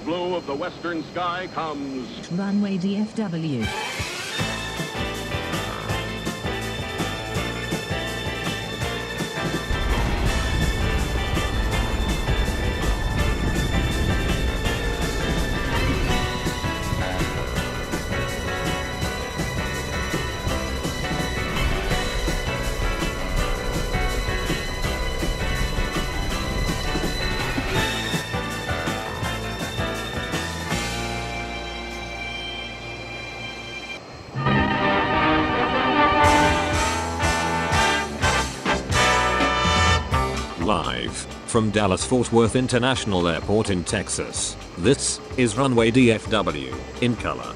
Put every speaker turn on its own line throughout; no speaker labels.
blue of the western sky comes
Runway DFW.
Live from Dallas-Fort Worth International Airport in Texas, this is Runway DFW in color.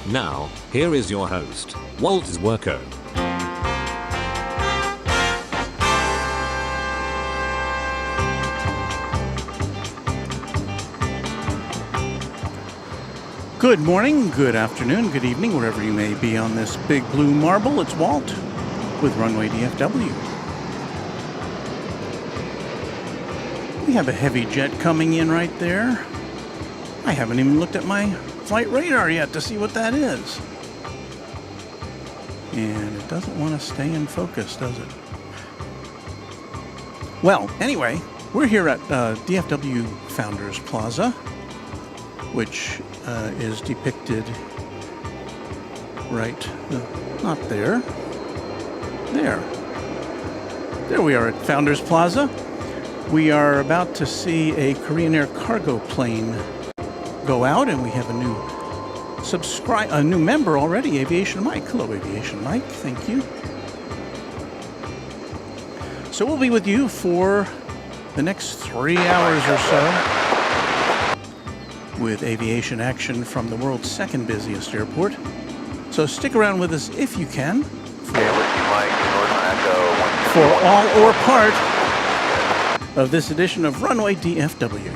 Now, here is your host, Walt Zwerko.
Good morning, good afternoon, good evening, wherever you may be on this big blue marble. It's Walt with Runway DFW. We have a heavy jet coming in right there. I haven't even looked at my flight radar yet to see what that is. And it doesn't want to stay in focus, does it? Well, anyway, we're here at DFW Founders Plaza, which is depicted right, not there, there we are at Founders Plaza. We are about to see a Korean Air cargo plane go out, and we have a new member already, Aviation Mike. Hello, Aviation Mike, thank you. So we'll be with you for the next 3 hours or so, with aviation action from the world's second busiest airport. So stick around with us if you can for all or part of this edition of Runway DFW.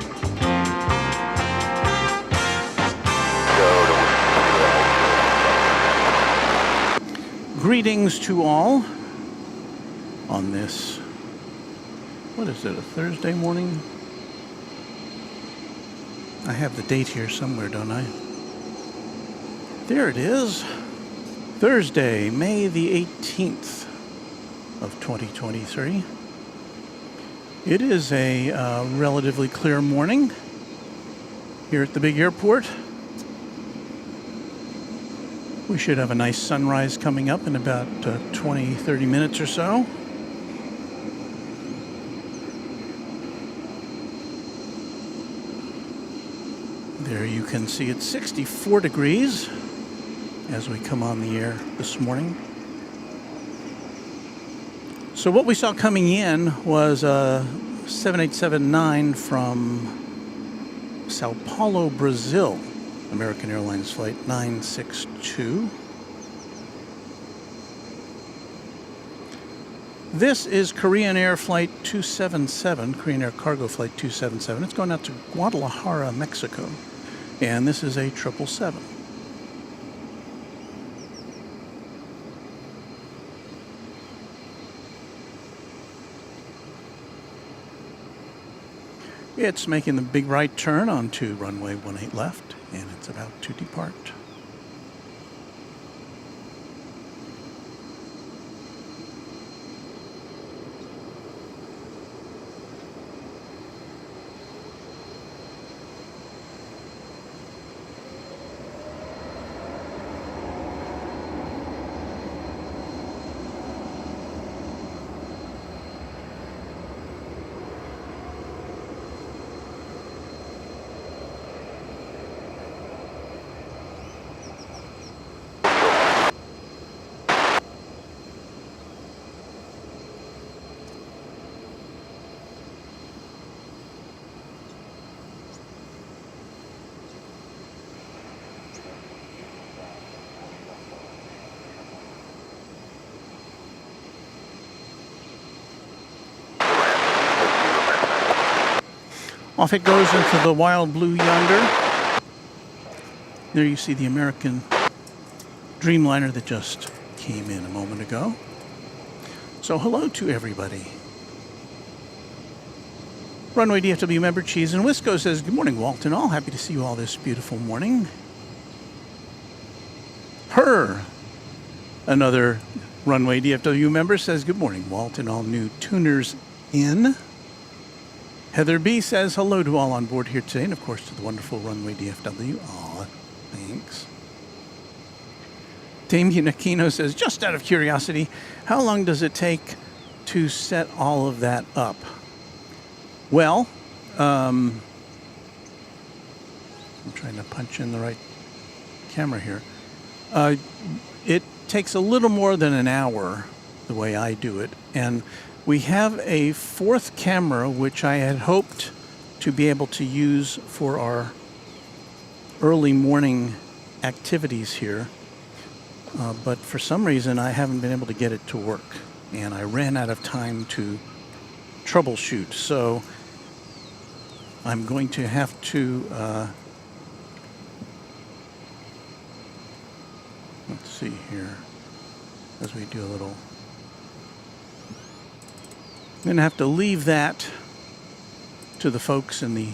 Greetings to all on this, what is it, a Thursday morning? I have the date here somewhere, don't I? There it is. Thursday, May the 18th of 2023. It is a relatively clear morning here at the big airport. We should have a nice sunrise coming up in about 20-30 minutes or so. There you can see it's 64 degrees as we come on the air this morning. So what we saw coming in was a 7879 from Sao Paulo, Brazil, American Airlines flight 962. This is Korean Air flight 277, Korean Air cargo flight 277. It's going out to Guadalajara, Mexico. And this is a 777. It's making the big right turn onto runway 18 left, and it's about to depart. Off it goes into the wild blue yonder. There you see the American Dreamliner that just came in a moment ago. So hello to everybody. Runway DFW member Cheese and Wisco says, good morning, Walt and all. Happy to see you all this beautiful morning. Another Runway DFW member says, good morning, Walt and all new tuners in. Heather B says, hello to all on board here today, and of course to the wonderful Runway DFW. Aw, thanks. Damien Aquino says, just out of curiosity, how long does it take to set all of that up? Well, I'm trying to punch in the right camera here. It takes a little more than an hour, the way I do it. And we have a fourth camera, which I had hoped to be able to use for our early morning activities here. But for some reason, I haven't been able to get it to work. And I ran out of time to troubleshoot. So I'm going to have to, let's see here, as we do a little, I'm going to have to leave that to the folks in the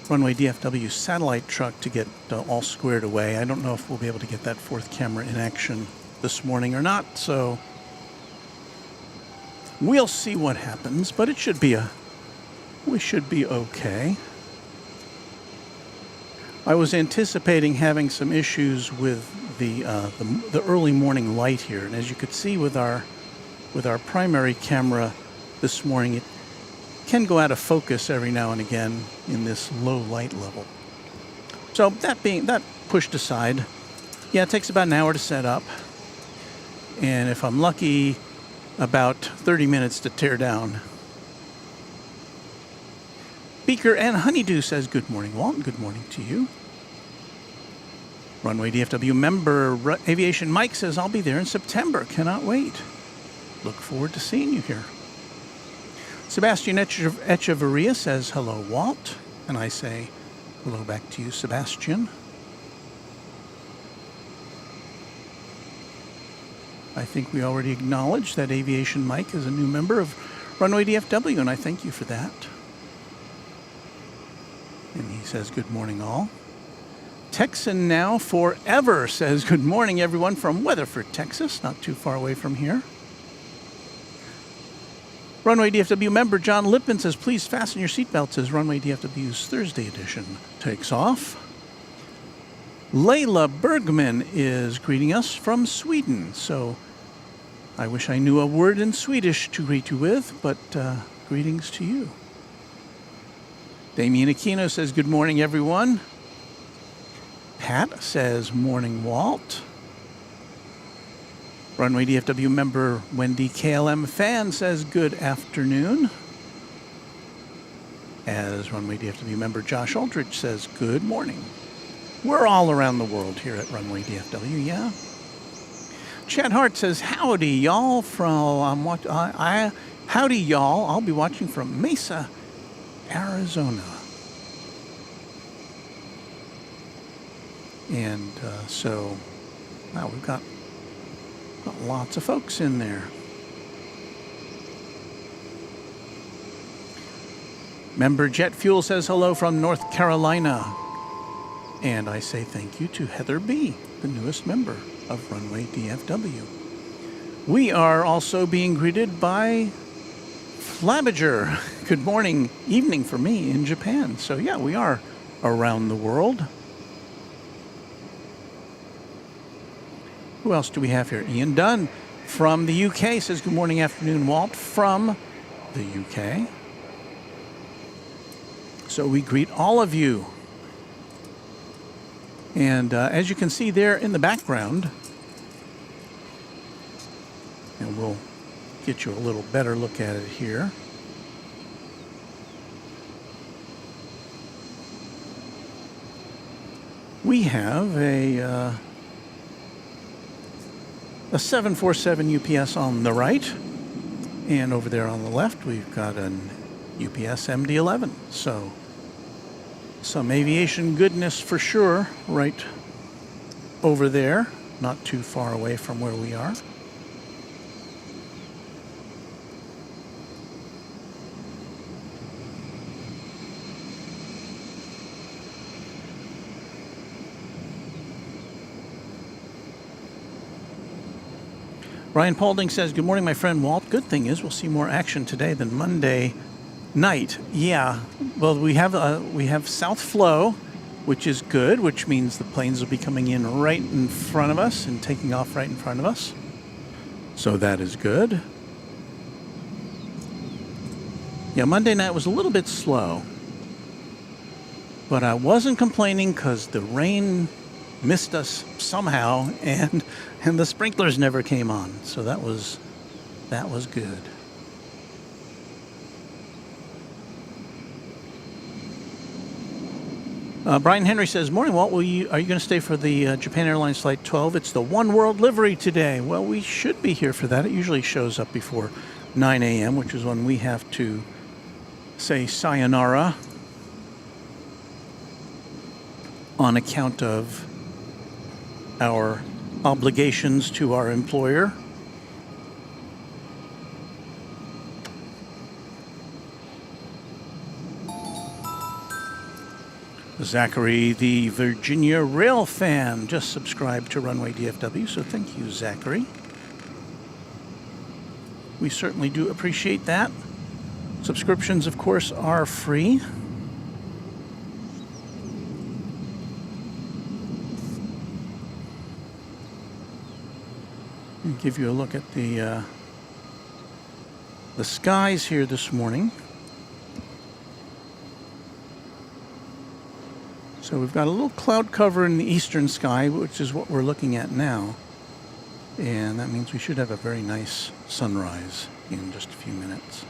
Runway DFW satellite truck to get all squared away. I don't know if we'll be able to get that fourth camera in action this morning or not, so we'll see what happens, but it should be we should be okay. I was anticipating having some issues with the early morning light here, and as you could see with our primary camera this morning, it can go out of focus every now and again in this low light level. So that pushed aside, yeah, it takes about an hour to set up, and if I'm lucky, about 30 minutes to tear down. Beaker and Honeydew says, good morning, Walt. Good morning to you. Runway DFW member Aviation Mike says, I'll be there in September. Cannot wait. Look forward to seeing you here. Sebastian Echeverria says, hello, Walt. And I say, hello back to you, Sebastian. I think we already acknowledged that Aviation Mike is a new member of Runway DFW, and I thank you for that. And he says, good morning, all. Texan Now Forever says, good morning, everyone, from Weatherford, Texas, not too far away from here. Runway DFW member John Lippin says, please fasten your seatbelts as Runway DFW's Thursday edition takes off. Layla Bergman is greeting us from Sweden, so I wish I knew a word in Swedish to greet you with, but greetings to you. Damien Aquino says, good morning, everyone. Pat says, morning, Walt. Runway DFW member Wendy KLM Fan says, good afternoon. As Runway DFW member Josh Aldrich says, good morning. We're all around the world here at Runway DFW, yeah. Chad Hart says, howdy, y'all, howdy, y'all. I'll be watching from Mesa, Arizona. And so, wow, we've got lots of folks in there. Member Jet Fuel says hello from North Carolina. And I say thank you to Heather B., the newest member of Runway DFW. We are also being greeted by Flabbager. Good morning, evening for me in Japan. So yeah, we are around the world. Who else do we have here? Ian Dunn from the UK says, good morning, afternoon, Walt, from the UK. So we greet all of you. And as you can see there in the background, and we'll get you a little better look at it here. We have a 747 UPS on the right, and over there on the left we've got an UPS MD-11. So Some aviation goodness for sure, right over there, not too far away from where we are. Ryan Paulding says, good morning, my friend Walt. Good thing is we'll see more action today than Monday night. Yeah, well, we have South Flow, which is good, which means the planes will be coming in right in front of us and taking off right in front of us. So that is good. Yeah, Monday night was a little bit slow, but I wasn't complaining because the rain missed us somehow, and the sprinklers never came on. So that was good. Brian Henry says, morning, Walt. Are you going to stay for the Japan Airlines Flight 12? It's the OneWorld livery today. Well, we should be here for that. It usually shows up before 9 a.m., which is when we have to say sayonara on account of our obligations to our employer. Zachary, the Virginia Rail fan, just subscribed to Runway DFW, so thank you, Zachary. We certainly do appreciate that. Subscriptions, of course, are free. I'll give you a look at the skies here this morning. So we've got a little cloud cover in the eastern sky, which is what we're looking at now. And that means we should have a very nice sunrise in just a few minutes.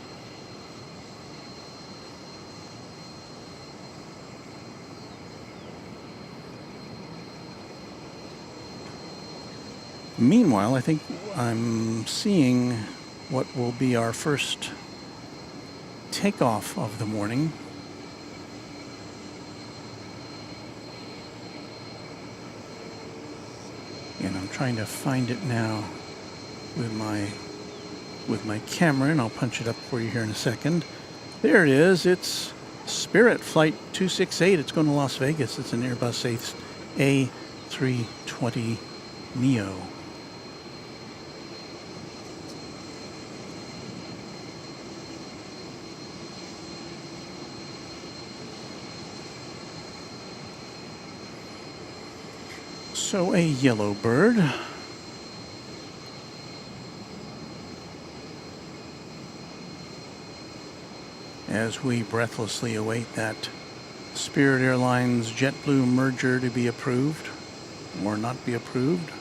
Meanwhile, I think I'm seeing what will be our first takeoff of the morning. And I'm trying to find it now with my camera, and I'll punch it up for you here in a second. There it is. It's Spirit Flight 268. It's going to Las Vegas. It's an Airbus A320 Neo. So a yellow bird. As we breathlessly await that Spirit Airlines JetBlue merger to be approved or not be approved.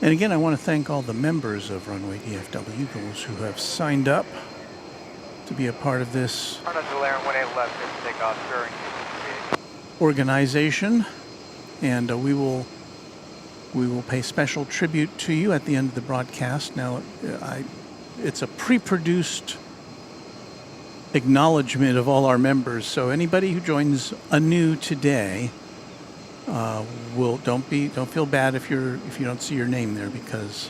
And again, I want to thank all the members of Runway DFW, those who have signed up to be a part of this organization. And we will pay special tribute to you at the end of the broadcast. Now, it's a pre-produced acknowledgement of all our members. So anybody who joins anew today, don't feel bad if you don't see your name there, because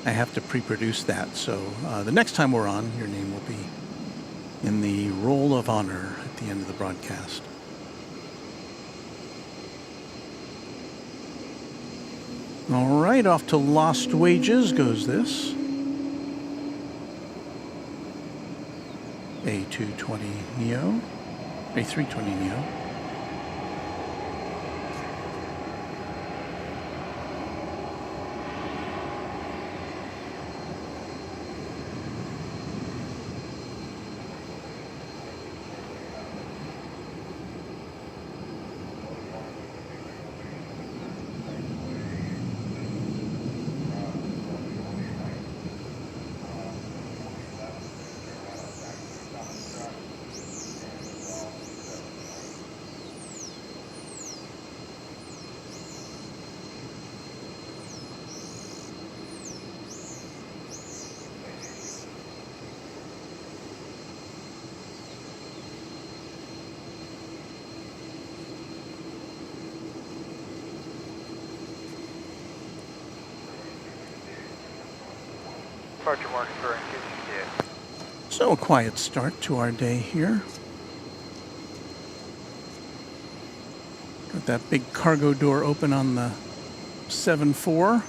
I have to pre-produce that. So the next time we're on, your name will be in the roll of honor at the end of the broadcast. All right, off to Lost Wages goes this A320 Neo.
Departure mark for QCDA.
So a quiet start to our day here. Got that big cargo door open on the 7-4.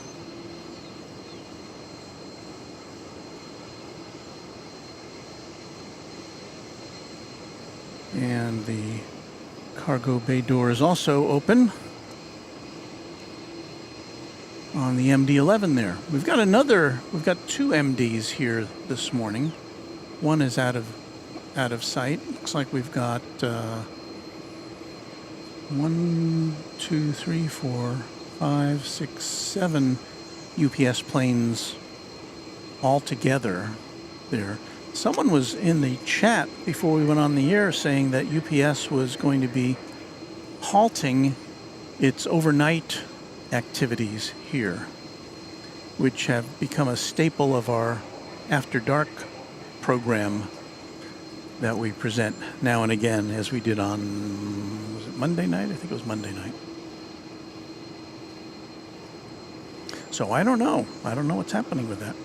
And the cargo bay door is also open on the MD-11 there. We've got two MDs here this morning. One is out of sight. Looks like we've got 1, 2, 3, 4, 5, 6, 7 UPS planes all together there. Someone was in the chat before we went on the air saying that UPS was going to be halting its overnight activities here, which have become a staple of our After Dark program that we present now and again, as we did on, was it Monday night? I think it was Monday night. So I don't know. I don't know what's happening with that.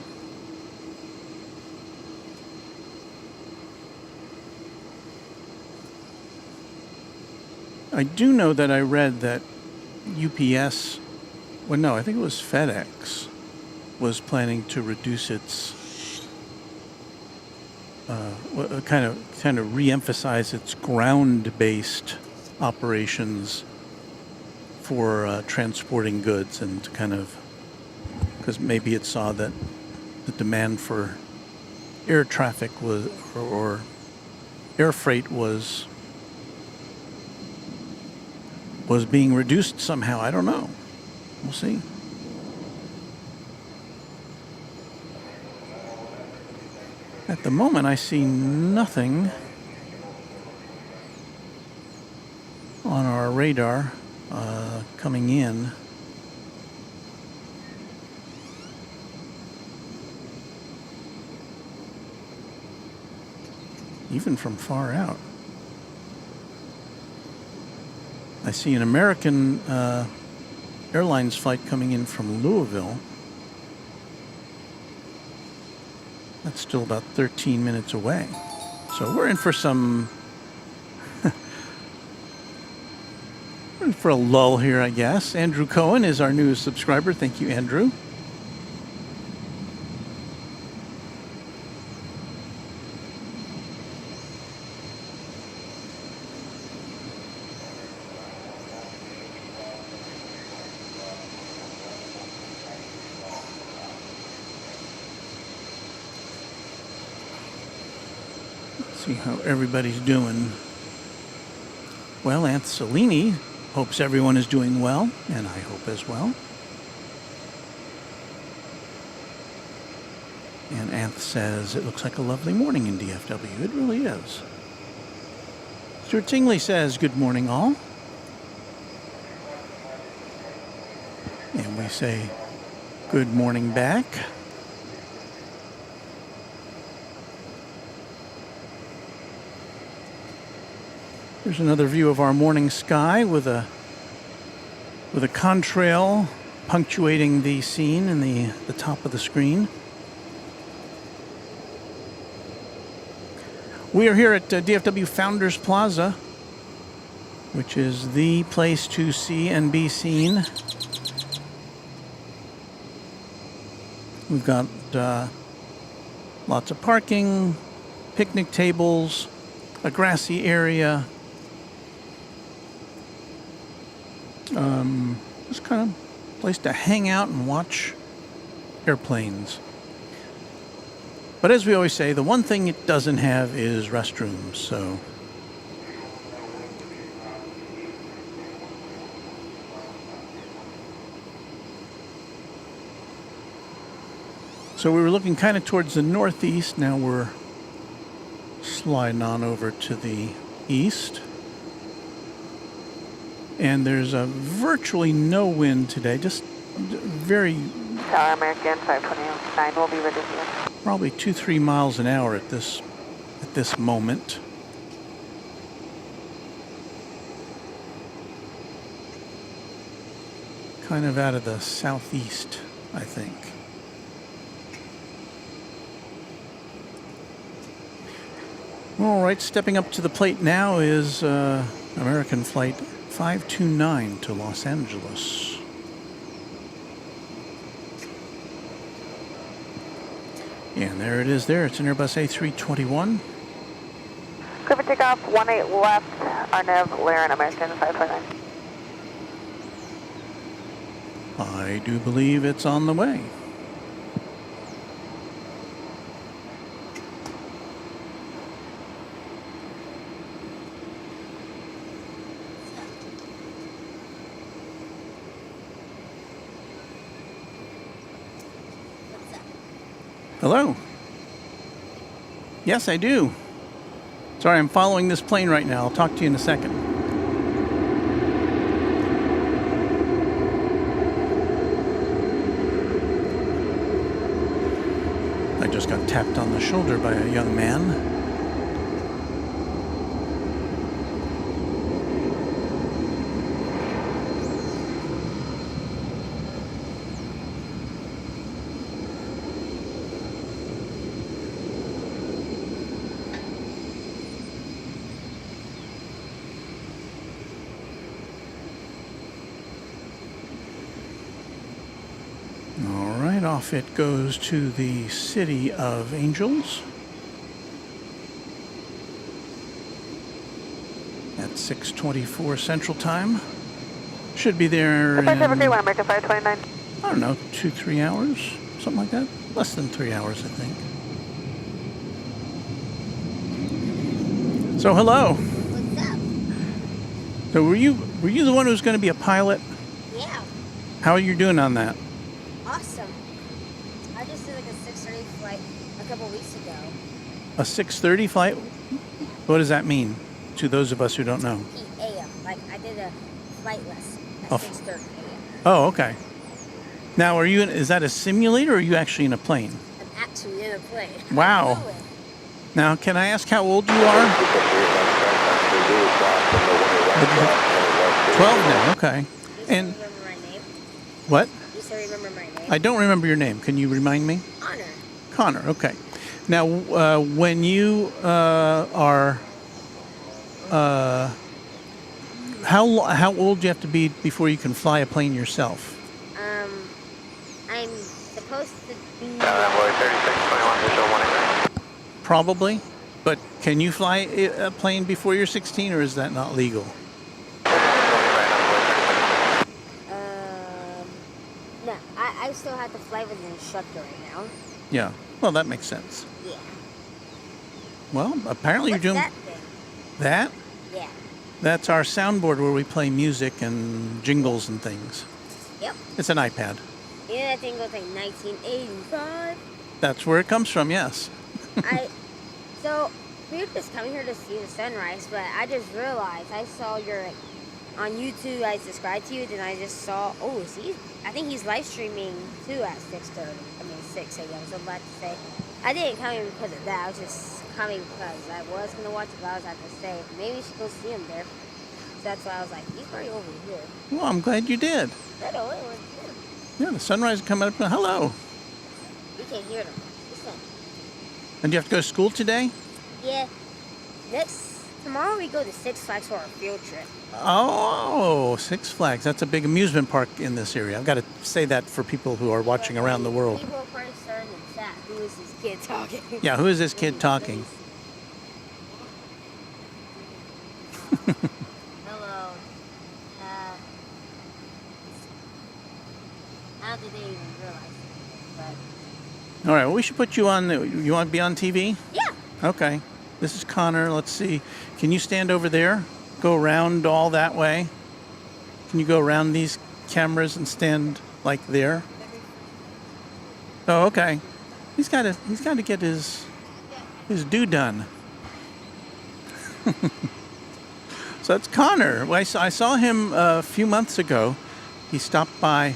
I do know that I read that UPS, well, no, I think it was FedEx, was planning to reduce its, kind of re-emphasize its ground-based operations for transporting goods, and to kind of, because maybe it saw that the demand for air traffic was, or air freight was being reduced somehow. I don't know. We'll see. At the moment, I see nothing on our radar coming in. Even from far out. I see an American Airlines flight coming in from Louisville. That's still about 13 minutes away. So we're in for some... we're in for a lull here, I guess. Andrew Cohen is our newest subscriber. Thank you, Andrew. See how everybody's doing. Well, Aunt Celini hopes everyone is doing well, and I hope as well. And Aunt says, it looks like a lovely morning in DFW. It really is. Stuart Tingley says, good morning all. And we say, good morning back. Here's another view of our morning sky with a contrail punctuating the scene in the top of the screen. We are here at DFW Founders Plaza, which is the place to see and be seen. We've got lots of parking, picnic tables, a grassy area. Just kind of place to hang out and watch airplanes. But as we always say, the one thing it doesn't have is restrooms, so. So we were looking kind of towards the northeast. Now we're sliding on over to the east. And there's virtually no wind today, just very...
Tower American 529 will be ready here.
Probably 2-3 miles an hour at this moment. Kind of out of the southeast, I think. All right, stepping up to the plate now is American Flight 529 to Los Angeles. And there it is there. It's an Airbus A321.
Clear for takeoff, 18 left, RNAV, Laren, American 529.
I do believe it's on the way. Hello? Yes, I do. Sorry, I'm following this plane right now. I'll talk to you in a second. I just got tapped on the shoulder by a young man. Off it goes to the City of Angels at 6:24 Central Time. Should be there in,
American 529.
I don't know, 2-3 hours, something like that. Less than 3 hours, I think. So hello.
What's up?
So were you the one who was going to be a pilot?
Yeah,
How are you doing on that?
awesome. I just did like a 6:30 flight a couple weeks ago.
A 6:30 flight? What does that mean to those of us who don't know?
PM. Like I did a flight lesson at
Oh.
6:30 a.m.
Oh, okay. Now, is that a simulator or are you actually in a plane?
I'm actually in a plane.
Wow.
I know it.
Now, can I ask how old you are? 12 now, okay.
You
And
still remember my name?
what?
You still remember my name?
I don't remember your name. Can you remind me?
Honor.
Connor, okay. Now, when you how old do you have to be before you can fly a plane yourself?
I'm supposed to be.
Runway 3621, visual 189.
Probably. But can you fly a plane before you're 16, or is that not legal?
No, I still have to fly with an instructor right now.
Yeah. Well, that makes sense.
Yeah.
Well, apparently
What's
you're doing
that thing?
that.
Yeah.
That's our soundboard where we play music and jingles and things.
Yep.
It's an iPad.
Yeah, that thing goes like 1985.
That's where it comes from, yes.
So we were just coming here to see the sunrise, but I just realized I saw your on YouTube. I subscribed to you, then I just saw. Oh, see, I think he's live streaming too at 6:30. I mean 6 a.m. So I'm about to say, I didn't come in because of that. I was just coming because I was gonna watch it, but I was at to say maybe we should go see him there. So that's why I was like, he's already over here.
Well, I'm glad you did.
I don't know what to do.
Yeah, the sunrise is coming up. Hello.
You can't hear them. Listen.
And you have to go to school today?
Yeah. Tomorrow we go to Six Flags for our field trip.
Oh, Six Flags. That's a big amusement park in this area. I've got to say that for people who are watching around the world.
People are probably starting in chat. Who is this kid talking?
Yeah, who is this kid talking?
Hello. How did they even realize it? But
All right, well, we should put you on. You want to be on TV?
yeah.
Okay. This is Connor. Let's see. Can you stand over there? Go around all that way? Can you go around these cameras and stand like there? Oh, okay. He's got to get his due done. So that's Connor. Well, I saw him a few months ago. He stopped by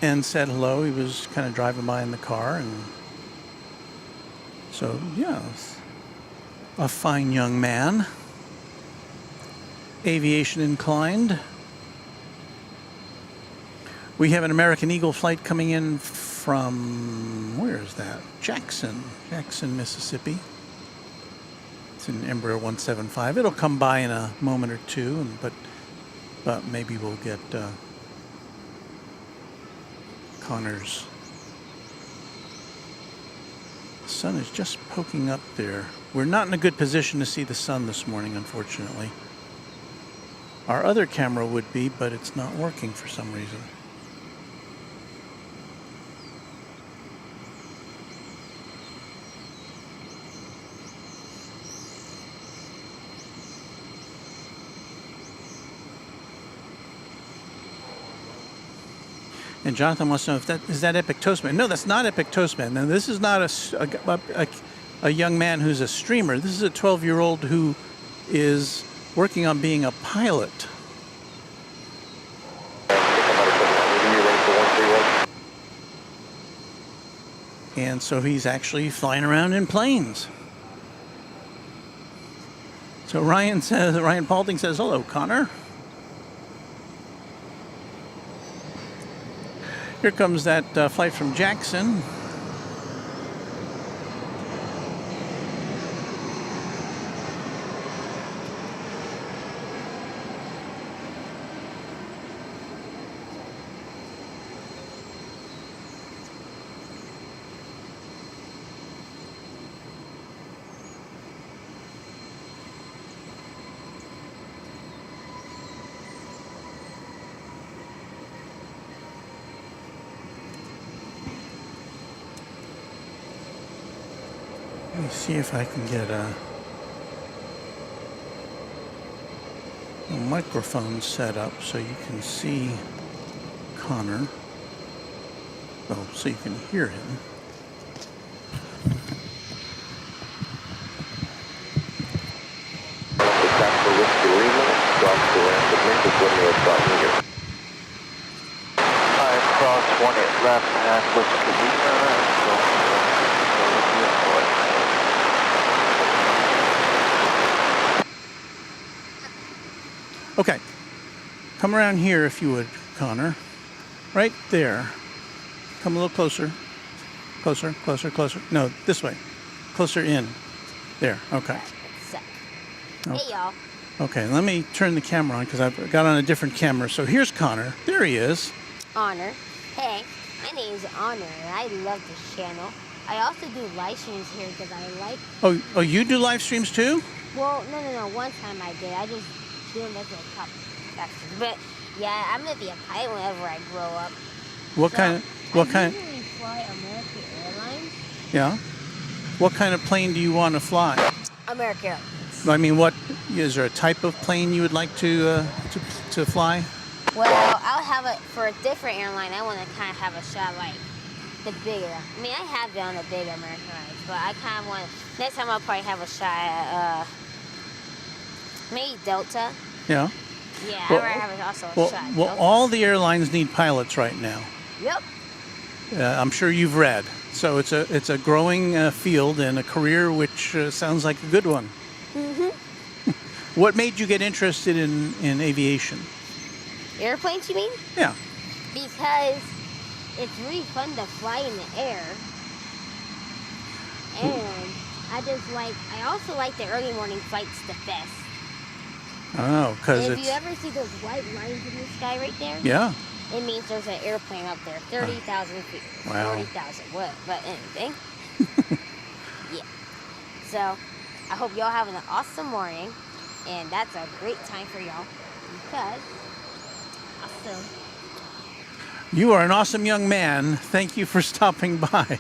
and said hello. He was kind of driving by in the car, and so yeah, a fine young man, aviation inclined. We have an American Eagle flight coming in from, where is that? Jackson, Mississippi. It's an Embraer 175. It'll come by in a moment or two, but maybe we'll get Connor's. The sun is just poking up there. We're not in a good position to see the sun this morning, unfortunately. Our other camera would be, but it's not working for some reason. And Jonathan wants to know if that is that Epic Toastman. No, that's not Epic Toastman. Now, this is not a young man who's a streamer. This is a 12-year-old who is working on being a pilot. And so he's actually flying around in planes. So Ryan Paulding says, hello, Connor. Here comes that flight from Jackson. Let me see if I can get a microphone set up so you can see Connor. Oh, so you can hear him.
Cross 18 left and look to Lima.
Okay, come around here if you would, Connor. Right there. Come a little closer. Closer, closer, closer. No, this way. Closer in. There, okay.
Hey, y'all.
Okay, let me turn the camera on because I've got on a different camera. So here's Connor. There he is.
Honor. Hey, my name's Honor, and I love this channel. I also do live streams here because I like...
Oh, you do live streams too?
Well, no. One time I did. I just doing this with a couple extras. But, yeah, I'm going to be a pilot whenever I grow up.
What kind?
I usually fly American Airlines.
Yeah? What kind of plane do you want to fly?
American Airlines.
I mean, is there a type of plane you would like to fly?
Well, I'll have it for a different airline. I want to kind of have a shot like the bigger. I mean, I have done a big American Airlines, but I kind of want. Next time I'll probably have a shot at maybe Delta.
Yeah.
Yeah,
Well,
I'd rather have also a shot. At
well,
Delta.
all the airlines need pilots right now.
Yep.
I'm sure you've read. So it's a growing field and a career which sounds like a good one.
Mhm.
What made you get interested in aviation?
Airplanes, you mean?
Yeah.
Because it's really fun to fly in the air, and I also like the early morning flights the best.
Oh, because
If you ever see those white lines in the sky right there,
yeah.
it means there's an airplane up there, 30,000 feet,
Wow.
40,000, what? But anything. Yeah. So I hope y'all having an awesome morning, and that's a great time for y'all because awesome.
You are an awesome young man. Thank you for stopping by.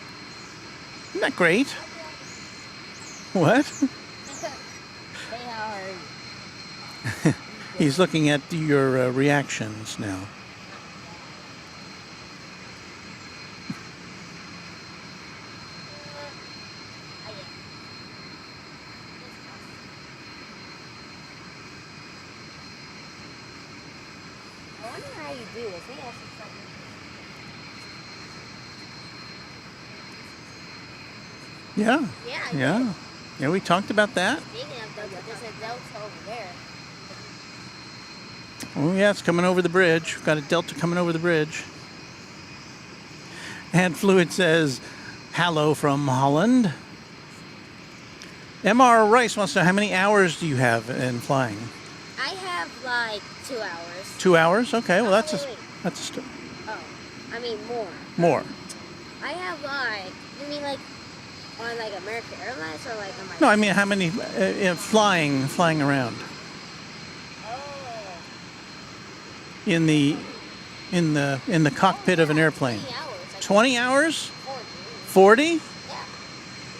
Isn't that great? What?
Hey, how are you?
He's looking at your reactions now.
I wonder how you do this. Maybe that's something.
Yeah.
Yeah.
Yeah, we talked about that.
Speaking of Delta, there's a Delta over there.
Oh, yeah, it's coming over the bridge. We've got a Delta coming over the bridge. And Fluid says, hello from Holland. MR Rice wants to know, how many hours do you have in flying?
I have like 2 hours.
2 hours? Okay, well that's
wait.
that's a
Oh, I mean more.
more.
I have like, you mean like on like American Airlines or like on my...
No, I mean how many flying around
Oh.
in the cockpit of an airplane?
20 hours. Like
20 hours?
40.
40?
Yeah.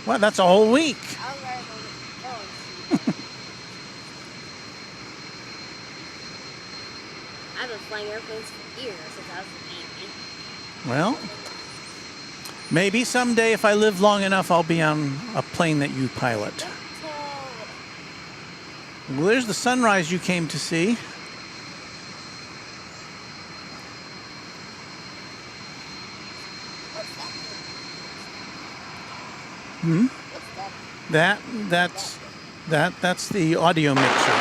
Wow, that's a whole week.
I was right on the phone. I've been flying airplanes for years since I was a baby.
Well, maybe someday if I live long enough, I'll be on a plane that you pilot. Well, there's the sunrise you came to see. That's the audio mixer.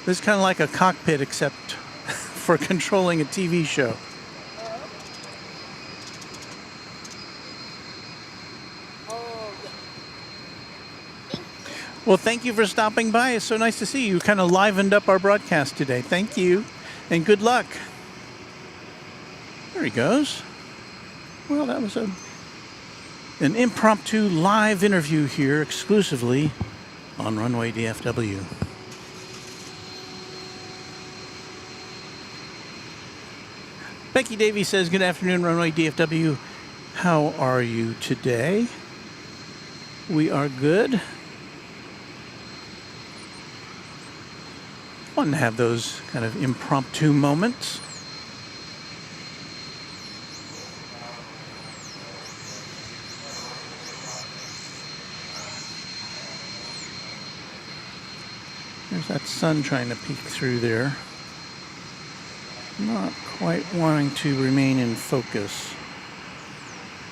This is kind of like a cockpit except for controlling a TV show.
Oh, yeah.
Well, thank you for stopping by. It's so nice to see you. You kind of livened up our broadcast today. Thank you, and good luck. There he goes. Well, that was an impromptu live interview here exclusively on Runway DFW. Becky Davies says, good afternoon, Runway DFW. How are you today? We are good. Fun to have those kind of impromptu moments. There's that sun trying to peek through there. Not quite wanting to remain in focus.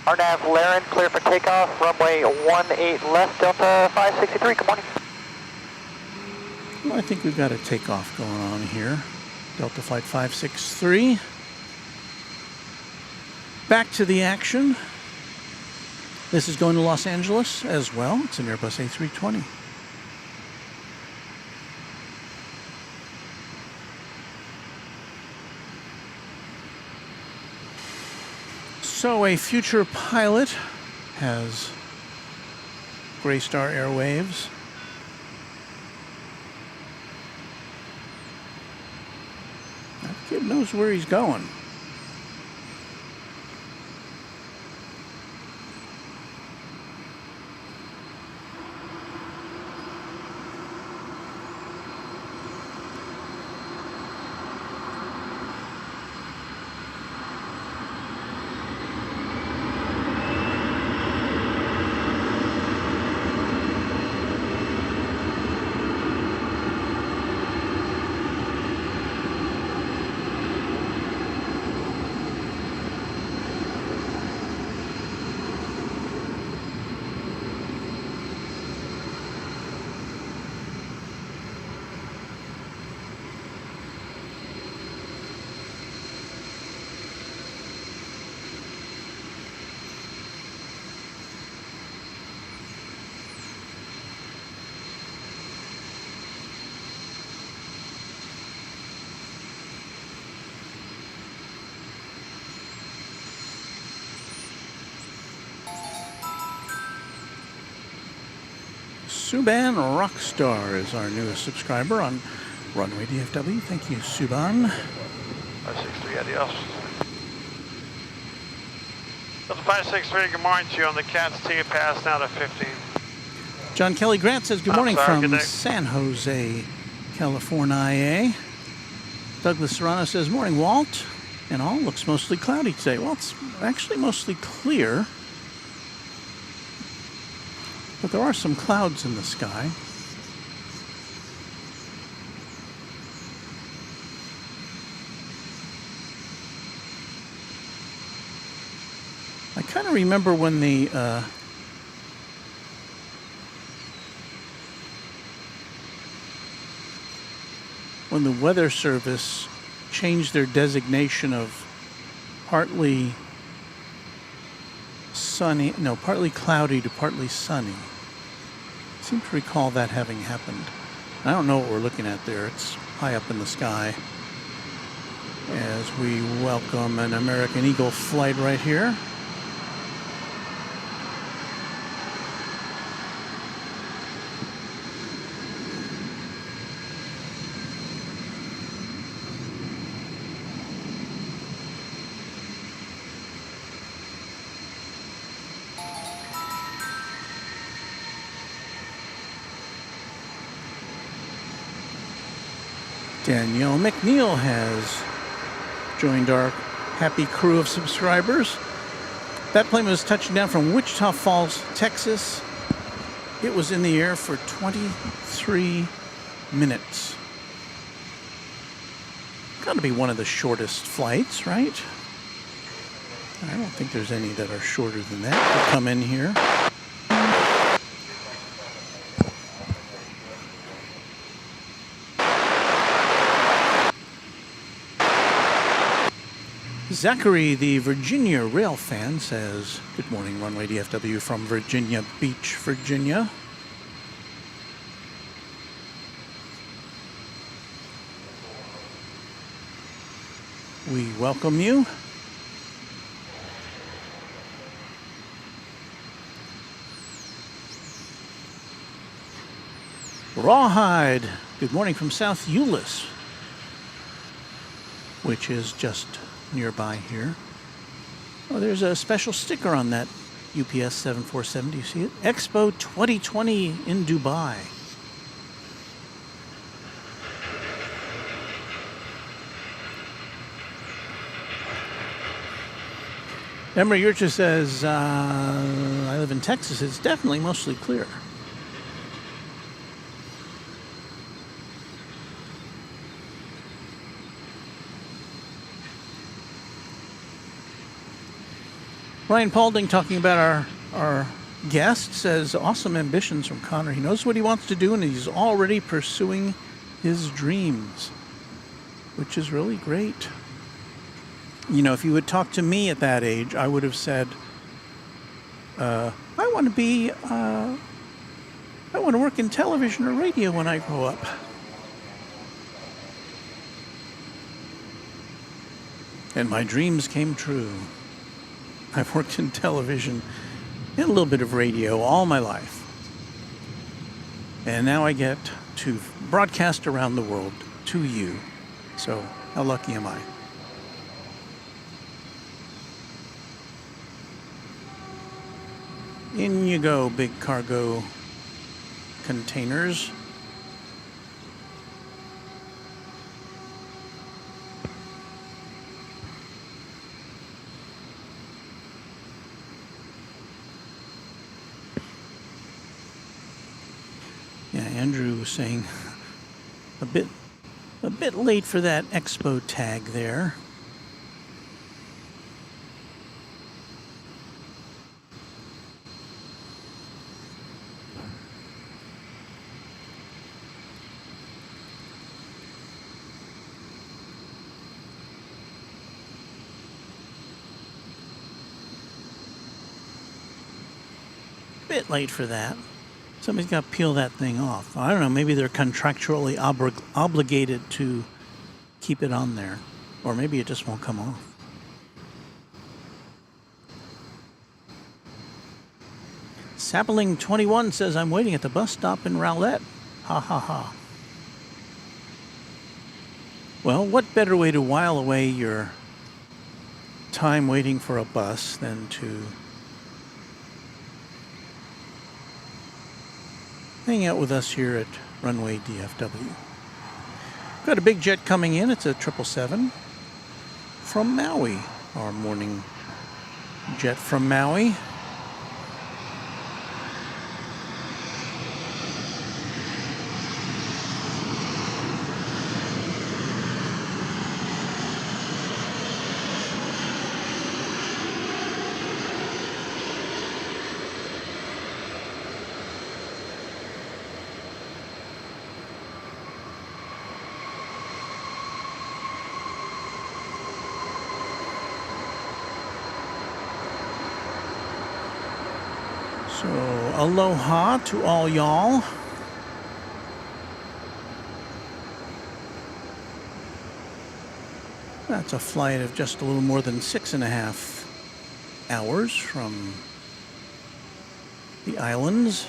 RNAV Laren, clear for takeoff. Runway 18 left, Delta 563. Good morning.
Well, I think we've got a takeoff going on here. Delta Flight 563. Back to the action. This is going to Los Angeles as well. It's an Airbus A320. So a future pilot has Greystar Airwaves. That kid knows where he's going. Suban Rockstar is our newest subscriber on Runway DFW. Thank you, Suban.
563, adios. Delta 563, good morning to you on the CATS ticket pass now to 15.
John Kelly Grant says good morning
sorry, good
from
day.
San Jose, California. Douglas Serrano says, morning, Walt. And all looks mostly cloudy today. Well, it's actually mostly clear. But there are some clouds in the sky. I kind of remember when the Weather Service changed their designation of partly sunny, no, partly cloudy to partly sunny. I seem to recall that having happened. I don't know what we're looking at there. It's high up in the sky as we welcome an American Eagle flight right here. Danielle McNeil has joined our happy crew of subscribers. That plane was touching down from Wichita Falls, Texas. It was in the air for 23 minutes. Got to be one of the shortest flights, right? I don't think there's any that are shorter than that to come in here. Zachary, the Virginia rail fan, says, "Good morning, Runway DFW from Virginia Beach, Virginia." We welcome you. Rawhide, good morning from South Euless, which is just nearby here. Oh, there's a special sticker on that UPS 747. Do you see it? Expo 2020 in Dubai. Emery Yurcha says, I live in Texas. It's definitely mostly clear. Ryan Paulding talking about our guest says, awesome ambitions from Connor. He knows what he wants to do and he's already pursuing his dreams, which is really great. You know, if you would talk to me at that age, I would have said, I want to work in television or radio when I grow up. And my dreams came true. I've worked in television and a little bit of radio all my life. And now I get to broadcast around the world to you. So how lucky am I? In you go, big cargo containers. Yeah, Andrew was saying a bit late for that expo tag there. Bit late for that. Somebody's got to peel that thing off. I don't know, maybe they're contractually obligated to keep it on there. Or maybe it just won't come off. Sapling 21 says, I'm waiting at the bus stop in Rowlett. Ha ha ha. Well, what better way to while away your time waiting for a bus than to hang out with us here at Runway DFW. Got a big jet coming in. It's a 777 from Maui. Our morning jet from Maui. So, aloha to all y'all. That's a flight of just a little more than 6.5 hours from the islands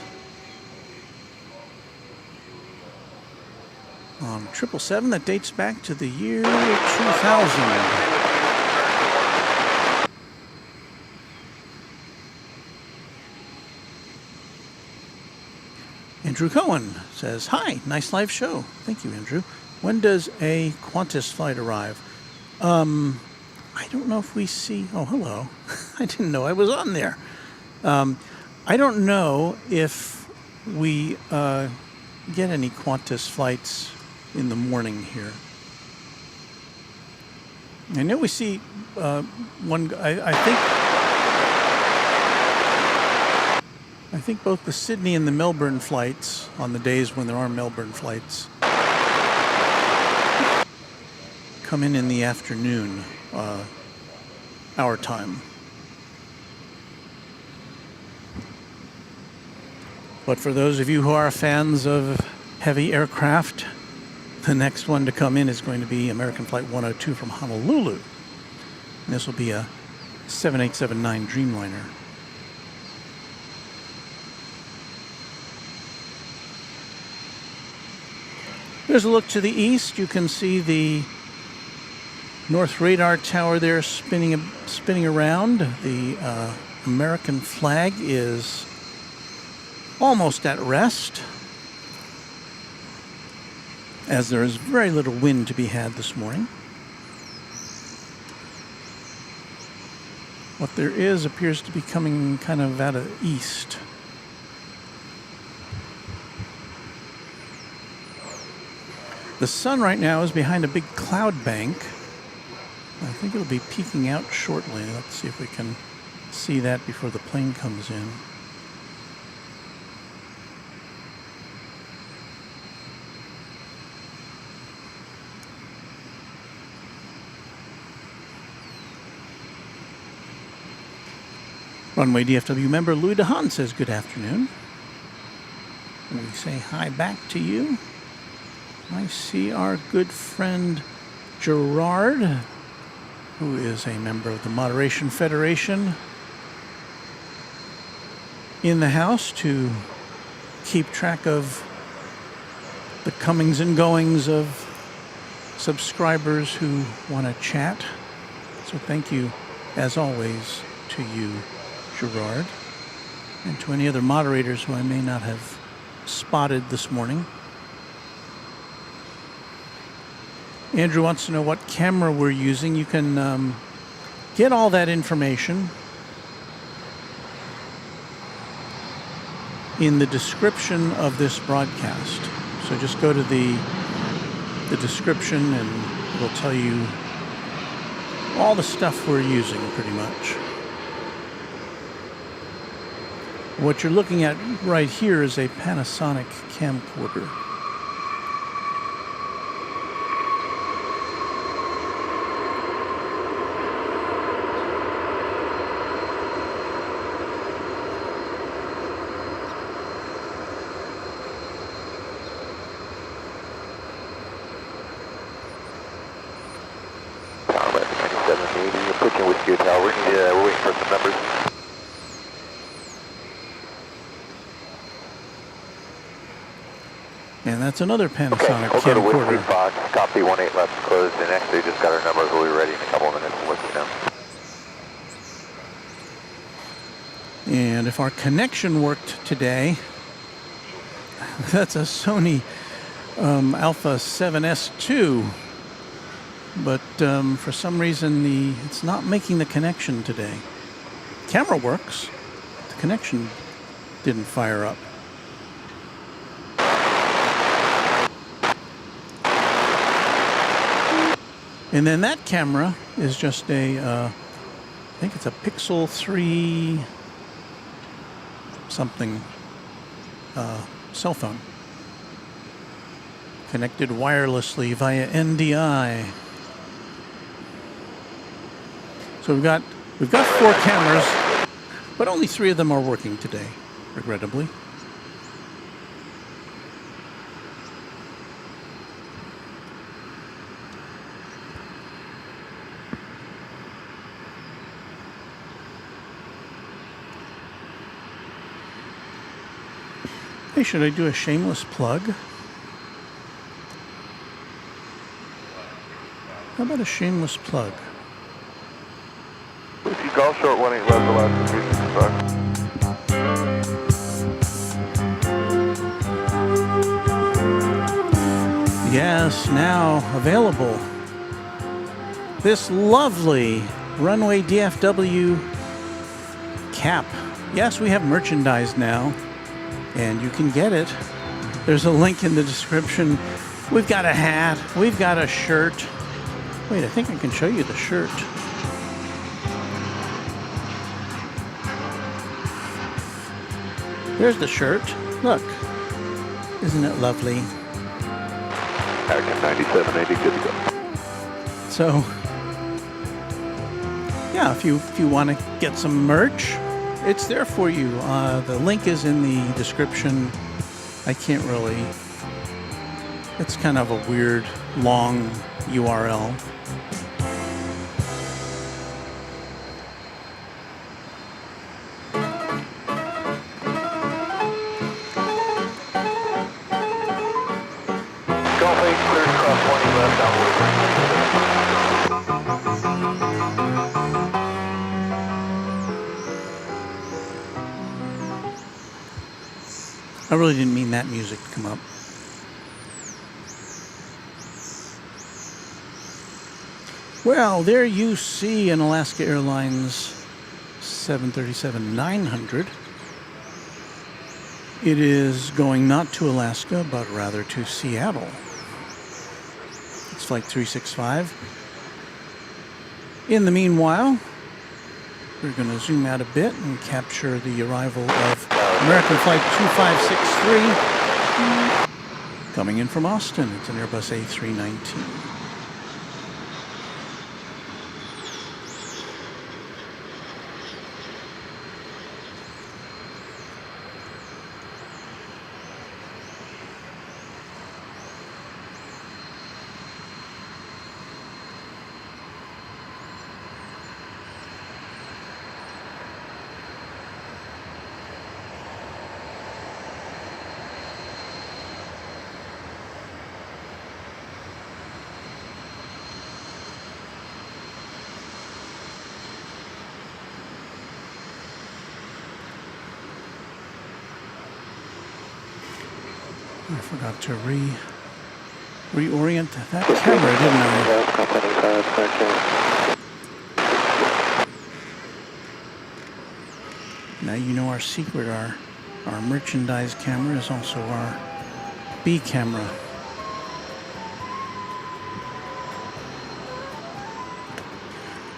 on 777 that dates back to the year 2000. Andrew Cohen says, "Hi, nice live show." Thank you, Andrew. When does a Qantas flight arrive? I don't know if we see... Oh, hello. I didn't know I was on there. I don't know if we get any Qantas flights in the morning here. I know we see one... I think both the Sydney and the Melbourne flights, on the days when there are Melbourne flights, come in the afternoon, our time. But for those of you who are fans of heavy aircraft, the next one to come in is going to be American Flight 102 from Honolulu. And this will be a 7879 Dreamliner. There's a look to the east. You can see the North Radar Tower there spinning around. The American flag is almost at rest, as there is very little wind to be had this morning. What there is appears to be coming kind of out of the east. The sun right now is behind a big cloud bank. I think it'll be peeking out shortly. Let's see if we can see that before the plane comes in. Runway DFW member Louis DeHaan says good afternoon. And we say hi back to you. I see our good friend Gerard, who is a member of the Moderation Federation, in the house to keep track of the comings and goings of subscribers who want to chat. So thank you, as always, to you, Gerard, and to any other moderators who I may not have spotted this morning. Andrew wants to know what camera we're using. You can get all that information in the description of this broadcast. So just go to the description and it'll tell you all the stuff we're using pretty much. What you're looking at right here is a Panasonic camcorder.
We're waiting for some numbers.
And that's another Panasonic
We'll go to
camcorder.
Whiskey Fox, copy 18 left closed, and actually just got our numbers. We'll be ready in a couple of minutes. We'll let you know.
And if our connection worked today, that's a Sony Alpha 7S2. But for some reason, it's not making the connection today. Camera works. The connection didn't fire up. And then that camera is just a, I think it's a Pixel 3 something cell phone. Connected wirelessly via NDI. So we've got 4 cameras, but only 3 of them are working today. regrettably. Hey, should I do a shameless plug? How about a shameless plug?
If you golf short 1-8 left, Alaska 365.
Yes, now available. This lovely Runway DFW cap. Yes, we have merchandise now, and you can get it. There's a link in the description. We've got a hat. We've got a shirt. Wait, I think I can show you the shirt. There's the shirt. Look. Isn't it lovely?
American 9780, good to go.
So, yeah, if you want to get some merch, it's there for you. The link is in the description. I can't really... It's kind of a weird, long URL.
Golf 8, clear across 20 left, downward.
I really didn't mean that music to come up. Well, there you see an Alaska Airlines 737-900. It is going not to Alaska, but rather to Seattle. It's flight 365. In the meanwhile, we're going to zoom out a bit and capture the arrival of American Flight 2563 coming in from Austin. It's an Airbus A319. I forgot to reorient that camera, didn't I? Now you know our secret. Our merchandise camera is also our B camera.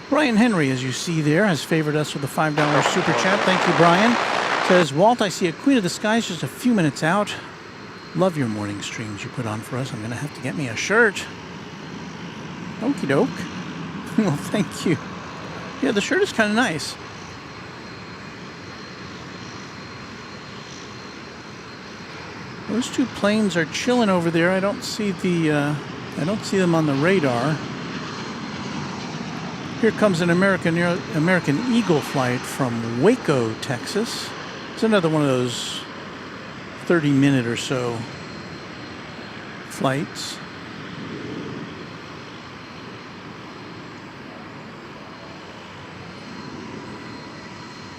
Brian Henry, as you see there, has favored us with a $5 super chat. Thank you, Brian. Says, Walt, I see a Queen of the Skies just a few minutes out. Love your morning streams you put on for us. I'm going to have to get me a shirt. Okie doke. Well, thank you. Yeah, the shirt is kind of nice. Those two planes are chilling over there. I don't see them on the radar. Here comes an American Eagle flight from Waco, Texas. It's another one of those 30-minute or so flights.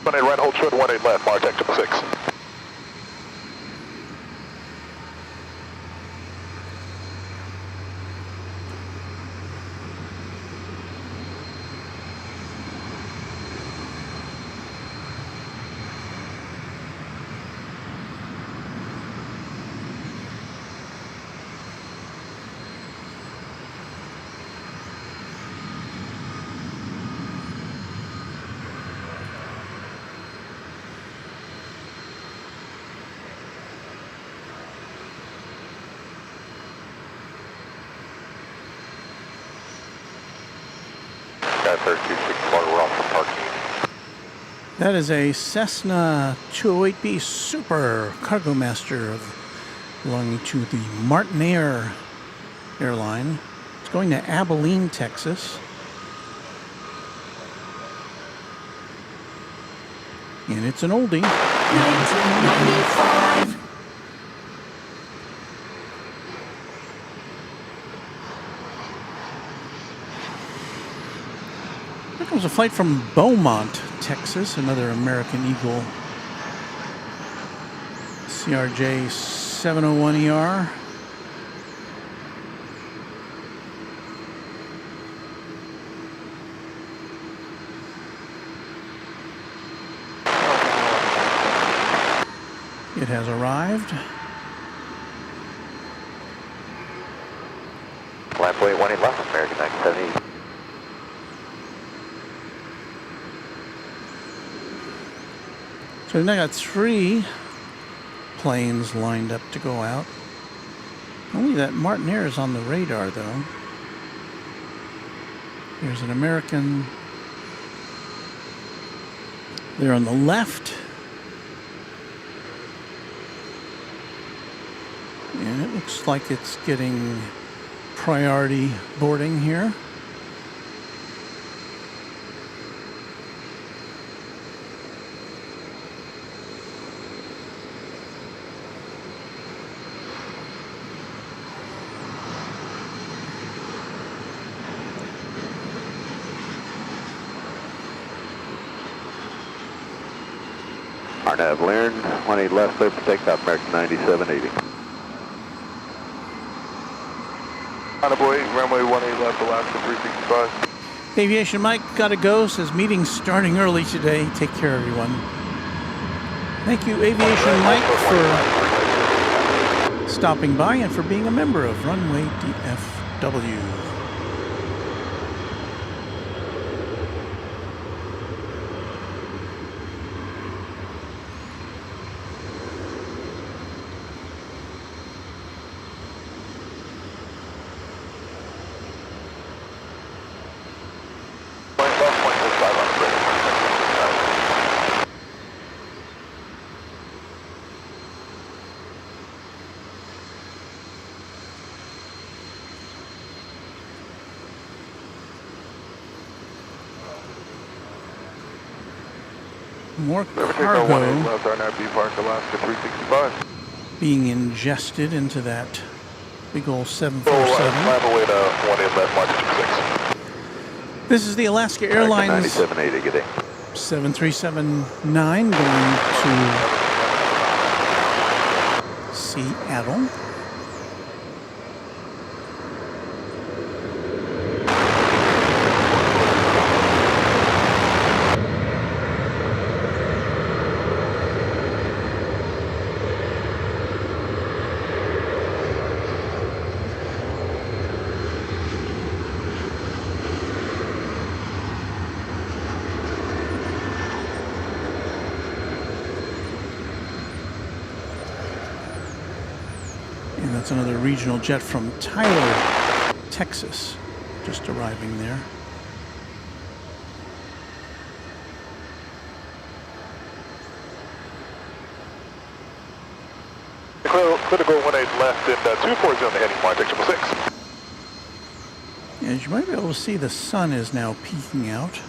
Runway right, hold short, 1-8 left, Martech 6. Sky 3264, we're off the parking.
That is a Cessna 208B Super Cargo Master belonging to the Martin airline. It's going to Abilene, Texas. And it's an oldie.
1995.
Here comes a flight from Beaumont, Texas, another American Eagle CRJ 701ER. It has arrived.
Runway 18 left, American 970.
So we've now got 3 planes lined up to go out. Only that Martinair is on the radar, though. There's an American there on the left. And it looks like it's getting priority boarding here.
Arnav Laren, 18 left, clear for takeoff, American 9780.
Boy, runway 18 left, Alaska 365.
Aviation Mike gotta go, says meeting's starting early today. Take care, everyone. Thank you, Aviation Mike, for stopping by and for being a member of Runway DFW. More cargo
left, Arnav B Park, Alaska 365.
being ingested into that big old 747.
Fly away to 18 left, Mark 26.
This is the Alaska Airlines
9780, good day.
7379 going to Seattle. And that's another regional jet from Tyler, Texas, just arriving there.
Clear to go 18 left and 240 on the heading, Mark 666.
As you might be able to see, the sun is now peeking out.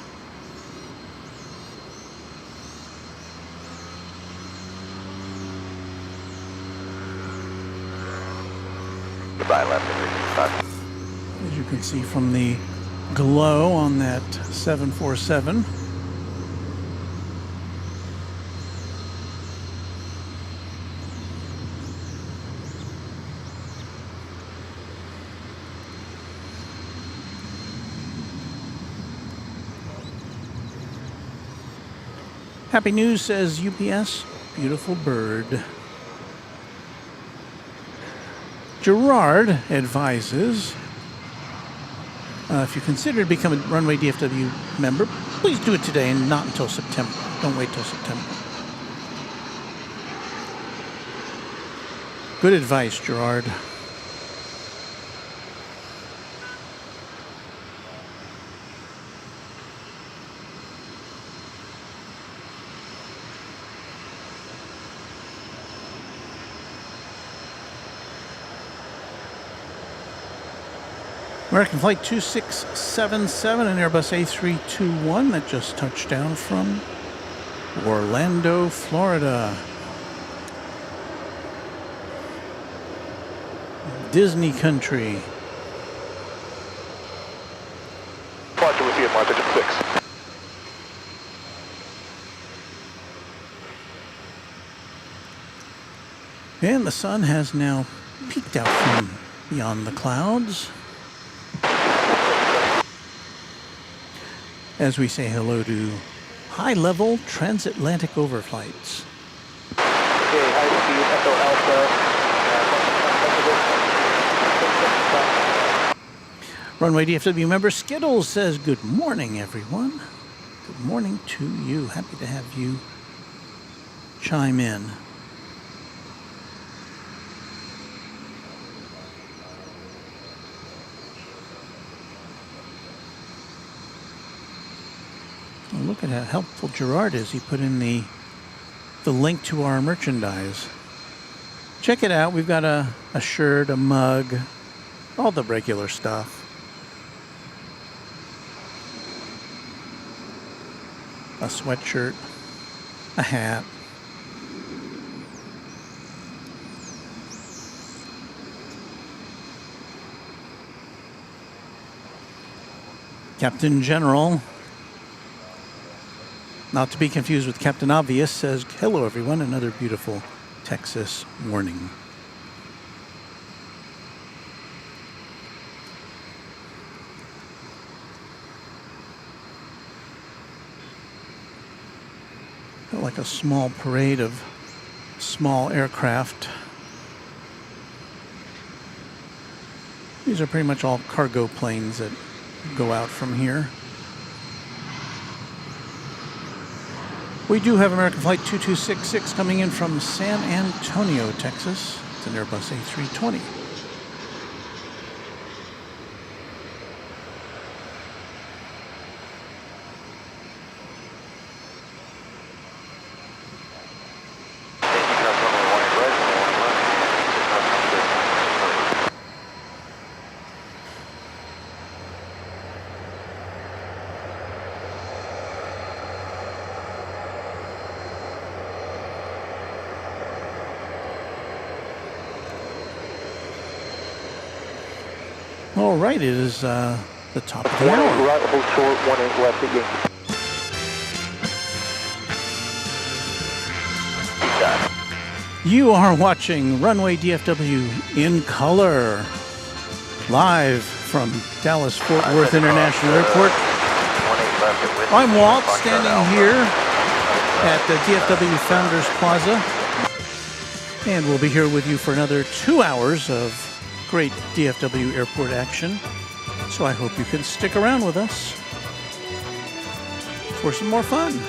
Goodbye, left and
As you can see from the glow on that 747. Happy news, says UPS. Beautiful bird. Gerard advises, if you consider to become a Runway DFW member, please do it today and not until September. Don't wait till September. Good advice, Gerard. American Flight 2677, an Airbus A321 that just touched down from Orlando, Florida. Disney country.
Roger, we'll see you at March 6.
And the sun has now peeked out from beyond the clouds as we say hello to high-level transatlantic overflights.
Okay, high speed, Echo Alpha.
Runway DFW member Skittles says, good morning, everyone. Good morning to you. Happy to have you chime in. Well, look at how helpful Gerard is. He put in the link to our merchandise. Check it out. We've got a shirt, a mug, all the regular stuff. A sweatshirt, a hat. Captain General, not to be confused with Captain Obvious, says, hello everyone, another beautiful Texas morning. Felt like a small parade of small aircraft. These are pretty much all cargo planes that go out from here. We do have American Flight 2266 coming in from San Antonio, Texas. It's an Airbus A320. All right, it is the top of the hour.
Right, hold short, 18 left at Yankee.
You are watching Runway DFW in color, live from Dallas-Fort Worth International Airport. I'm Walt, standing here at the DFW Founders Plaza, and we'll be here with you for another 2 hours of great DFW Airport action. So I hope you can stick around with us for some more fun.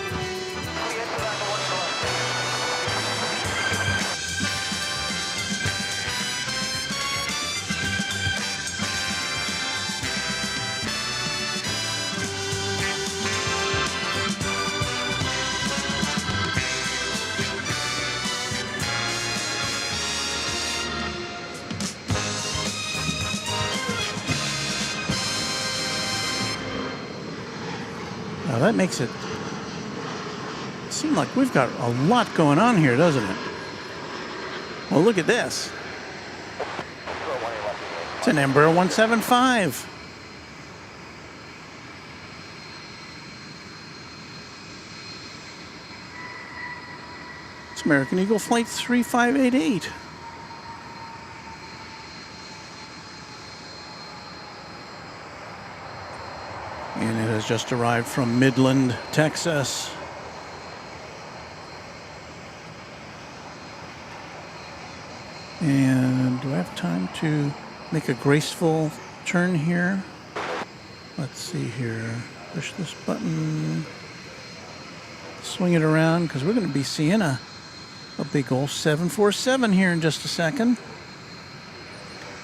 Now that makes it seem like we've got a lot going on here, doesn't it? Well, look at this. It's an Embraer 175. It's American Eagle Flight 3588. And it has just arrived from Midland, Texas. And do I have time to make a graceful turn here? Let's see here. Push this button. Swing it around, because we're going to be seeing a big old 747 here in just a second.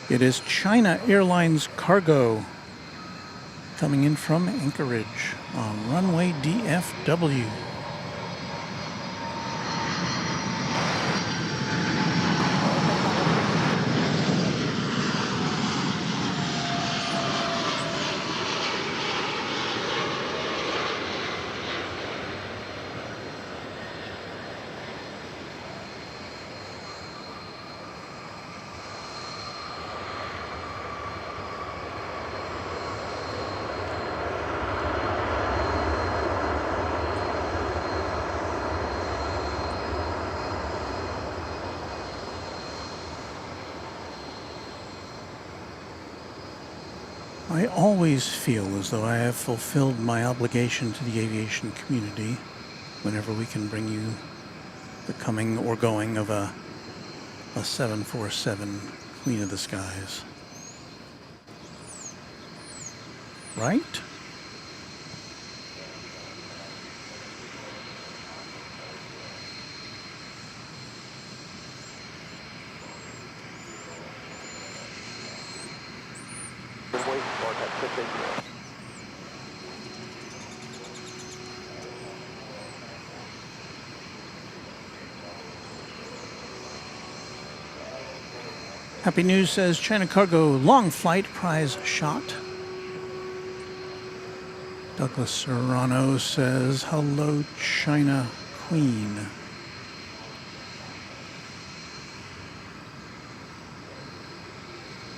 It is China Airlines Cargo, coming in from Anchorage on Runway DFW. I always feel as though I have fulfilled my obligation to the aviation community whenever we can bring you the coming or going of a 747 Queen of the Skies. Right? Happy News says China Cargo long flight prize shot. Douglas Serrano says hello China Queen.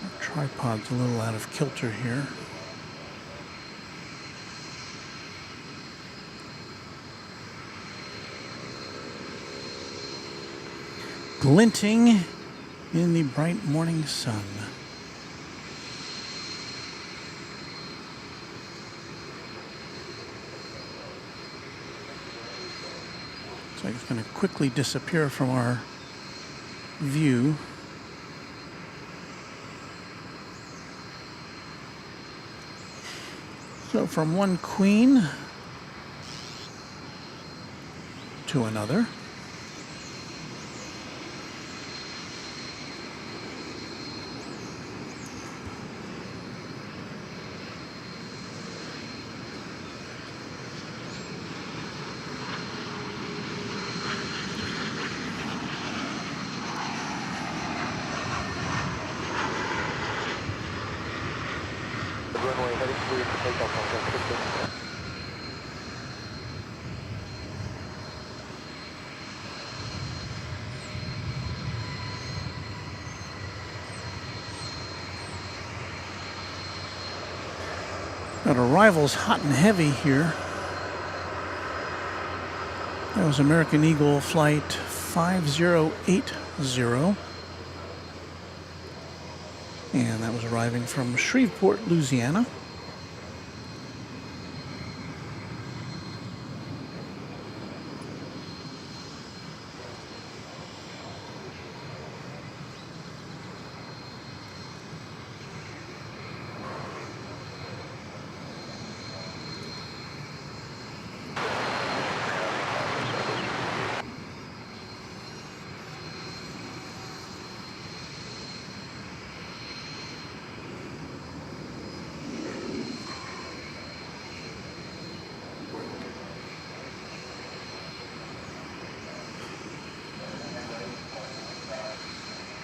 Our tripod's a little out of kilter here. Glinting in the bright morning sun. So it's going to quickly disappear from our view. So from one queen to another.
Runway heading clear for takeoff on 10:15.
Got arrivals hot and heavy here. That was American Eagle flight 5080. And that was arriving from Shreveport, Louisiana.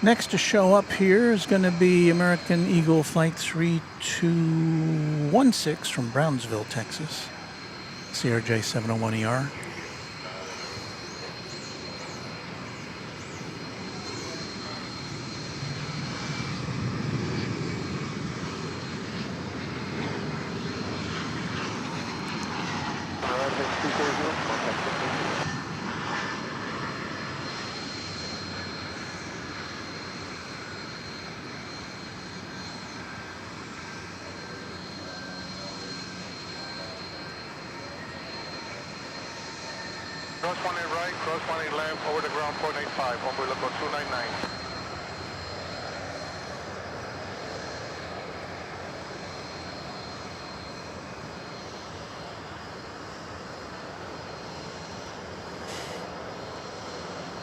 Next to show up here is going to be American Eagle Flight 3216 from Brownsville, Texas. CRJ 701ER.
Cross 18 right, cross 18 left, over the ground 485, umbrella code 299.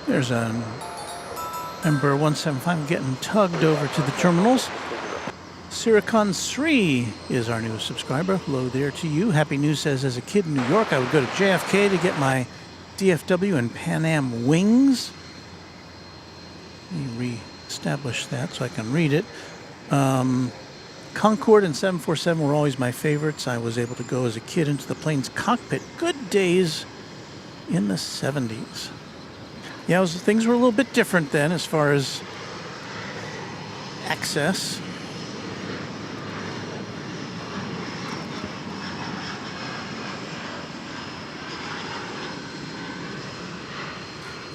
There's an Embraer 175 getting tugged over to the terminals. Siricon Sri is our newest subscriber. Hello there to you. Happy News says, as a kid in New York, I would go to JFK to get my DFW and Pan Am wings. Let me re-establish that so I can read it. Concorde and 747 were always my favorites. I was able to go as a kid into the plane's cockpit. Good days in the 70s. Yeah, things were a little bit different then as far as access.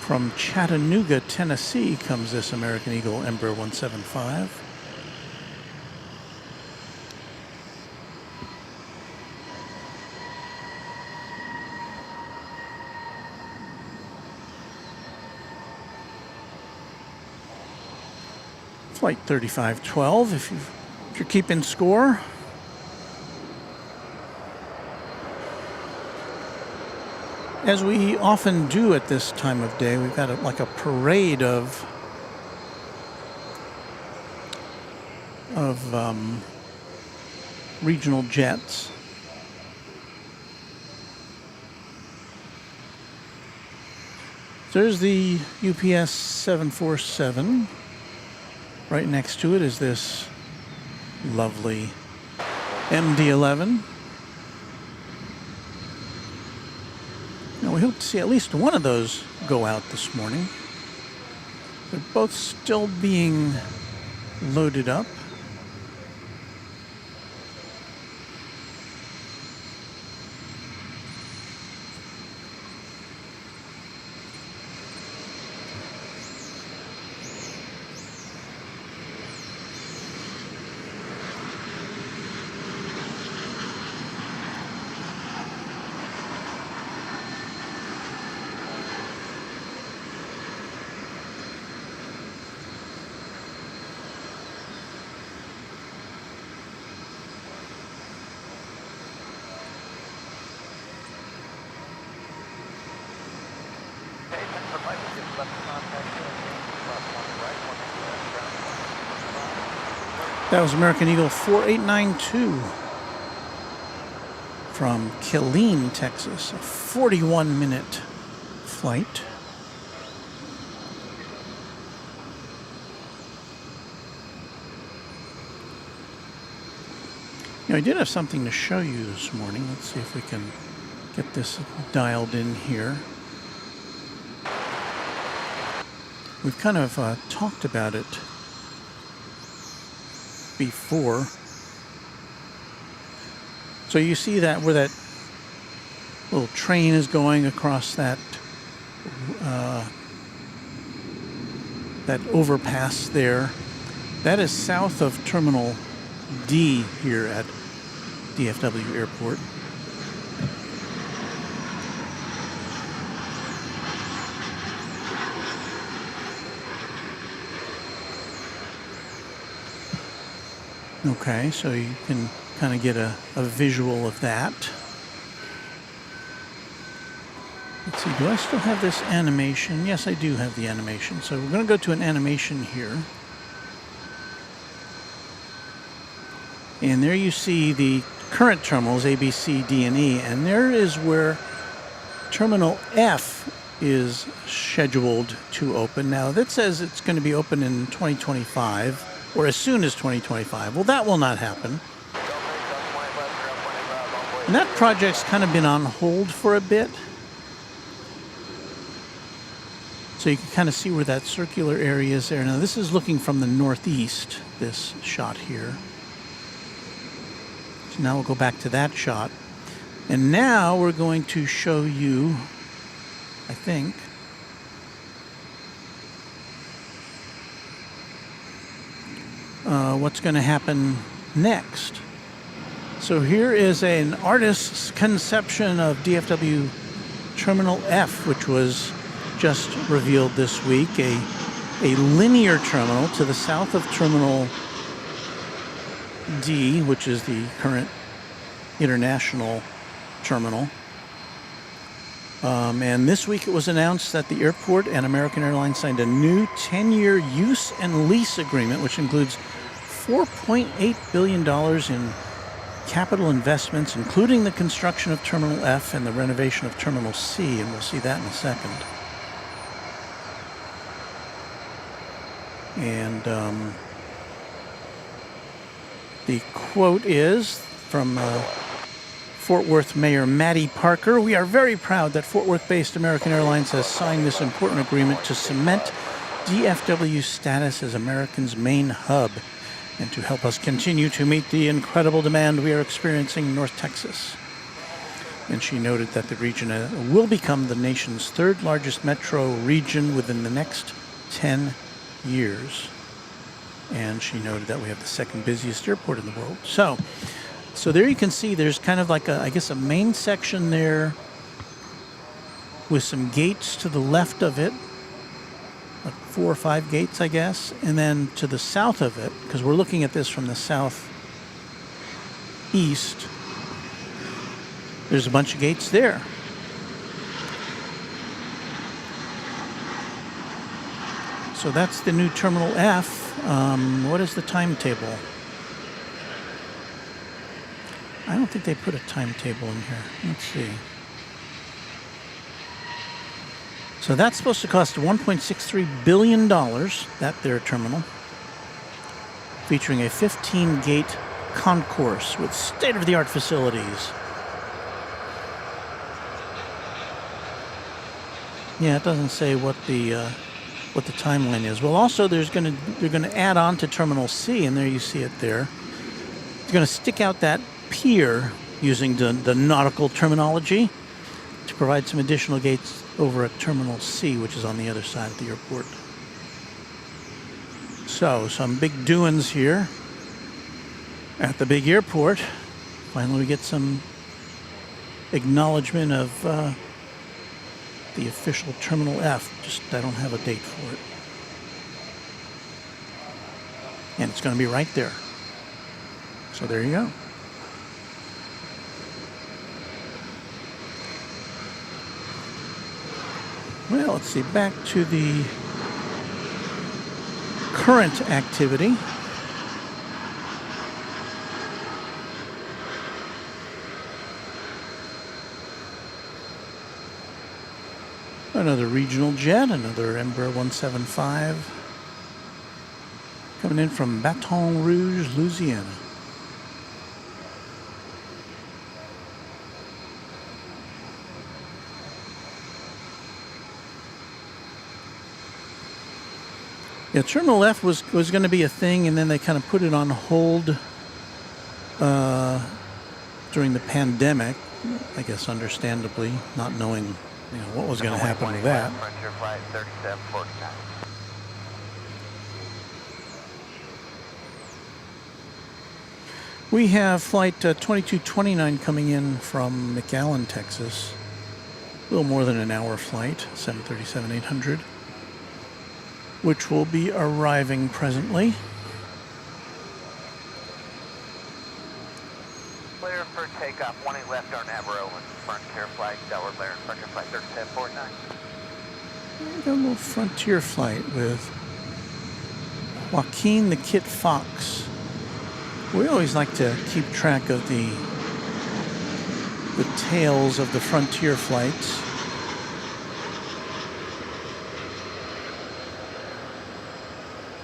From Chattanooga, Tennessee comes this American Eagle Embraer 175. Flight 3512, if you're keeping score. As we often do at this time of day, we've got like a parade of regional jets. There's the UPS 747. Right next to it is this lovely MD-11. Now we hope to see at least one of those go out this morning. They're both still being loaded up. That was American Eagle 4892 from Killeen, Texas, a 41-minute flight. Now, I did have something to show you this morning. Let's see if we can get this dialed in here. We've kind of talked about it before. So you see that where that little train is going across that that overpass there. That is south of Terminal D here at DFW Airport. Okay, so you can kind of get a visual of that. Let's see, do I still have this animation? Yes, I do have the animation. So we're going to go to an animation here. And there you see the current terminals, A, B, C, D, and E. And there is where Terminal F is scheduled to open. Now, that says it's going to be open in 2025. Or as soon as 2025. Well, that will not happen. And that project's kind of been on hold for a bit. So you can kind of see where that circular area is there. Now, this is looking from the northeast, this shot here. So now we'll go back to that shot. And now we're going to show you, I think, what's going to happen next. So here is an artist's conception of DFW Terminal F, which was just revealed this week, a linear terminal to the south of Terminal D, which is the current international terminal. And this week it was announced that the airport and American Airlines signed a new 10-year use and lease agreement, which includes $4.8 billion in capital investments, including the construction of Terminal F and the renovation of Terminal C, and we'll see that in a second. And the quote is from Fort Worth Mayor Matty Parker. "We are very proud that Fort Worth-based American Airlines has signed this important agreement to cement DFW's status as American's main hub and to help us continue to meet the incredible demand we are experiencing in North Texas." And she noted that the region will become the nation's third largest metro region within the next 10 years. And she noted that we have the second busiest airport in the world. So there you can see there's kind of like I guess a main section there with some gates to the left of it, 4 or 5 gates, I guess. And then to the south of it, because we're looking at this from the southeast, there's a bunch of gates there. So that's the new Terminal F. What is the timetable? I don't think they put a timetable in here. Let's see. So that's supposed to cost $1.63 billion, that there terminal, featuring a 15-gate concourse with state-of-the-art facilities. Yeah, it doesn't say what the timeline is. Well, also they're going to add on to Terminal C, and there you see it there. They're going to stick out that pier using the nautical terminology to provide some additional gates over at Terminal C, which is on the other side of the airport. So, some big doings here at the big airport. Finally, we get some acknowledgement of the official Terminal F. Just, I don't have a date for it. And it's going to be right there. So there you go. Well, let's see, back to the current activity. Another regional jet, another Embraer 175, coming in from Baton Rouge, Louisiana. Yeah, Terminal F was going to be a thing, and then they kind of put it on hold during the pandemic, I guess understandably, not knowing what was going to happen with that.
Frontier flight 3749.
We have flight 2229 coming in from McAllen, Texas. A little more than an hour flight, 737-800. Which will be arriving presently.
Clear for takeoff, 18 left, Arnett Rowan, Frontier flight, Delaware Laird, Frontier flight 3749.
We got a little Frontier flight with Joaquin the Kit Fox. We always like to keep track of the tails of the Frontier flights.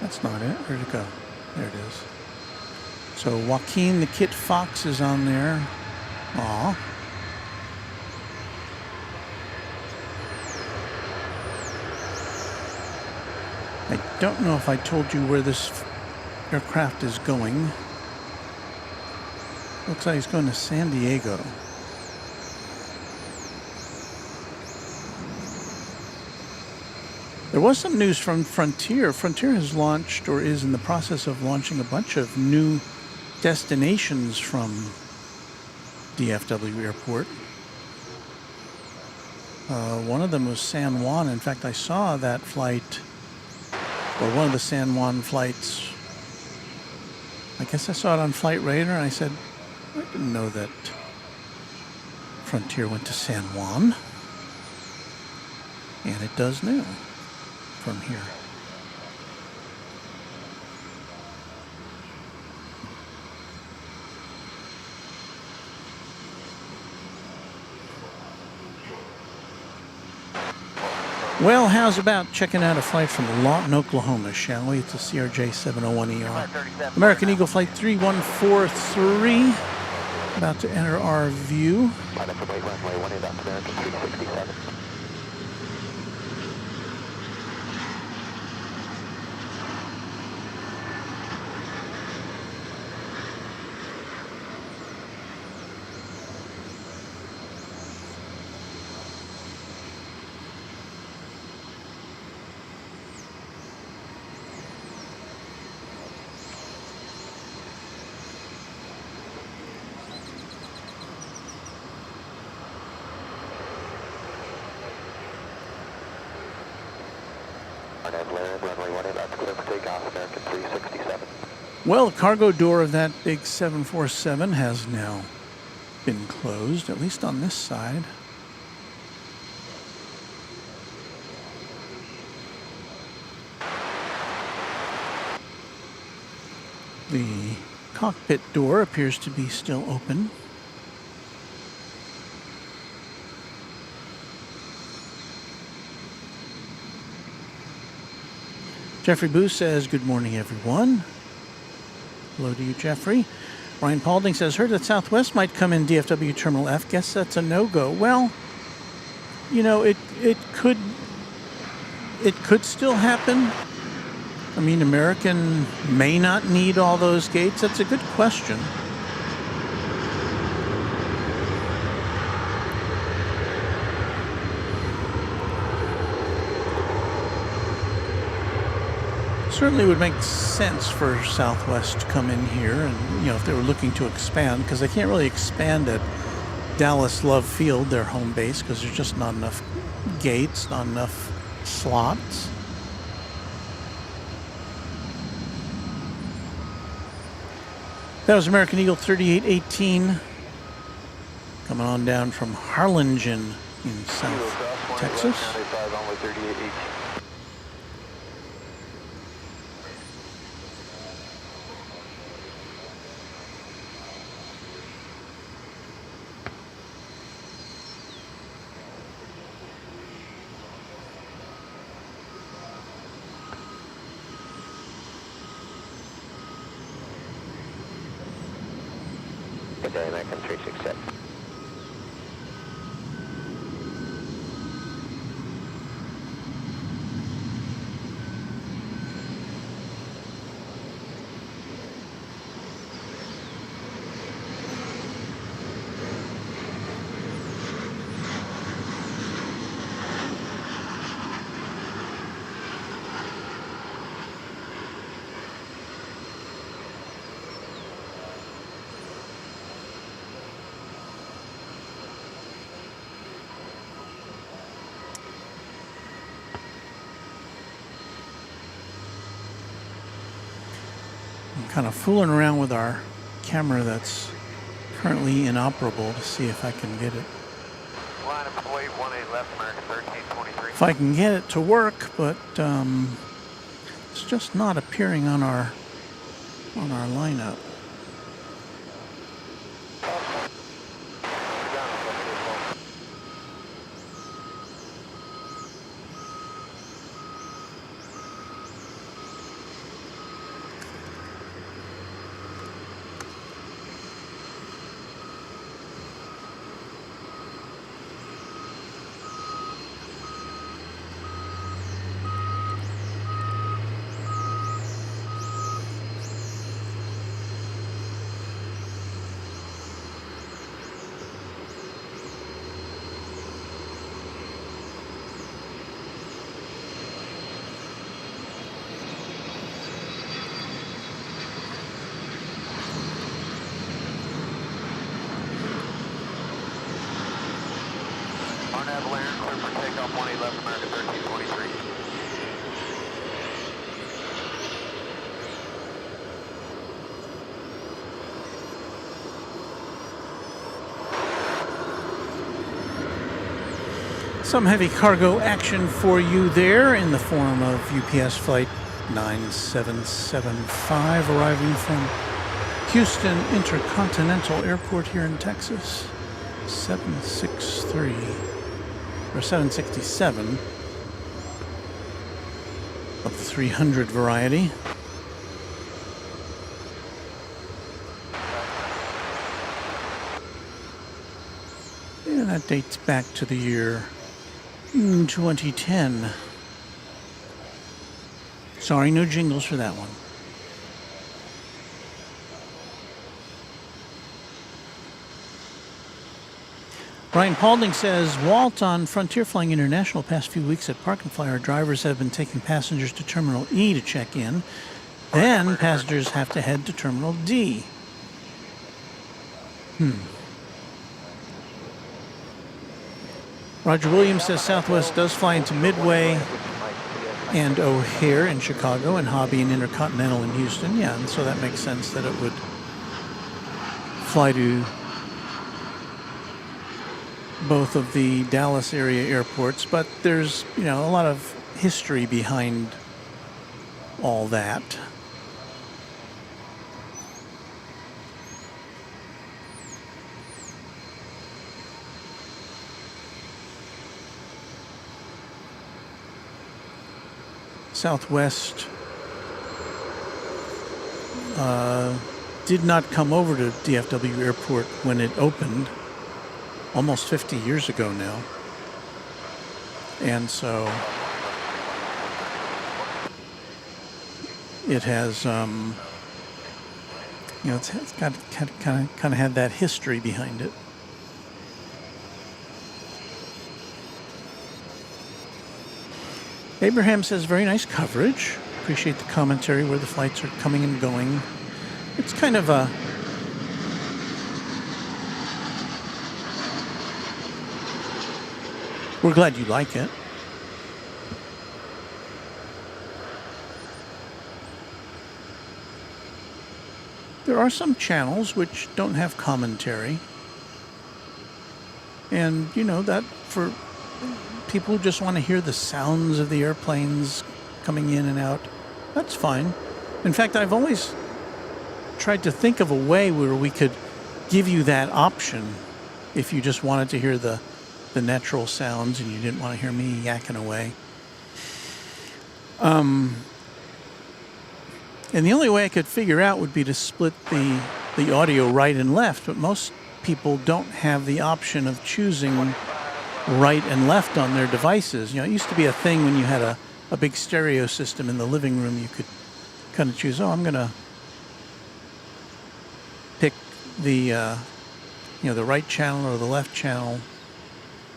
That's not it. Where'd it go? There it is. So Joaquin the Kit Fox is on there. Aw. I don't know if I told you where this aircraft is going. Looks like it's going to San Diego. There was some news from Frontier. Frontier has launched, or is in the process of launching, a bunch of new destinations from DFW Airport. One of them was San Juan. In fact, I saw that flight, or one of the San Juan flights. I guess I saw it on Flight Radar, and I said, I didn't know that Frontier went to San Juan. And it does now. From here. Well, how's about checking out a flight from Lawton, Oklahoma, shall we? It's a CRJ 701ER. American Eagle Flight 3143. About to enter our view.
takeoff, American 367.
Well, the cargo door of that big 747 has now been closed, at least on this side. The cockpit door appears to be still open. Jeffrey Booth says, good morning, everyone. Hello to you, Jeffrey. Ryan Paulding says, heard that Southwest might come in DFW Terminal F. Guess that's a no-go. Well, you know, it could still happen. I mean, American may not need all those gates. That's a good question. Certainly would make sense for Southwest to come in here, and you know, if they were looking to expand, because they can't really expand at Dallas Love Field, their home base, because there's just not enough gates, not enough slots. That was American Eagle 3818 coming on down from Harlingen in South Texas.
Good day, American 367.
I'm kind of fooling around with our camera that's currently inoperable to see if I can get it.
Line of 18 left, American 1323.
If I can get it to work, but it's just not appearing on our lineup.
Clear for takeoff 18 left, American 1323.
Some heavy cargo action for you there in the form of UPS Flight 9775 arriving from Houston Intercontinental Airport here in Texas. 763 or 767 of the 300 variety. And that dates back to the year 2010. Sorry, no jingles for that one. Brian Paulding says, Walt, on Frontier Flying International past few weeks at Park and Fly, our drivers have been taking passengers to Terminal E to check in. Then passengers have to head to Terminal D. Roger Williams says Southwest does fly into Midway and O'Hare in Chicago, and Hobby and Intercontinental in Houston. Yeah, and so that makes sense that it would fly to both of the Dallas area airports, but there's, you know, a lot of history behind all that. Southwest did not come over to DFW Airport when it opened almost 50 years ago now. And so it has, you know, it's got kind of had that history behind it. Abraham says, very nice coverage. Appreciate the commentary where the flights are coming and going. It's kind of a... We're glad you like it. There are some channels which don't have commentary. And, you know, that for people who just want to hear the sounds of the airplanes coming in and out, that's fine. In fact, I've always tried to think of a way where we could give you that option if you just wanted to hear the natural sounds and you didn't want to hear me yakking away. And the only way I could figure out would be to split the audio right and left, but most people don't have the option of choosing right and left on their devices. You know, it used to be a thing when you had a big stereo system in the living room. You could kind of choose, oh, I'm going to pick the, you know, the right channel or the left channel.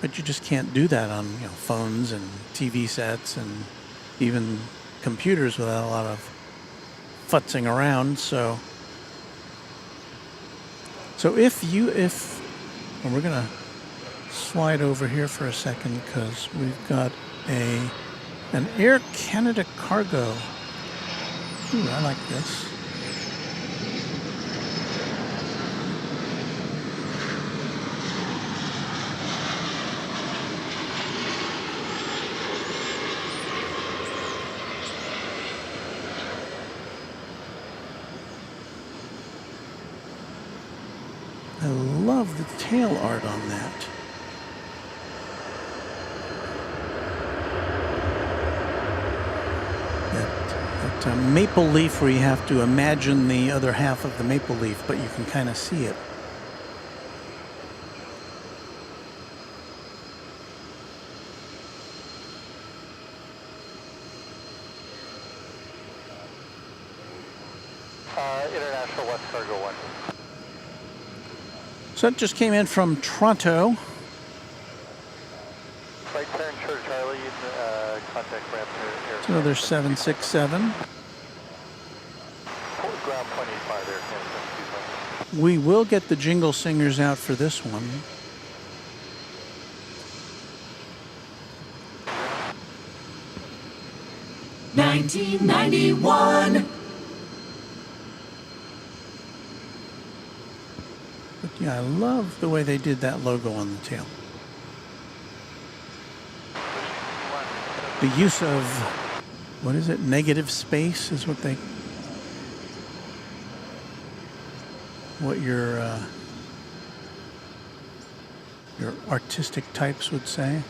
But you just can't do that on, you know, phones and TV sets and even computers without a lot of futzing around. So if and we're going to slide over here for a second because we've got an Air Canada cargo. Ooh, I like this. I love the tail art on that. That maple leaf where you have to imagine the other half of the maple leaf, but you can kind of see it.
International West Cargo 1.
So that just came in from Toronto.
Right turn, sure, Charlie, contact ramp here.
It's another 767.
Ground 0.85 there, Canada.
We will get the jingle singers out for this one.
$19.91.
But yeah, I love the way they did that logo on the tail. The use of, what is it, negative space is what your artistic types would say.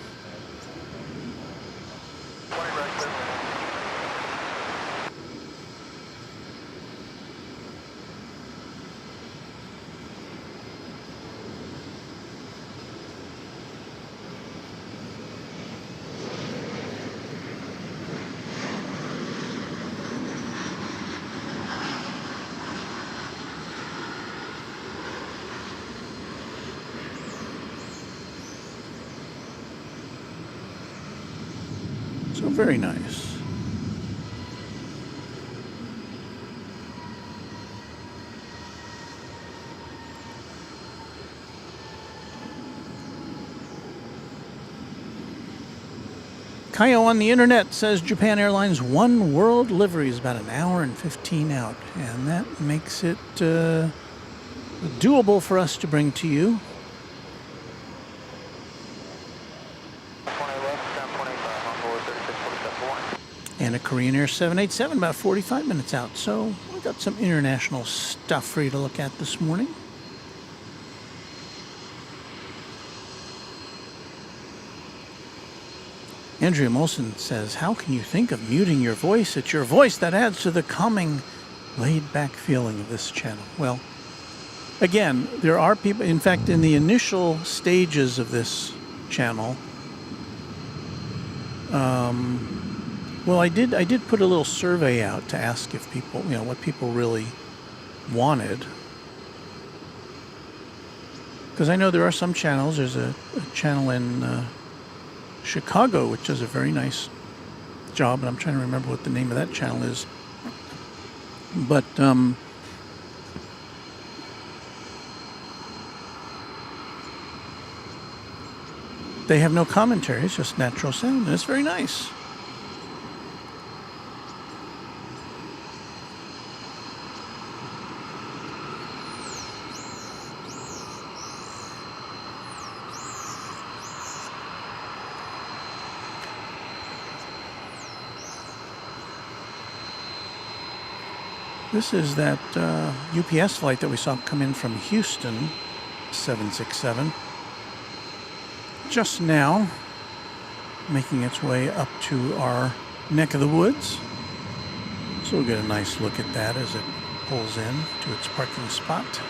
So very nice. Kaio on the internet says Japan Airlines OneWorld livery is about an hour and 15 out, and that makes it doable for us to bring to you. And a Korean Air 787 about 45 minutes out. So we got some international stuff for you to look at this morning. Andrea Molson says, how can you think of muting your voice? It's your voice that adds to the calming, laid-back feeling of this channel. Well, again, there are people, in fact, in the initial stages of this channel, well, I did put a little survey out to ask if people, what people really wanted. Because I know there are some channels. There's a channel in Chicago, which does a very nice job, and I'm trying to remember what the name of that channel is. But they have no commentary. It's just natural sound, and it's very nice. This is that UPS flight that we saw come in from Houston, 767. Just now, making its way up to our neck of the woods. So we'll get a nice look at that as it pulls in to its parking spot.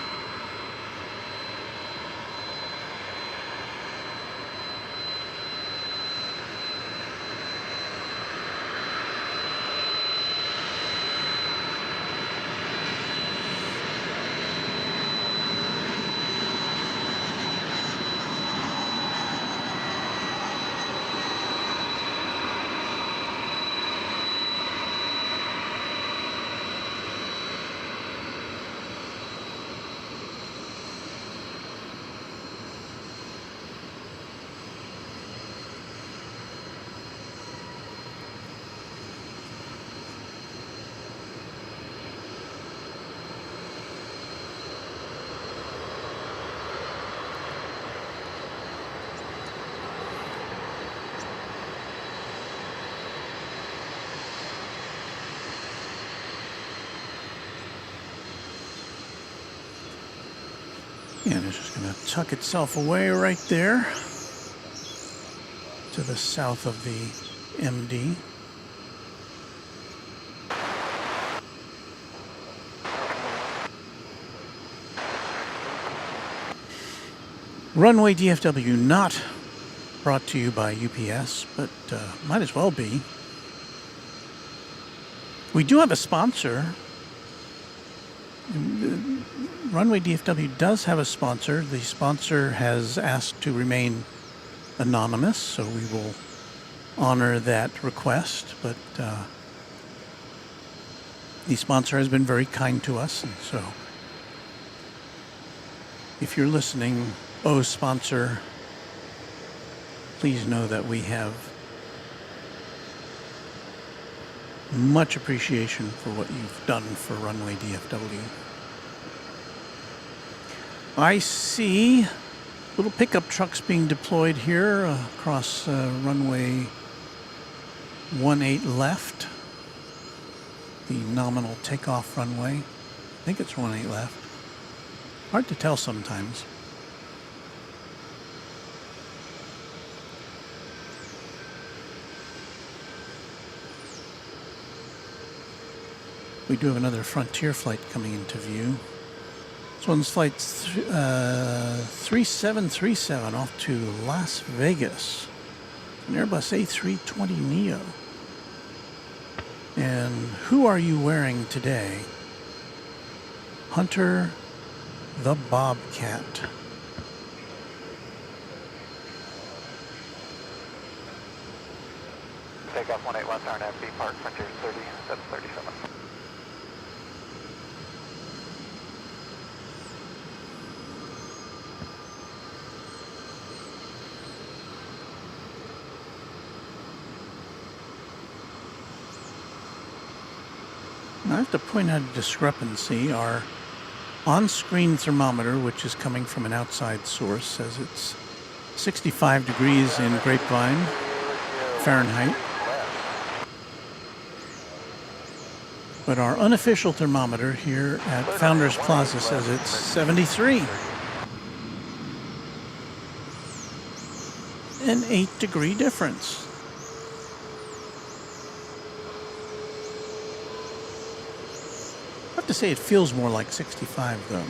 And it's just going to tuck itself away right there to the south of the MD. Runway DFW, not brought to you by UPS, but might as well be. We do have a sponsor. Runway DFW does have a sponsor. The sponsor has asked to remain anonymous, so we will honor that request. But the sponsor has been very kind to us, and so if you're listening, oh sponsor, please know that we have much appreciation for what you've done for Runway DFW. I see little pickup trucks being deployed here across runway 18 left, the nominal takeoff runway. I think it's 18 left. Hard to tell sometimes. We do have another Frontier flight coming into view. This one's flight 3737 off to Las Vegas. An Airbus A320neo. And who are you wearing today? Hunter the Bobcat.
Takeoff 18 left, RNAV, B Park, Frontier 30, 737.
Now I have to point out a discrepancy. Our on-screen thermometer, which is coming from an outside source, says it's 65 degrees in Grapevine, Fahrenheit. But our unofficial thermometer here at Founders Plaza says it's 73. An 8-degree difference. I have to say it feels more like 65 though.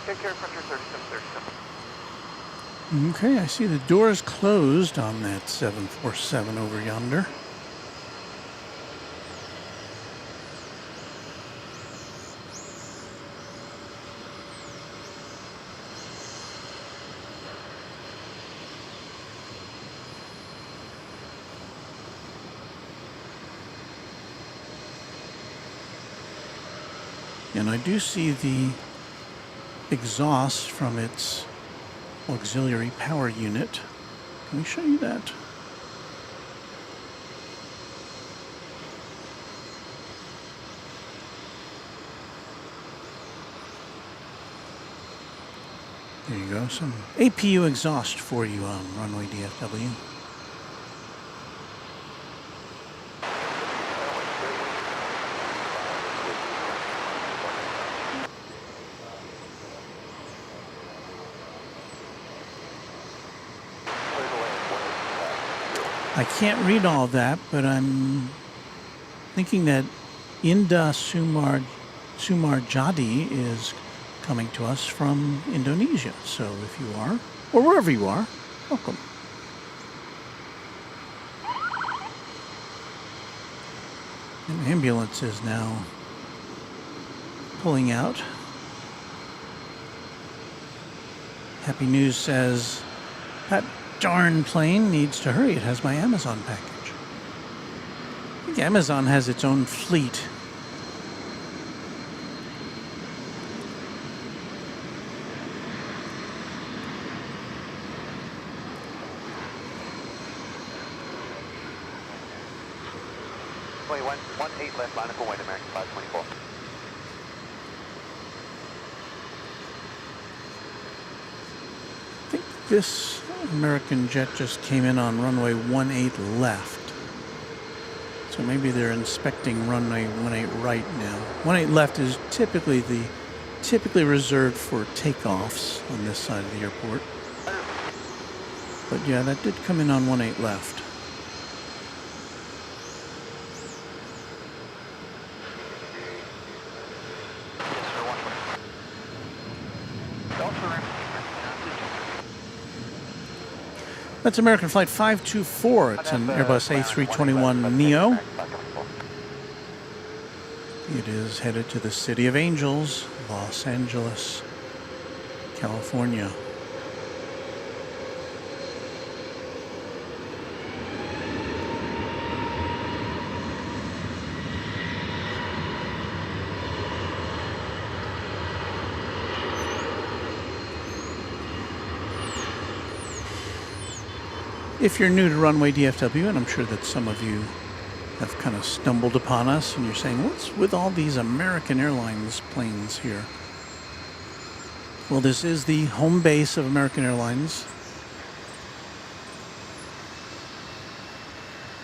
Take care, Frontier 3737.
Okay, I see the doors closed on that 747 over yonder. And I do see the exhaust from its auxiliary power unit. Can we show you that? There you go, some APU exhaust for you on Runway DFW. I can't read all that, but I'm thinking that Indah Sumarjadi is coming to us from Indonesia. So if you are, or wherever you are, welcome. An ambulance is now pulling out. Happy News says, that darn plane needs to hurry. It has my Amazon package. I think Amazon has its own fleet.
Wait, 18 left, line up for White American 524.
I think this American jet just came in on runway 18 left. So maybe they're inspecting runway 18 right now. 18 left is typically reserved for takeoffs on this side of the airport. But yeah, that did come in on 18 left. That's American Flight 524. It's an Airbus A321neo. It is headed to the City of Angels, Los Angeles, California. If you're new to Runway DFW, and I'm sure that some of you have kind of stumbled upon us, and you're saying, what's with all these American Airlines planes here? Well, this is the home base of American Airlines.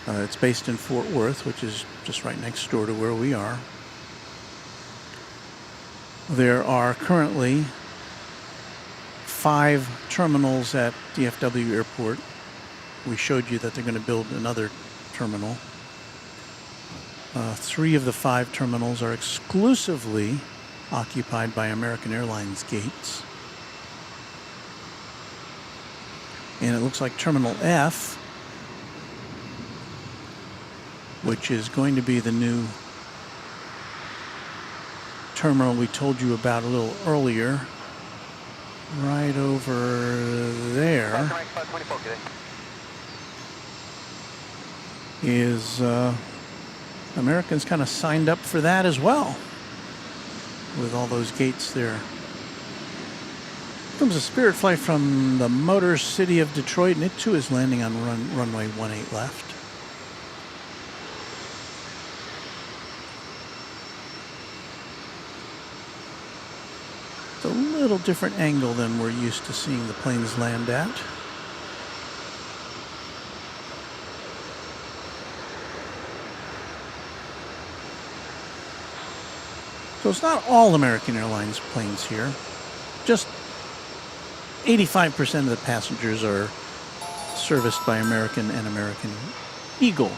It's based in Fort Worth, which is just right next door to where we are. There are currently 5 terminals at DFW Airport. we showed you that they're going to build another terminal. 3 of the 5 terminals are exclusively occupied by American Airlines gates. And it looks like Terminal F, which is going to be the new terminal we told you about a little earlier, right over there, is Americans kind of signed up for that as well, with all those gates there. Here comes a Spirit flight from the Motor City of Detroit, and it too is landing on runway 18 left. It's a little different angle than we're used to seeing the planes land at. So it's not all American Airlines planes here. Just 85% of the passengers are serviced by American and American Eagle.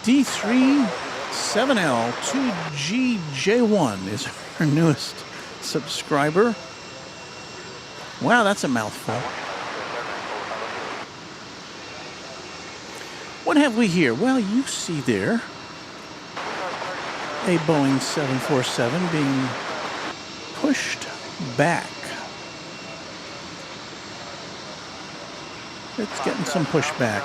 D37L2GJ1 is our newest subscriber. Wow, that's a mouthful. What have we here? Well, you see there a Boeing 747 being pushed back. It's getting some pushback.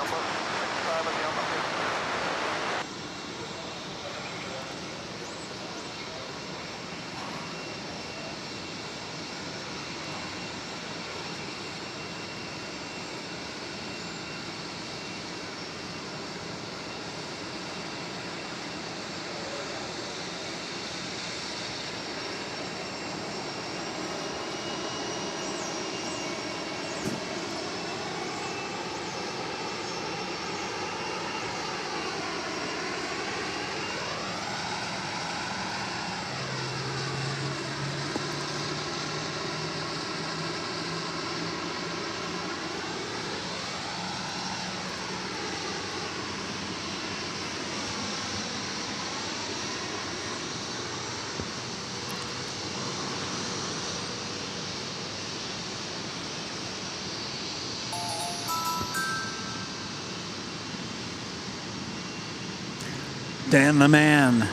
Dan the man.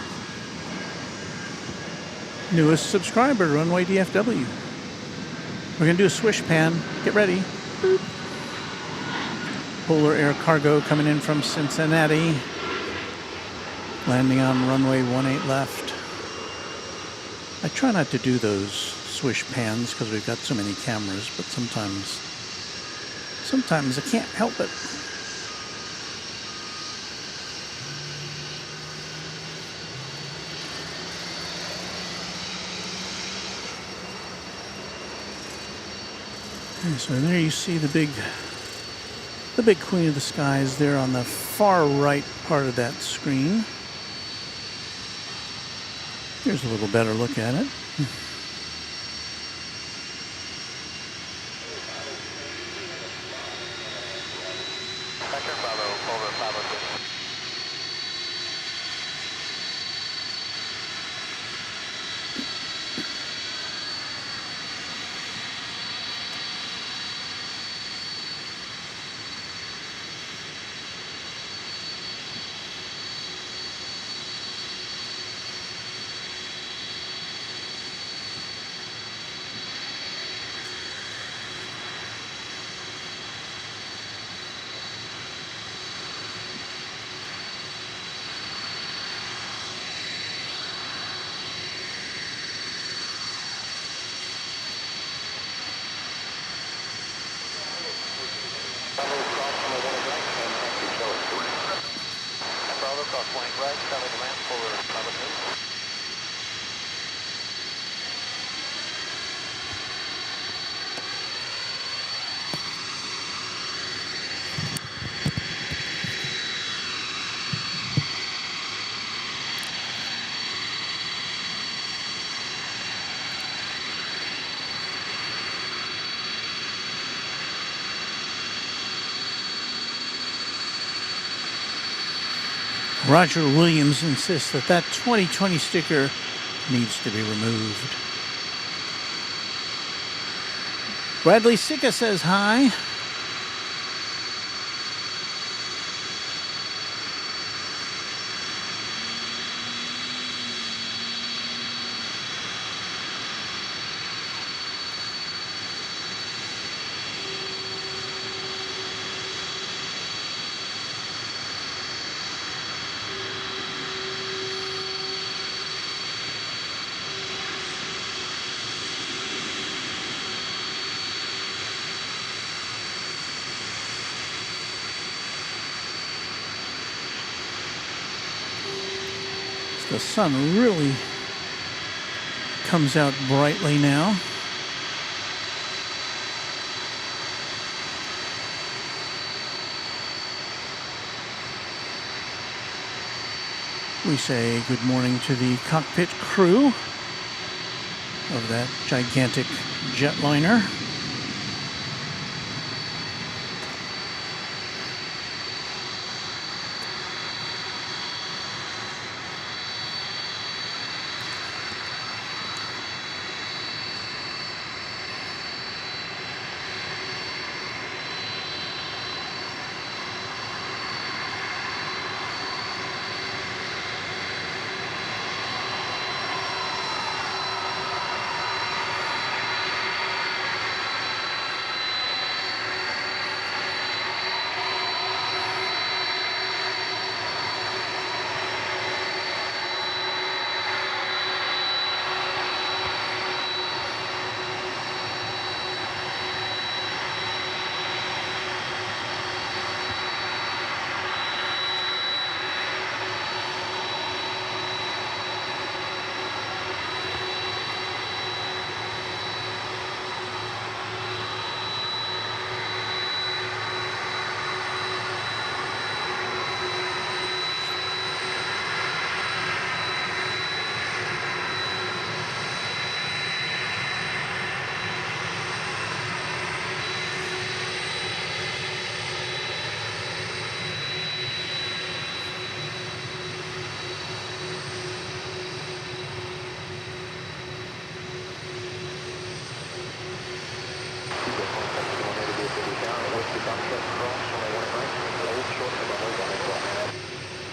Newest subscriber, Runway DFW. We're going to do a swish pan. Get ready. Boop. Polar Air Cargo coming in from Cincinnati. Landing on runway 18 left. I try not to do those swish pans because we've got so many cameras, but sometimes I can't help it. Okay, so there you see the big Queen of the Skies there on the far right part of that screen. Here's a little better look at it. Roger Williams insists that that 2020 sticker needs to be removed. Bradley Sicca says hi. The sun really comes out brightly now. We say good morning to the cockpit crew of that gigantic jetliner.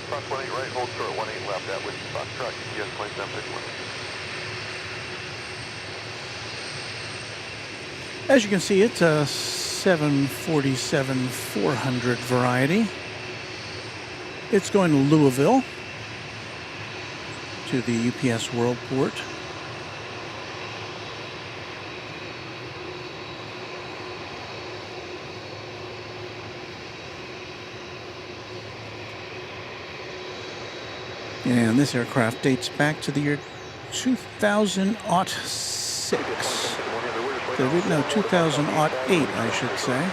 Cross 18 right, hold short, 18 left, at Whiskey Foxtrot, UPS 2751.
As you can see, it's a 747-400 variety. It's going to Louisville, to the UPS World Port. And this aircraft dates back to the year 2006. No, 2008, I should say.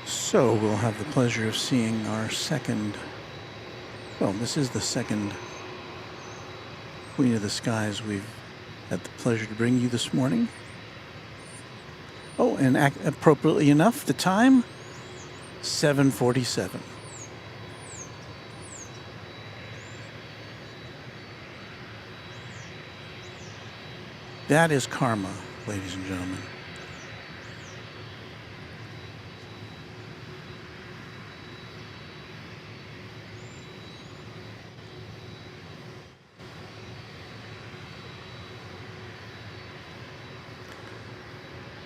So we'll have the pleasure of seeing our second, well, this is the second Queen of the Skies we've had the pleasure to bring you this morning. Oh, and appropriately enough, the time, 7:47. That is karma, ladies and gentlemen.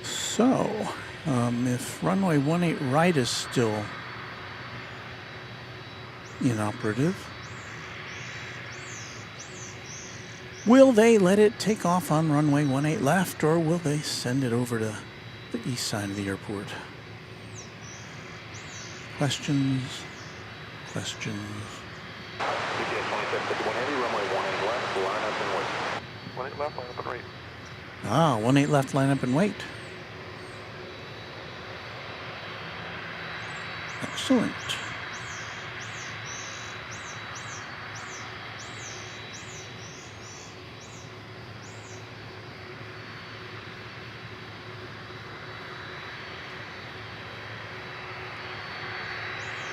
So, if runway 18 right is still inoperative, will they let it take off on runway 18 left, or will they send it over to the east side of the airport? Questions, questions.
UPS 2751 Heavy, runway 18 left, line up and wait. 18 left, line up and wait.
Ah, 18 left, line up and wait. Excellent.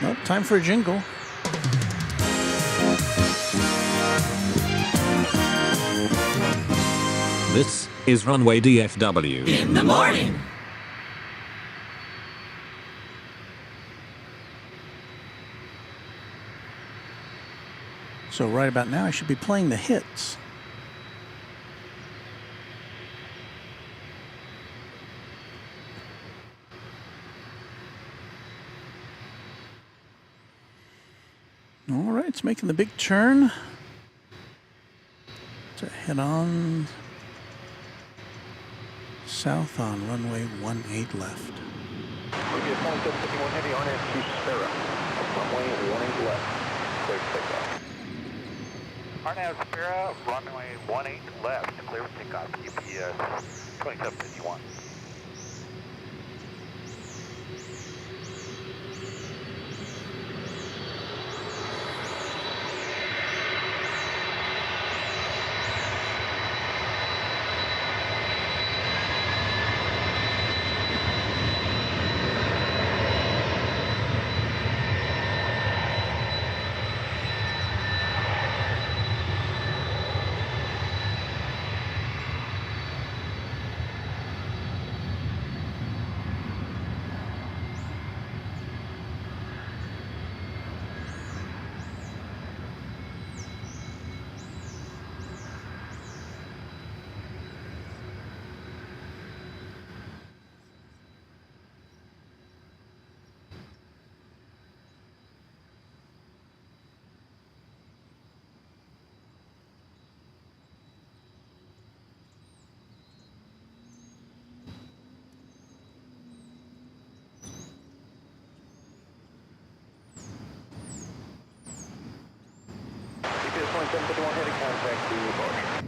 Well, time for a jingle.
This is Runway DFW.
In the morning.
So right about now, I should be playing the hits. All right, it's making the big turn to head on south on runway 18 left.
Maybe 2751 heavy RNAV to Sparrow. Runway 18 left. Clear for takeoff. RNAV Sparrow, runway 18 left. Clear for takeoff. UPS 2751. UPS 2751 heading contact to departure.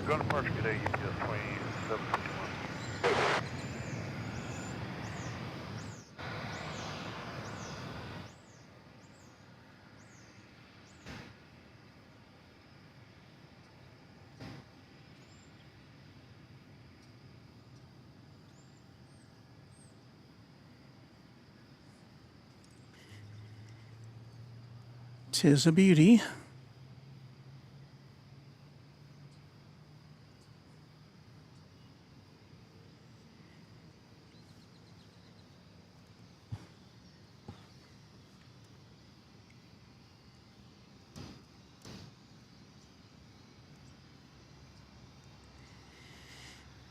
Go to departure today, UPS 2751.
Tis a beauty.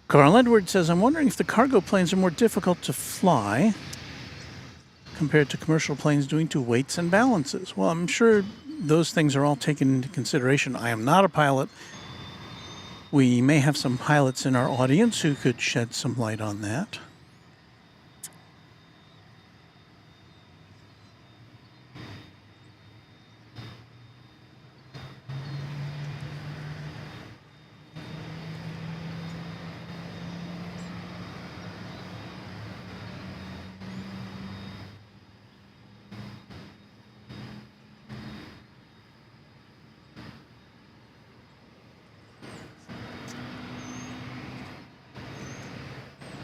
Carl Edwards says, I'm wondering if the cargo planes are more difficult to fly compared to commercial planes doing to weights and balances. Well, I'm sure those things are all taken into consideration. I am not a pilot. We may have some pilots in our audience who could shed some light on that.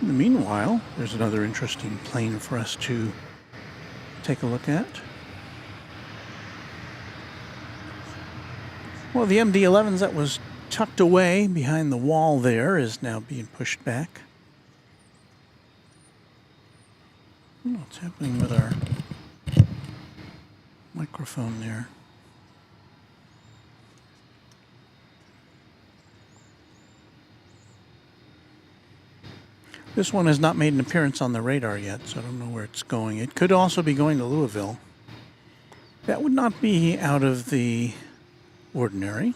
In the meanwhile, there's another interesting plane for us to take a look at. Well, the MD-11s that was tucked away behind the wall there is now being pushed back. I don't know what's happening with our microphone there. This one has not made an appearance on the radar yet, so I don't know where it's going. It could also be going to Louisville. That would not be out of the ordinary.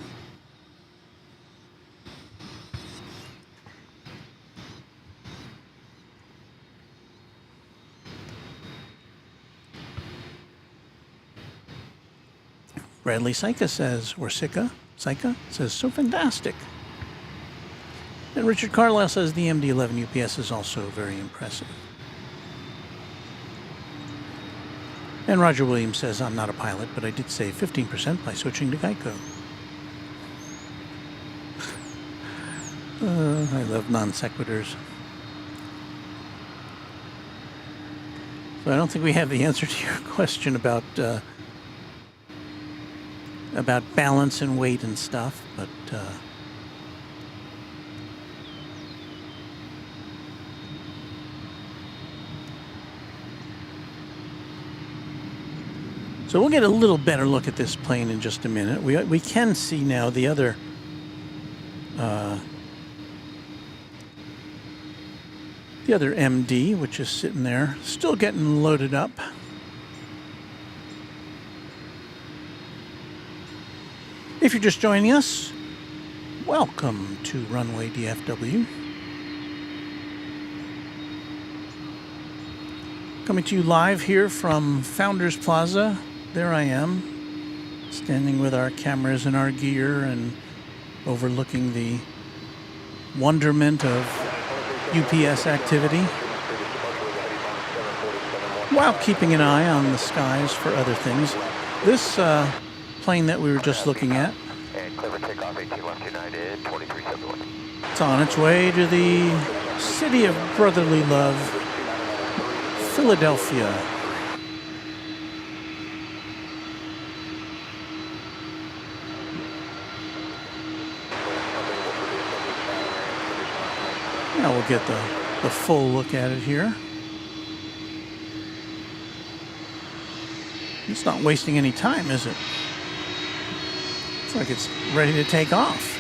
Bradley Sika says, or Sika says, so fantastic. And Richard Carlisle says the MD-11 UPS is also very impressive. And Roger Williams says, I'm not a pilot, but I did save 15% by switching to Geico. I love non sequiturs. So I don't think we have the answer to your question about balance and weight and stuff, but so we'll get a little better look at this plane in just a minute. We can see now the other MD, which is sitting there, still getting loaded up. If you're just joining us, welcome to Runway DFW. Coming to you live here from Founders Plaza. There I am, standing with our cameras and our gear and overlooking the wonderment of UPS activity, while keeping an eye on the skies for other things. This plane that we were just looking at, it's on its way to the city of brotherly love, Philadelphia. Now we'll get the full look at it here. It's not wasting any time, is it? It's like it's ready to take off.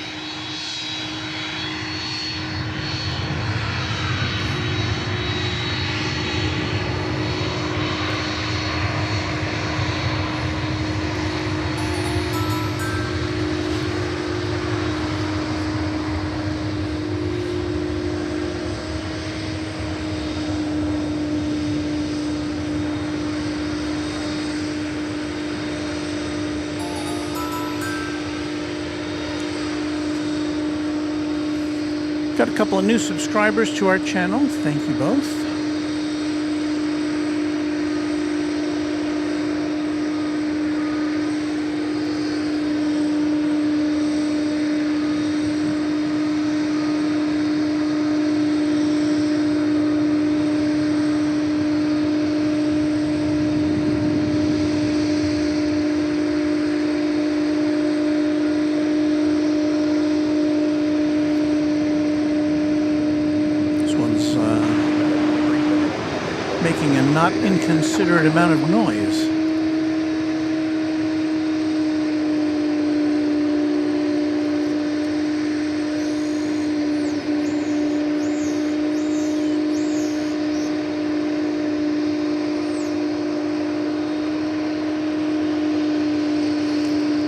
Got a couple of new subscribers to our channel. Thank you both. Making a not inconsiderate amount of noise.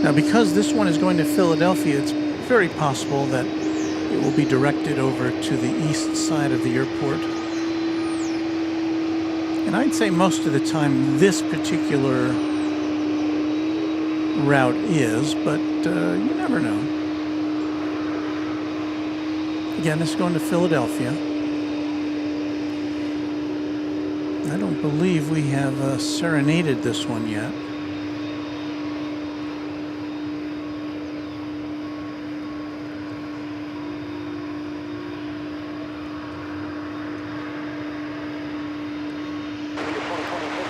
Now, because this one is going to Philadelphia, it's very possible that it will be directed over to the east side of the airport. And I'd say most of the time this particular route is, but you never know. Again, it's going to Philadelphia. I don't believe we have serenaded this one yet.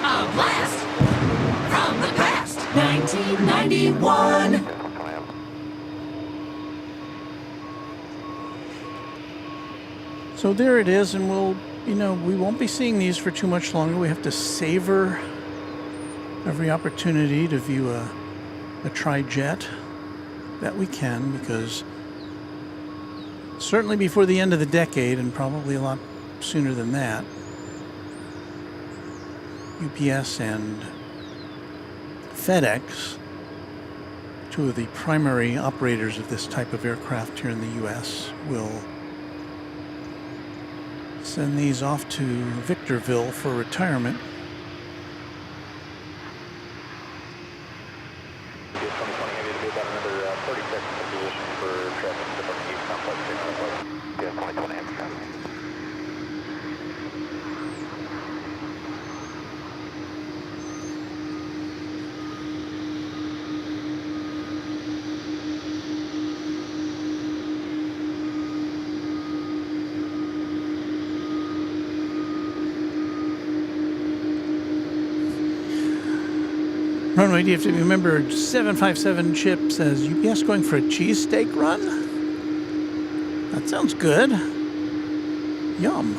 A blast from the past, 1991.
So there it is, and we won't be seeing these for too much longer. We have to savor every opportunity to view a tri-jet that we can, because certainly before the end of the decade, and probably a lot sooner than that, UPS and FedEx, two of the primary operators of this type of aircraft here in the U.S., will send these off to Victorville for retirement. Runway DFW member 757 Chip says, UPS going for a cheesesteak run? That sounds good. Yum.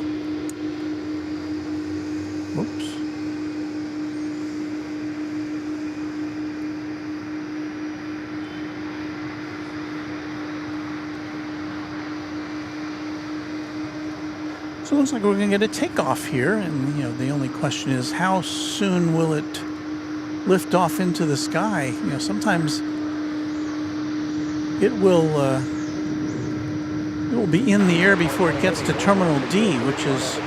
Whoops. So it looks like we're going to get a takeoff here, and the only question is how soon will it lift off into the sky? Sometimes it will be in the air before it gets to Terminal D, which is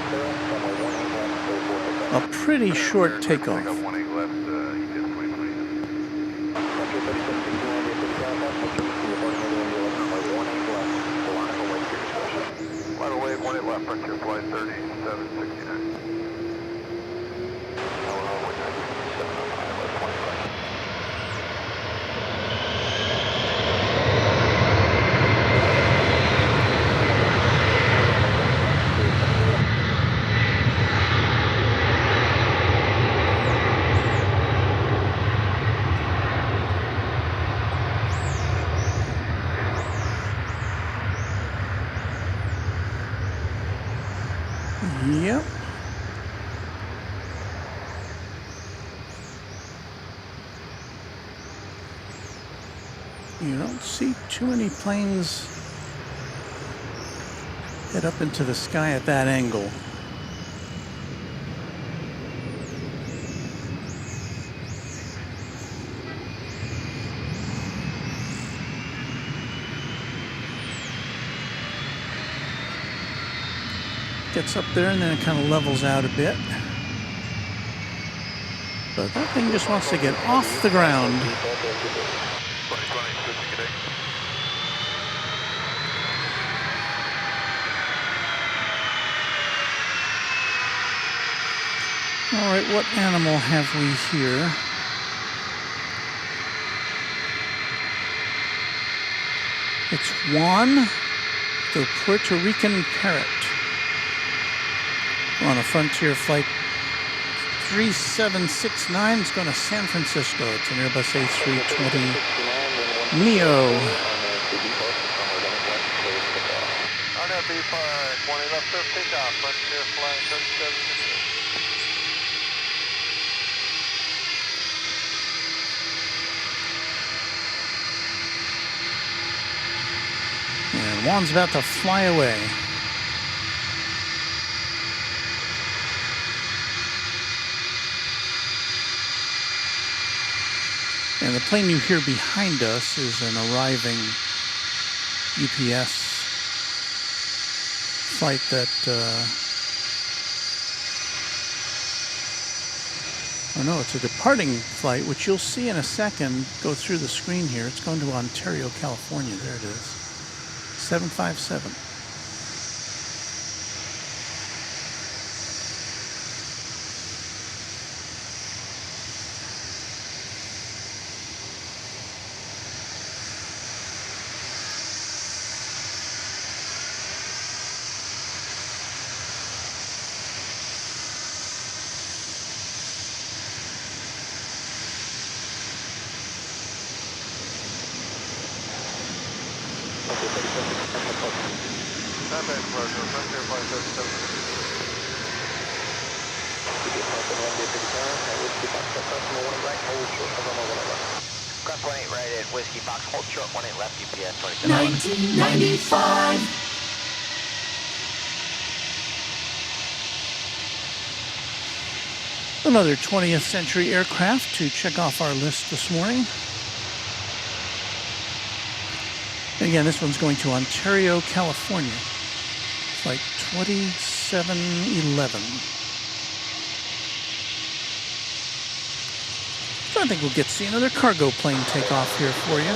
a pretty short takeoff.
Frontier flight 3769.
Yep. You don't see too many planes head up into the sky at that angle. Gets up there and then it kind of levels out a bit. But that thing just wants to get off the ground. All right, what animal have we here? It's Juan, the Puerto Rican parrot. On a Frontier flight 3769. It's going to San Francisco. It's an Airbus A320 Neo. And Juan's about to fly away. And the plane you hear behind us is an arriving UPS flight that, oh no, it's a departing flight, which you'll see in a second go through the screen here. It's going to Ontario, California. There it is. 757.
Cross 18 right at Whiskey Fox, hold short 18 left, UPS 27.
1995.
Another 20th century aircraft to check off our list this morning. And again, this one's going to Ontario, California. Flight 2711. So I think we'll get to see another cargo plane take off here for you.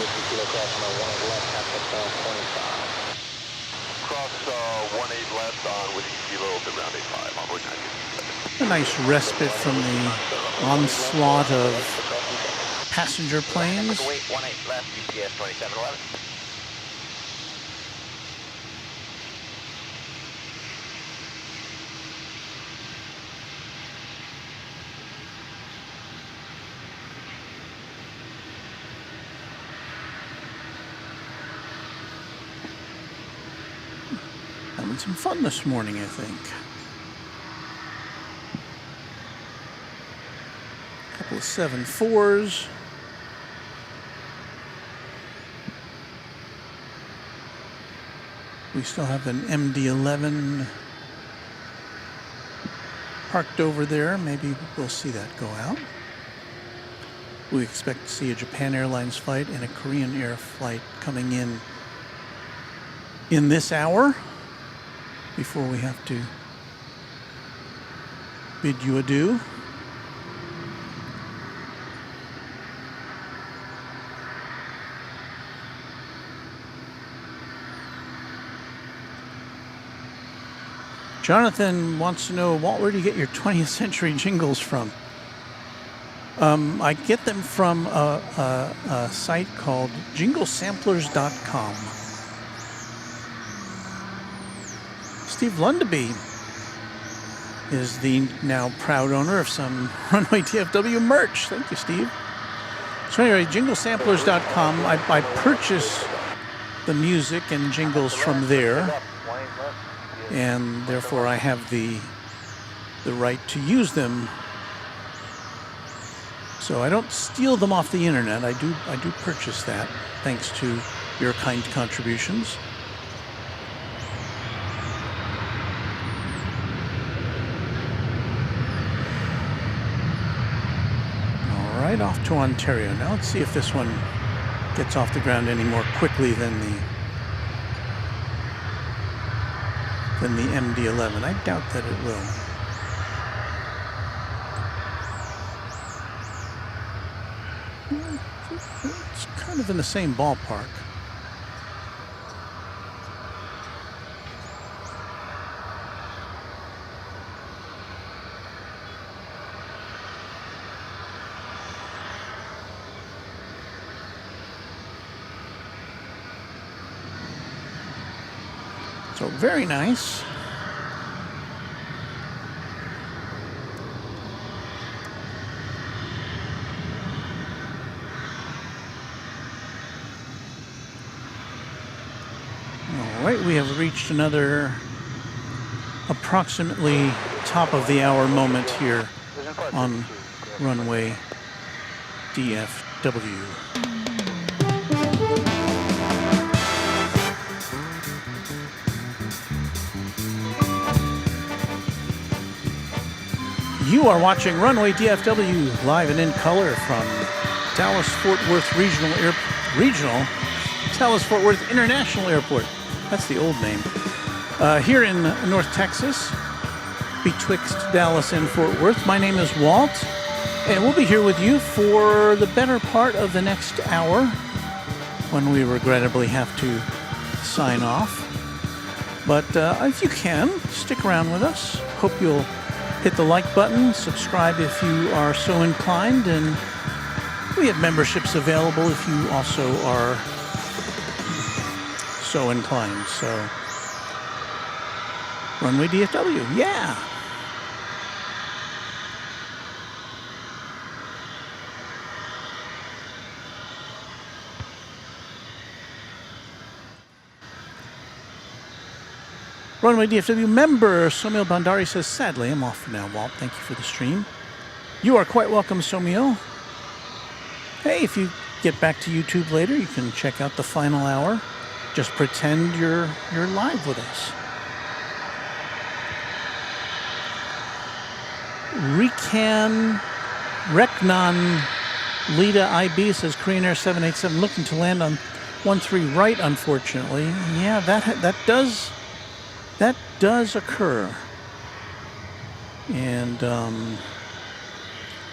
Cross 18 left on with kilo to round 85 on board 90.
A nice respite from the onslaught of passenger planes.
18 left, UPS 2711.
having some fun this morning, I think. A couple of 7.4s. We still have an MD-11 parked over there. Maybe we'll see that go out. We expect to see a Japan Airlines flight and a Korean Air flight coming in this hour before we have to bid you adieu. Jonathan wants to know, Walt, where do you get your 20th century jingles from? I get them from a site called jinglesamplers.com. Steve Lundaby is the now proud owner of some Runway DFW merch. Thank you, Steve. So anyway, jinglesamplers.com. I purchase the music and jingles from there, and therefore I have the right to use them. So I don't steal them off the internet. I do purchase that, thanks to your kind contributions. All right, off to Ontario. Now let's see if this one gets off the ground any more quickly than the MD-11. I doubt that it will. It's kind of in the same ballpark. So very nice. All right, we have reached another approximately top of the hour moment here on Runway DFW. You are watching Runway DFW live and in color from Dallas-Fort Worth Dallas-Fort Worth International Airport. That's the old name. Here in North Texas, betwixt Dallas and Fort Worth. My name is Walt, and we'll be here with you for the better part of the next hour when we regrettably have to sign off. But if you can, stick around with us. Hope you'll hit the like button, subscribe if you are so inclined, and we have memberships available if you also are so inclined. So, Runway DFW, yeah! Runway DFW member Somil Bandari says, sadly, I'm off for now, Walt. Thank you for the stream. You are quite welcome, Somil. Hey, if you get back to YouTube later, you can check out the final hour. Just pretend you're live with us. Reknan Lita IB says, Korean Air 787 looking to land on 13 right, unfortunately. Yeah, that does occur, and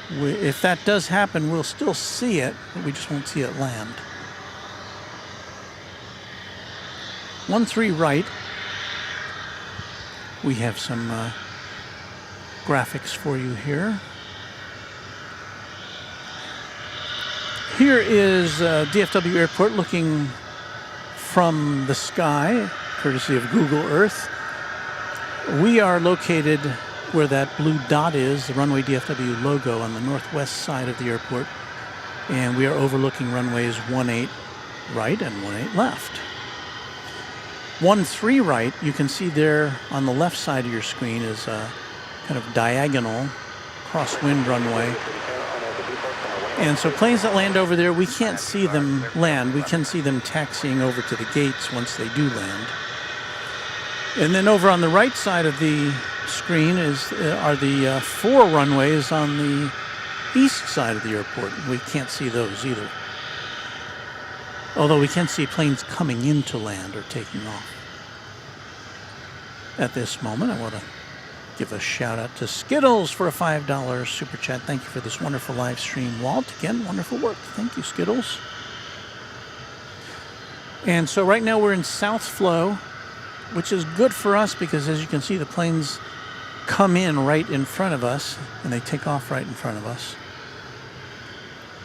if that does happen, we'll still see it, but we just won't see it land. 13 right. We have some graphics for you here. Here is DFW Airport looking from the sky, courtesy of Google Earth. We are located where that blue dot is, the Runway DFW logo, on the northwest side of the airport, and we are overlooking runways 18 right and 18 left. 13 right, you can see there on the left side of your screen is a kind of diagonal crosswind runway. And so planes that land over there, we can't see them land. We can see them taxiing over to the gates once they do land. And then over on the right side of the screen are the 4 runways on the east side of the airport. We can't see those either. Although we can see planes coming in to land or taking off. At this moment, I want to give a shout out to Skittles for a $5 super chat. Thank you for this wonderful live stream. Walt, again, wonderful work. Thank you, Skittles. And so right now we're in South Flow, which is good for us because as you can see, the planes come in right in front of us and they take off right in front of us.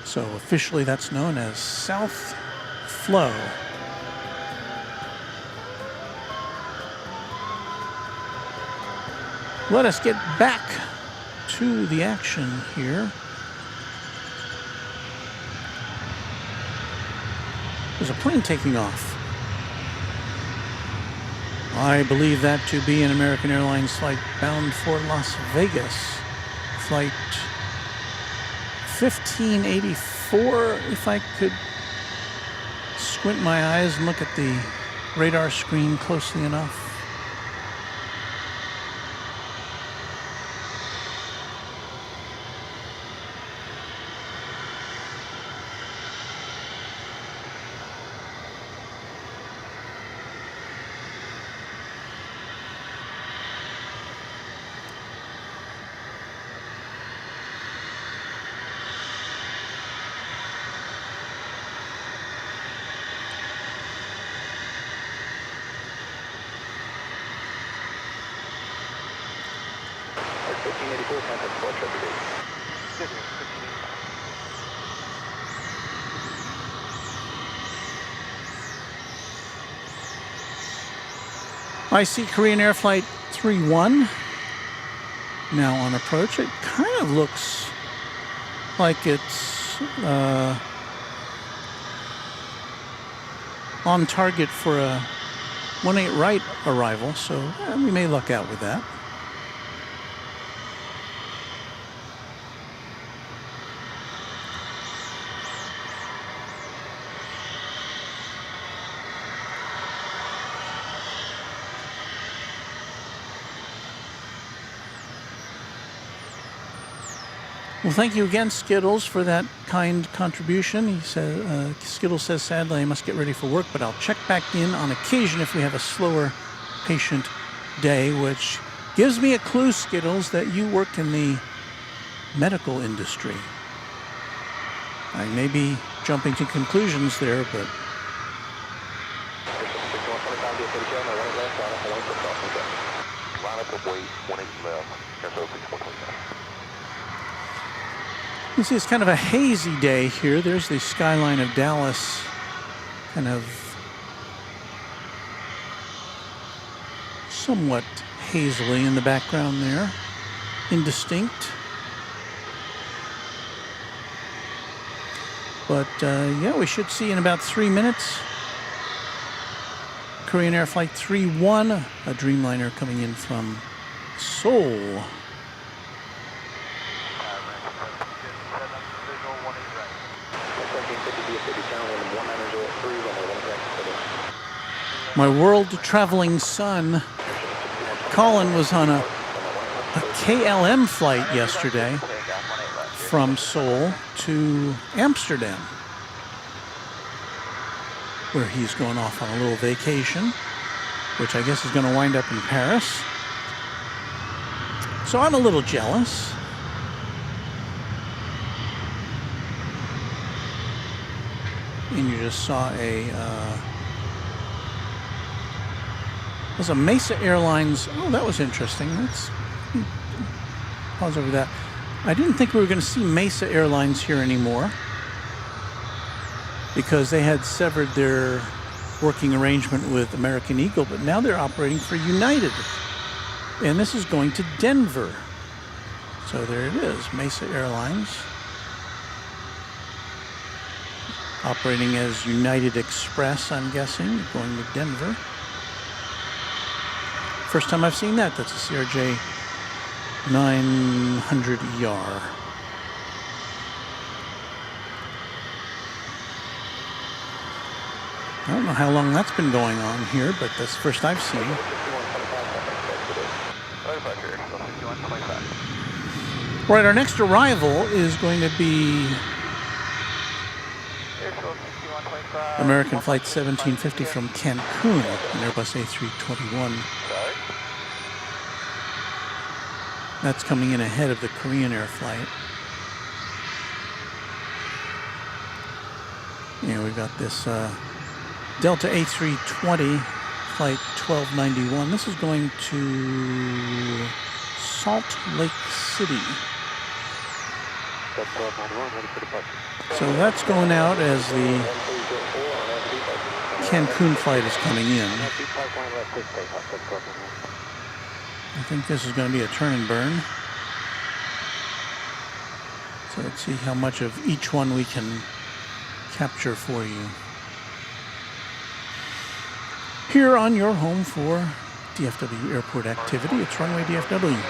So officially that's known as South Flow. Let us get back to the action here. There's a plane taking off. I believe that to be an American Airlines flight bound for Las Vegas. Flight 1584, if I could squint my eyes and look at the radar screen closely enough. I see Korean Air Flight 31 now on approach. It kind of looks like it's on target for a 18 right arrival, so we may luck out with that. Well, thank you again, Skittles, for that kind contribution. He said, Skittles says, sadly, I must get ready for work, but I'll check back in on occasion if we have a slower patient day, which gives me a clue, Skittles, that you work in the medical industry. I may be jumping to conclusions there, but... You see, it's kind of a hazy day here. There's the skyline of Dallas, kind of somewhat hazily in the background there, indistinct. But yeah, we should see in about 3 minutes Korean Air Flight 31, a Dreamliner coming in from Seoul. My world-traveling son, Colin, was on a KLM flight yesterday from Seoul to Amsterdam, where he's going off on a little vacation, which I guess is going to wind up in Paris. So I'm a little jealous. And you just saw there's a Mesa Airlines. Oh, that was interesting. Let's pause over that. I didn't think we were going to see Mesa Airlines here anymore because they had severed their working arrangement with American Eagle, but now they're operating for United. And this is going to Denver. So there it is, Mesa Airlines. Operating as United Express, I'm guessing, going to Denver. First time I've seen that. That's a CRJ 900ER. I don't know how long that's been going on here, but that's the first I've seen. Right, our next arrival is going to be American Flight 1750 from Cancun, an Airbus A321. That's coming in ahead of the Korean Air flight. Yeah, we've got this Delta A320 flight 1291. This is going to Salt Lake City. So that's going out as the Cancun flight is coming in. I think this is going to be a turn and burn. So let's see how much of each one we can capture for you. Here on your home for DFW Airport activity, it's Runway DFW.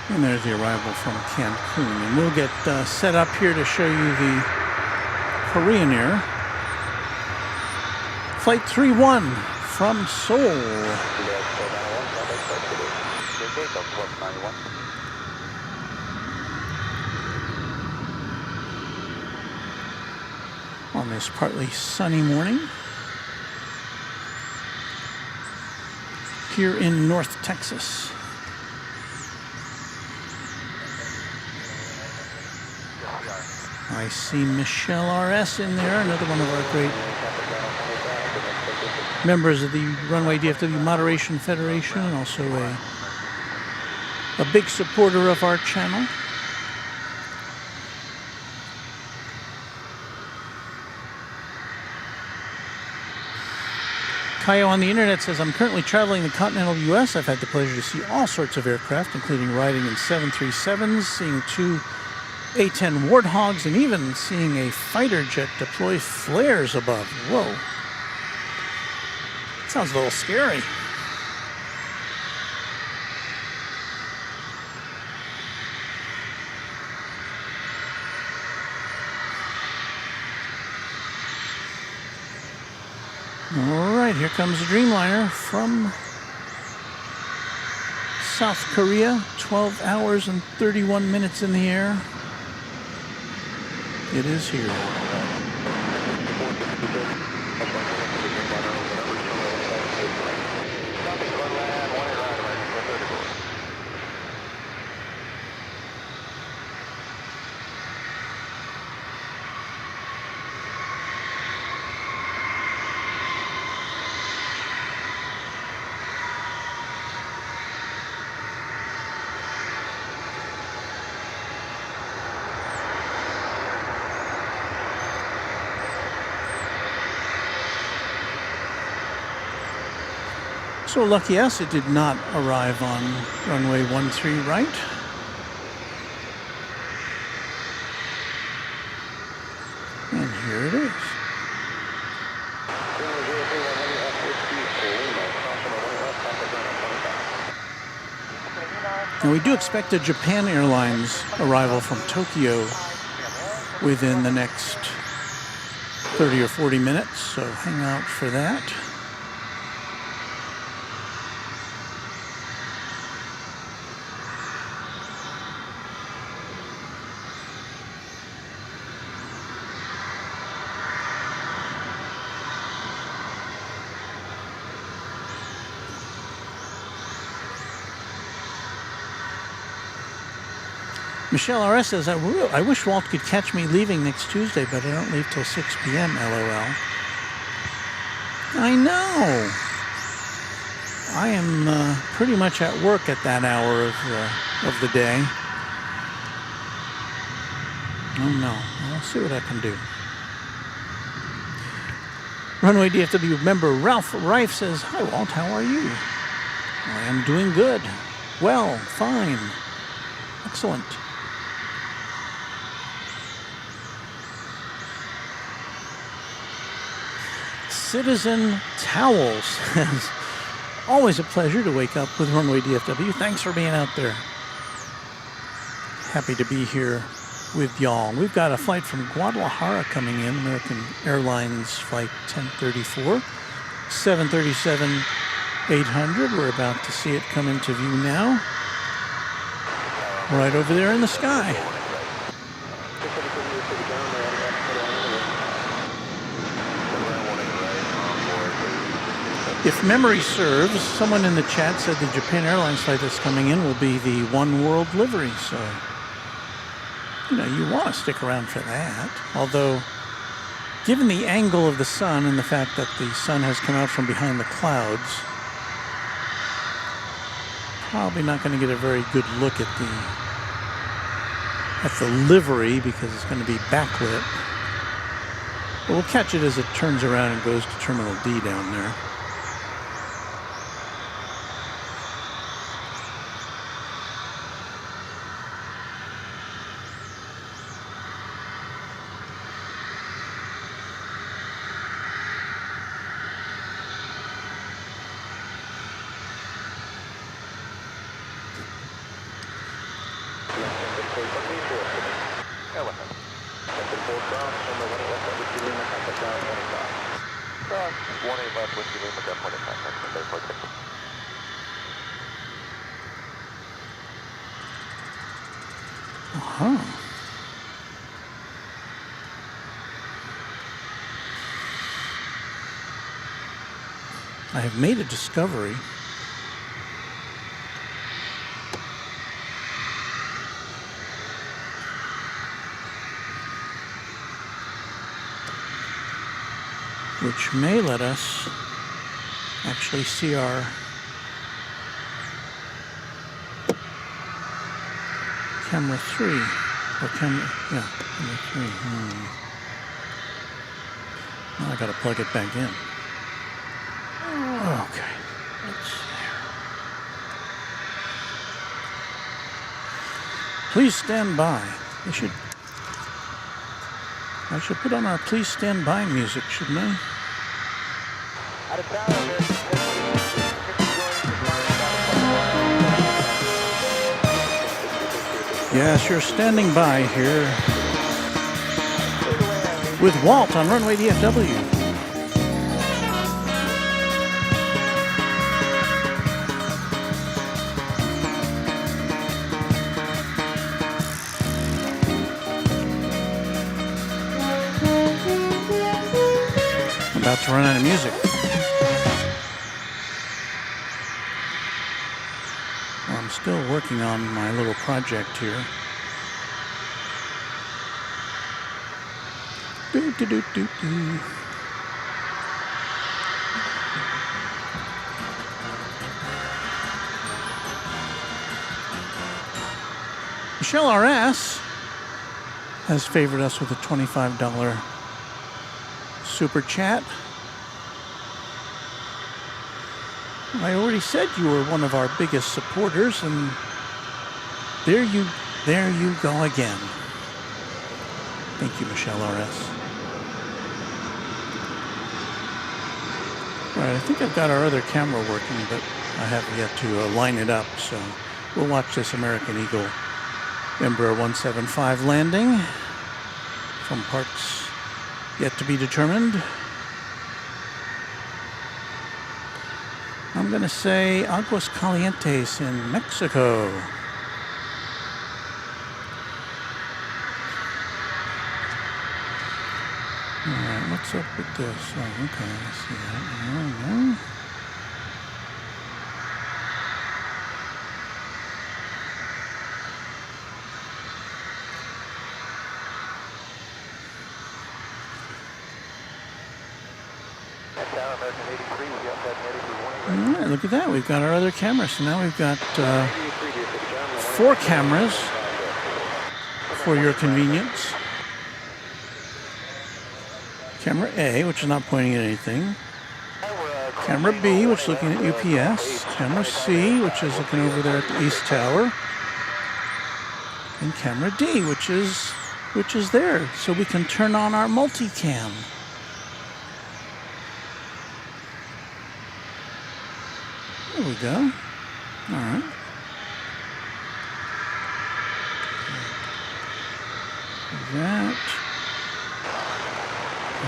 And there's the arrival from Cancun. And we'll get set up here to show you the Korean Air. Flight 31 from Seoul. On this partly sunny morning here in North Texas. I see Michelle RS in there, another one of our great members of the Runway DFW Moderation Federation, and also a big supporter of our channel. Kaio on the internet says, I'm currently traveling the continental U.S. I've had the pleasure to see all sorts of aircraft, including riding in 737s, seeing 2 A-10 Warthogs, and even seeing a fighter jet deploy flares above. Whoa. Sounds a little scary. All right, here comes the Dreamliner from South Korea. 12 hours and 31 minutes in the air. It is here. So lucky us, it did not arrive on runway 13 right. And here it is. Now we do expect a Japan Airlines arrival from Tokyo within the next 30 or 40 minutes, so hang out for that. Michelle RS says, I wish Walt could catch me leaving next Tuesday, but I don't leave till 6 p.m., LOL. I know. I am pretty much at work at that hour of the day. Oh no, I'll see what I can do. Runway DFW member Ralph Rife says, hi Walt, how are you? I am doing good. Well, fine. Excellent. Citizen Towels says, always a pleasure to wake up with Runway DFW. Thanks for being out there. Happy to be here with y'all. We've got a flight from Guadalajara coming in, American Airlines flight 1034, 737-800. We're about to see it come into view now. Right over there in the sky. If memory serves, someone in the chat said the Japan Airlines flight that's coming in will be the OneWorld livery, so you want to stick around for that. Although, given the angle of the sun and the fact that the sun has come out from behind the clouds, probably not going to get a very good look at the livery because it's going to be backlit. But we'll catch it as it turns around and goes to Terminal D down there. I have made a discovery. Which may let us actually see our camera 3 or camera 3. Now I got to plug it back in. Okay, let's see here. Please stand by. I should put on our please stand by music, shouldn't I? Yes, you're standing by here with Walt on Runway DFW. About to run out of music. Well, I'm still working on my little project here. Michelle RS has favored us with a $25 super chat. I already said you were one of our biggest supporters, and there you go again. Thank you, Michelle RS. All right, I think I've got our other camera working, but I have yet to line it up, so we'll watch this American Eagle Embraer 175 landing from parts yet to be determined. I'm going to say Aguas Calientes in Mexico. All right, what's up with this? Oh, okay, I see that.
Tower, American 83, we'll be outside DFW 1
All right, look at that. We've got our other cameras. So now we've got 4 cameras for your convenience. Camera A, which is not pointing at anything. Camera B, which is looking at UPS. Camera C, which is looking over there at the East Tower. And camera D, which is there. So we can turn on our multicam. There we go. All right. That.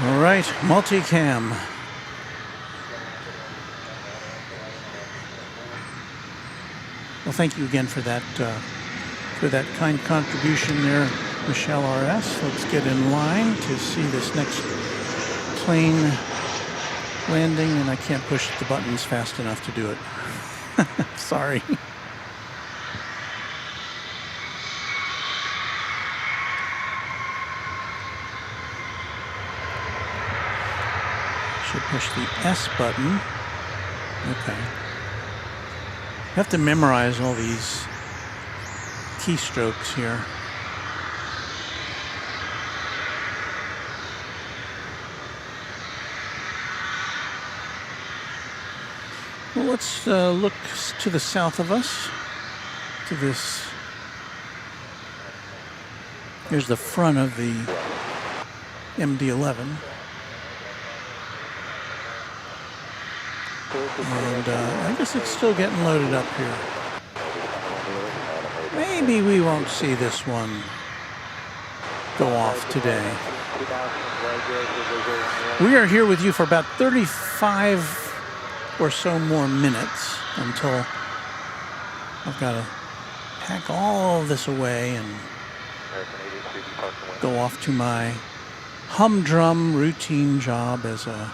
All right, multicam. Well, thank you again for that kind contribution there, Michelle RS. Let's get in line to see this next plane landing, and I can't push the buttons fast enough to do it. Sorry. Should push the S button. Okay. You have to memorize all these keystrokes here. Well, let's look to the south of us, to this. Here's the front of the MD-11. And I guess it's still getting loaded up here. Maybe we won't see this one go off today. We are here with you for about 35 or so more minutes until I've got to pack all of this away and go off to my humdrum routine job as a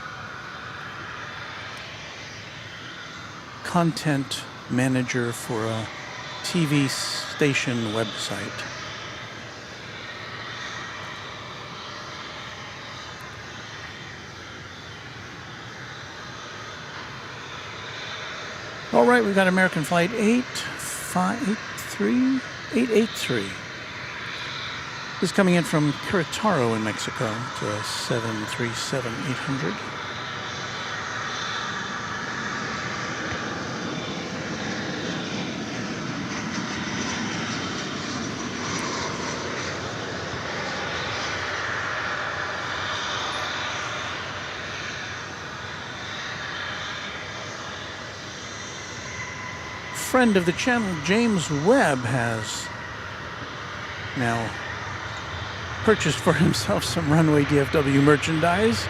content manager for a TV station website. All right, we've got American Flight 883. This is coming in from Querétaro in Mexico. It's a 737-800. Friend of the channel, James Webb, has now purchased for himself some Runway DFW merchandise.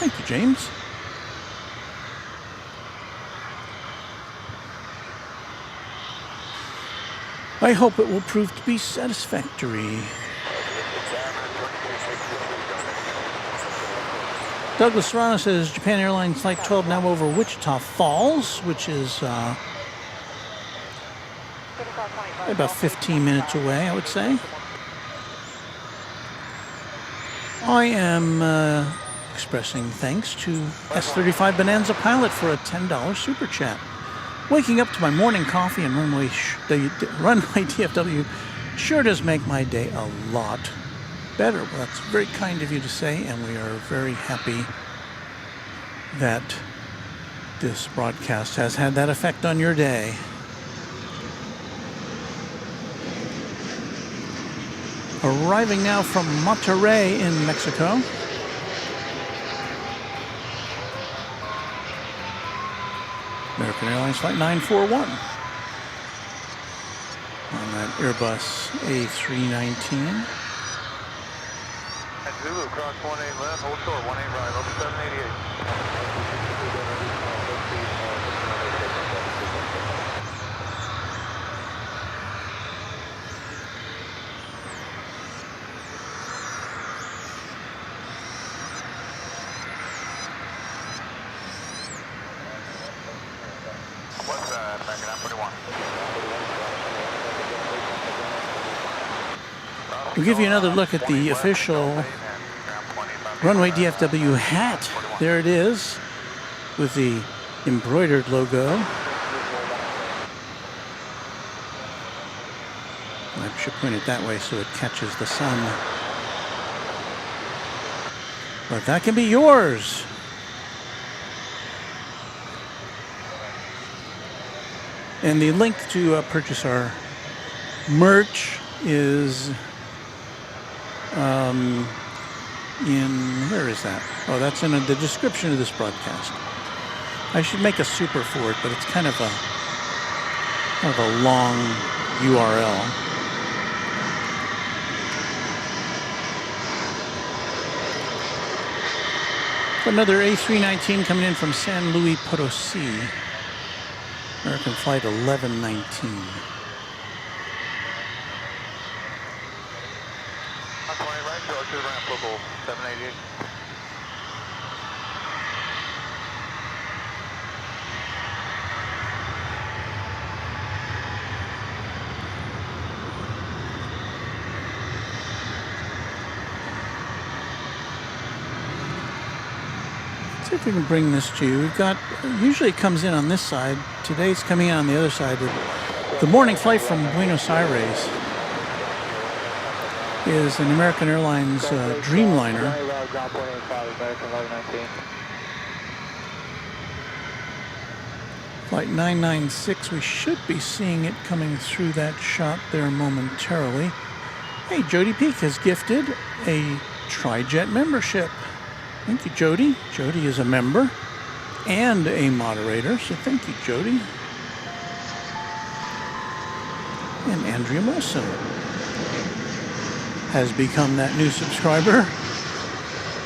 Thank you, James. I hope it will prove to be satisfactory. Douglas Serrano says Japan Airlines Flight 12 now over Wichita Falls, which is about 15 minutes away, I would say. I am expressing thanks to S35 Bonanza Pilot for a $10 super chat. Waking up to my morning coffee and Runway DFW sure does make my day a lot better. Well, that's very kind of you to say, and we are very happy that this broadcast has had that effect on your day. Arriving now from Monterrey in Mexico. American Airlines Flight 941 on that Airbus A319.
At Zulu, cross 18 left, hold short, 18 right, over 788. What's that, American 941?
We'll give you another look at the official Runway DFW hat. There it is with the embroidered logo. I should point it that way so it catches the sun. But that can be yours. And the link to purchase our merch is where is that? Oh, that's in the description of this broadcast. I should make a super for it, but it's kind of a long URL. Another A319 coming in from San Luis Potosi. American Flight 1119.
20 right, go to the ramp, local 788.
See if we can bring this to you. We've got, usually it comes in on this side. Today it's coming in on the other side. The morning flight from Buenos Aires is an American Airlines Dreamliner. Flight 996, we should be seeing it coming through that shot there momentarily. Hey, Jody Peak has gifted a TriJet membership. Thank you, Jody. Jody is a member and a moderator, so thank you, Jody. And Andrea Wilson has become that new subscriber.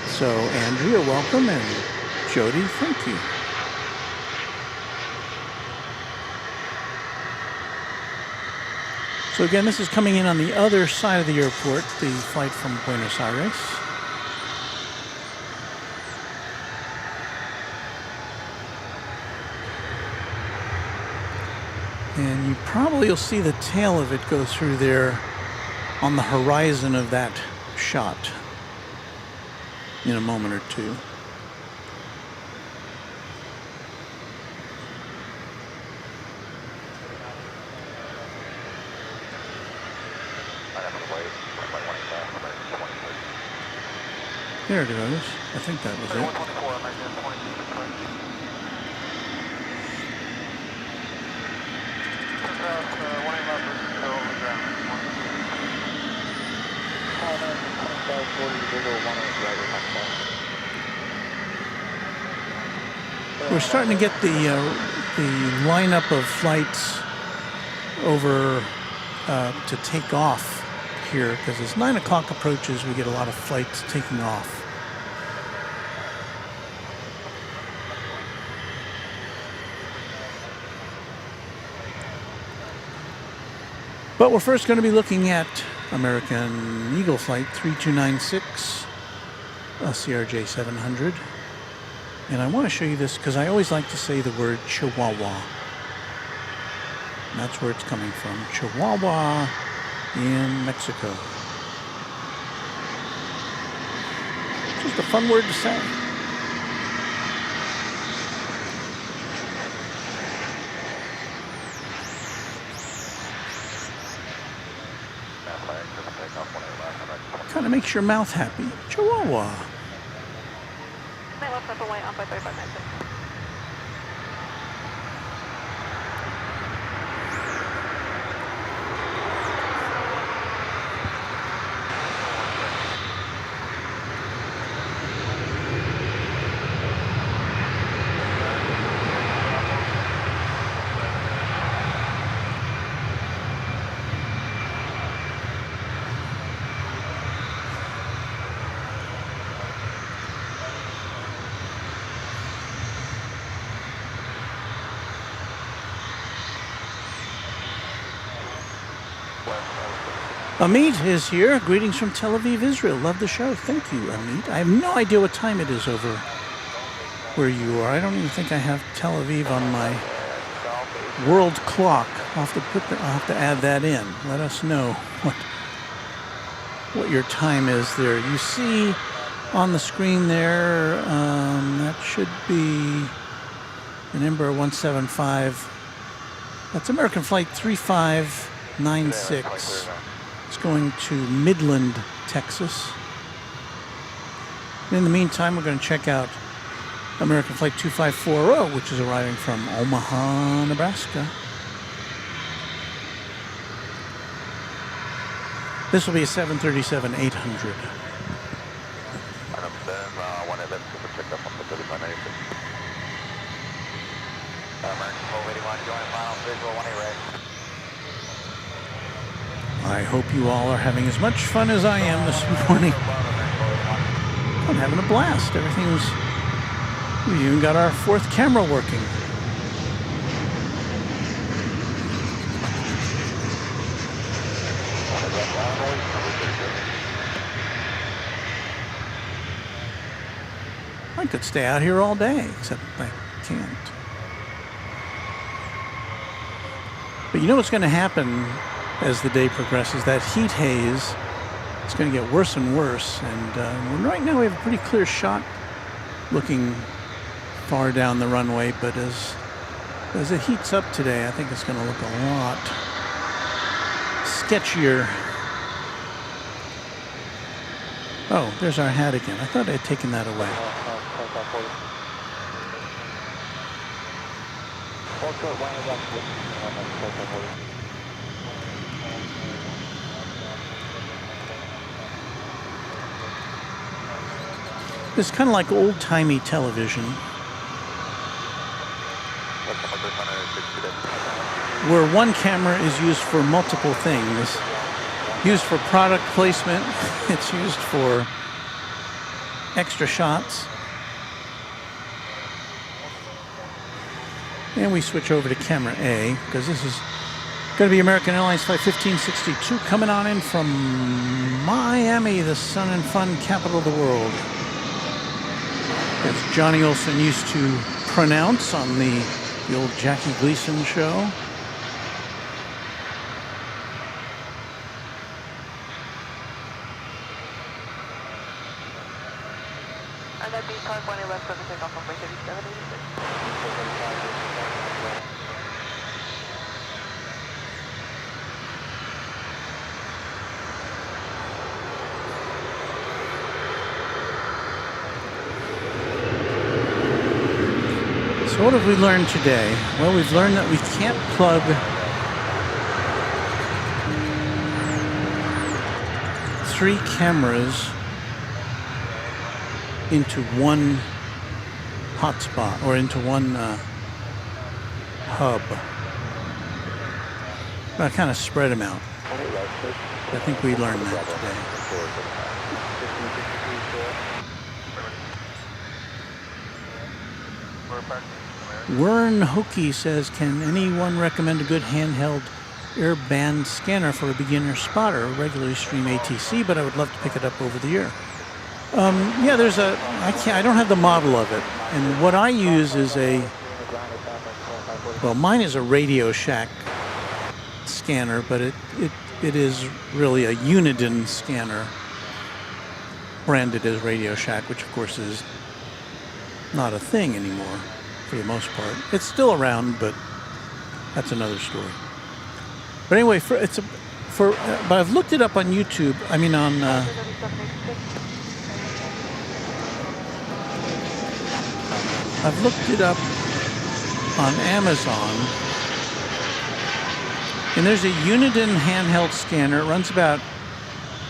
So, Andrea, welcome, and Jody, thank you. So again, this is coming in on the other side of the airport, the flight from Buenos Aires. And you probably will see the tail of it go through there on the horizon of that shot in a moment or two. There it goes. I think that was it. We're starting to get the lineup of flights over to take off here, because as 9 o'clock approaches, we get a lot of flights taking off. But we're first going to be looking at American Eagle Flight 3296, a CRJ 700. And I want to show you this because I always like to say the word Chihuahua. And that's where it's coming from. Chihuahua in Mexico. Just a fun word to say. Kind of makes your mouth happy. Chihuahua. Amit is here. Greetings from Tel Aviv, Israel. Love the show. Thank you, Amit. I have no idea what time it is over where you are. I don't even think I have Tel Aviv on my world clock. I'll have to add that in. Let us know what your time is there. You see on the screen there, that should be an Embraer 175. That's American Flight 3596. It's going to Midland, Texas. In the meantime, we're going to check out American Flight 2540, which is arriving from Omaha, Nebraska. This will be a 737-800. I hope you all are having as much fun as I am this morning. I'm having a blast. We've even got our fourth camera working. I could stay out here all day, except I can't. But you know what's going to happen as the day progresses? That heat haze is going to get worse and worse. And right now we have a pretty clear shot looking far down the runway. But as it heats up today, I think it's going to look a lot sketchier. Oh, there's our hat again. I thought I had taken that away. It's kind of like old-timey television, where one camera is used for multiple things. Used for product placement, it's used for extra shots. And we switch over to camera A, because this is going to be American Airlines Flight 1562 coming on in from Miami, the sun and fun capital of the world. As Johnny Olson used to pronounce on the old Jackie Gleason show. So what have we learned today? Well, we've learned that we can't plug three cameras into one hotspot or into one hub. I kind of spread them out. I think we learned that today. Wern Hokie says, can anyone recommend a good handheld airband scanner for a beginner spotter? Regularly stream ATC, but I would love to pick it up over the air. Yeah, there's I don't have the model of it. And what I use is mine is a Radio Shack scanner, but it is really a Uniden scanner branded as Radio Shack, which of course is not a thing anymore for the most part. It's still around, but that's another story. But anyway, but I've looked it up on YouTube. I mean I've looked it up on Amazon, and there's a Uniden handheld scanner. It runs about,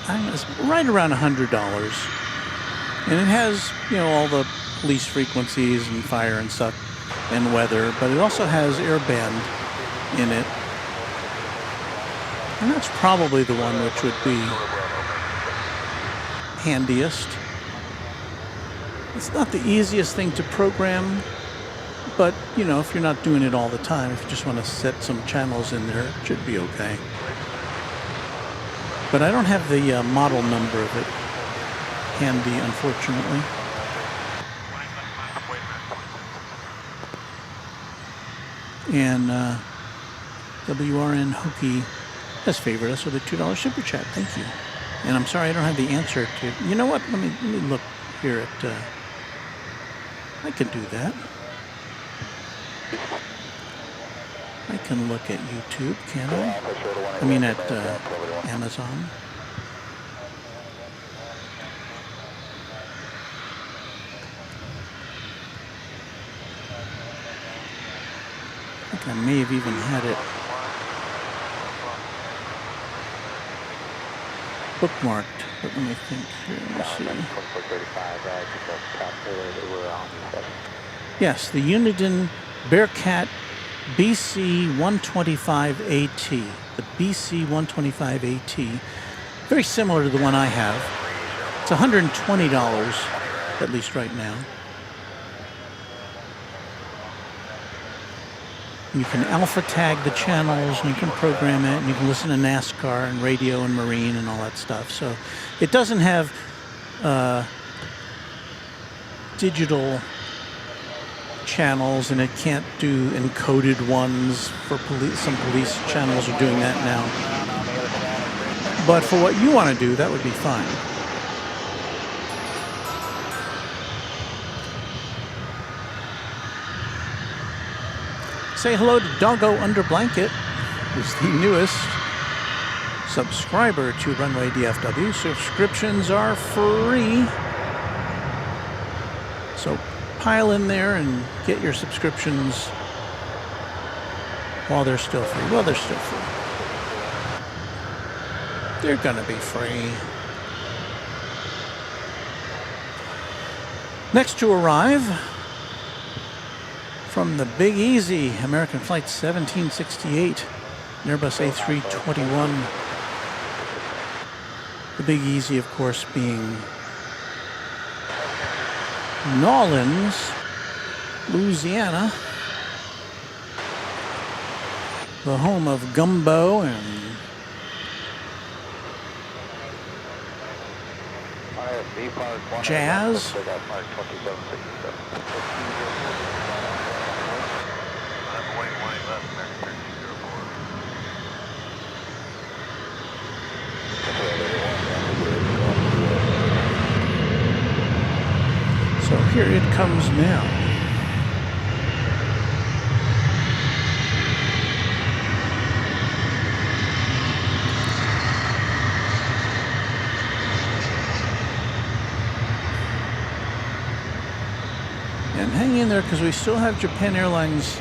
it's right around $100, and it has, all the police frequencies and fire and stuff and weather, but it also has airband in it, and that's probably the one which would be handiest. It's not the easiest thing to program, but if you're not doing it all the time, if you just want to set some channels in there, it should be okay. But I don't have the model number of it handy, unfortunately. And WRN Hokie has favored us with a $2 super chat. Thank you. And I'm sorry I don't have the answer to. You know what? Let me look here at, I can do that. I can look at YouTube, can I? I mean at Amazon. I think I may have even had it bookmarked, but let me think here. Let's see. Yes, the Uniden Bearcat BC-125AT. The BC-125AT. Very similar to the one I have. It's $120, at least right now. You can alpha tag the channels, and you can program it, and you can listen to NASCAR and radio and marine and all that stuff. So it doesn't have digital channels, and it can't do encoded ones for police. Some police channels are doing that now. But for what you want to do, that would be fine. Say hello to Doggo Under Blanket, who's the newest subscriber to Runway DFW. Subscriptions are free. So pile in there and get your subscriptions while they're still free. Well, they're still free. They're gonna be free. Next to arrive, from the Big Easy, American Flight 1768, Airbus A321. The Big Easy, of course, being Nolens, Louisiana, the home of gumbo and jazz. So here it comes now. And hang in there because we still have Japan Airlines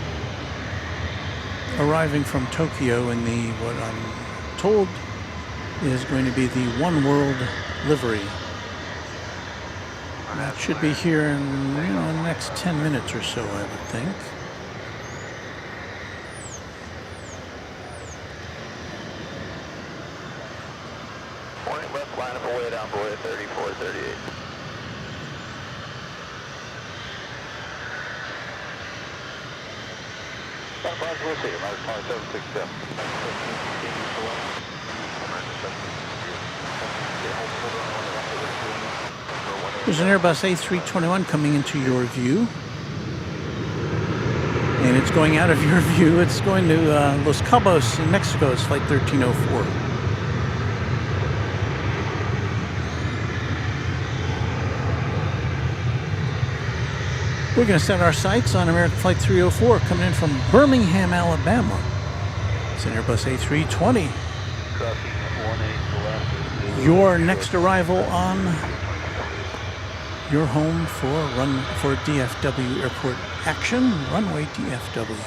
arriving from Tokyo in the, what I'm told is going to be the OneWorld livery. That should be here in, in the next 10 minutes or so, I would think.
Point left, line up away down below 3438. We'll see you, minus 2767.
There's an Airbus A321 coming into your view. And it's going out of your view. It's going to Los Cabos in Mexico. It's flight 1304. We're going to set our sights on American Flight 304 coming in from Birmingham, Alabama. It's an Airbus A320. Your next arrival on your home for DFW Airport action, Runway DFW.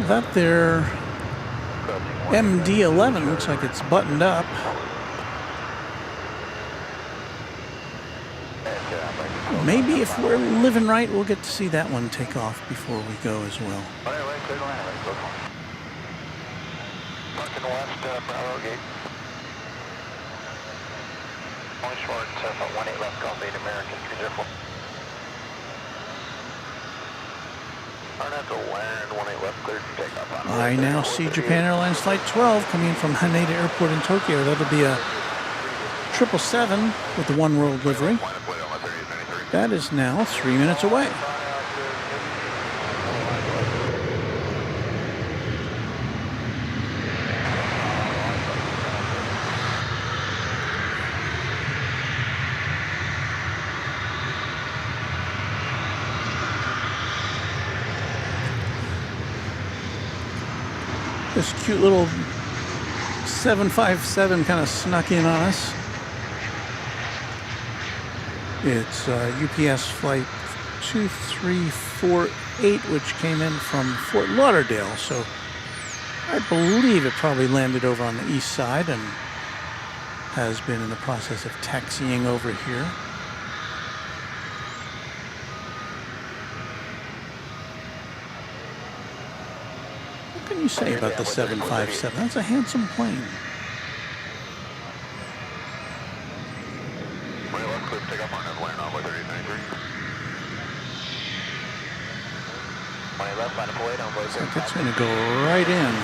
That there MD-11 looks like it's buttoned up. Maybe if we're living right, we'll get to see that one take off before we go as well.
Only short, 18 left, Golf 8 American, 304. Arnett Land, 18 left, cleared for takeoff.
I now see Japan Airlines Flight 12 coming in from Haneda Airport in Tokyo. That'll be a 777 with the OneWorld livery. That is now 3 minutes away. This cute little 757 kind of snuck in on us. It's UPS flight 2348, which came in from Fort Lauderdale. So I believe it probably landed over on the east side and has been in the process of taxiing over here. What can you say about the 757? That's a handsome plane. It's going to go right in.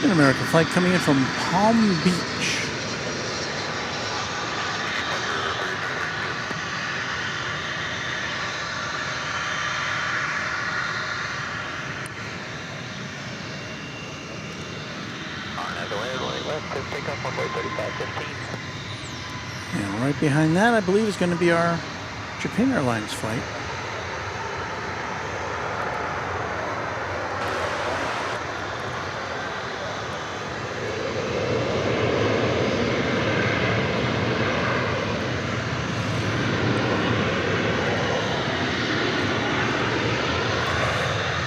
An American flight coming in from Palm Beach. And right behind that, I believe, is going to be our Japan Airlines flight.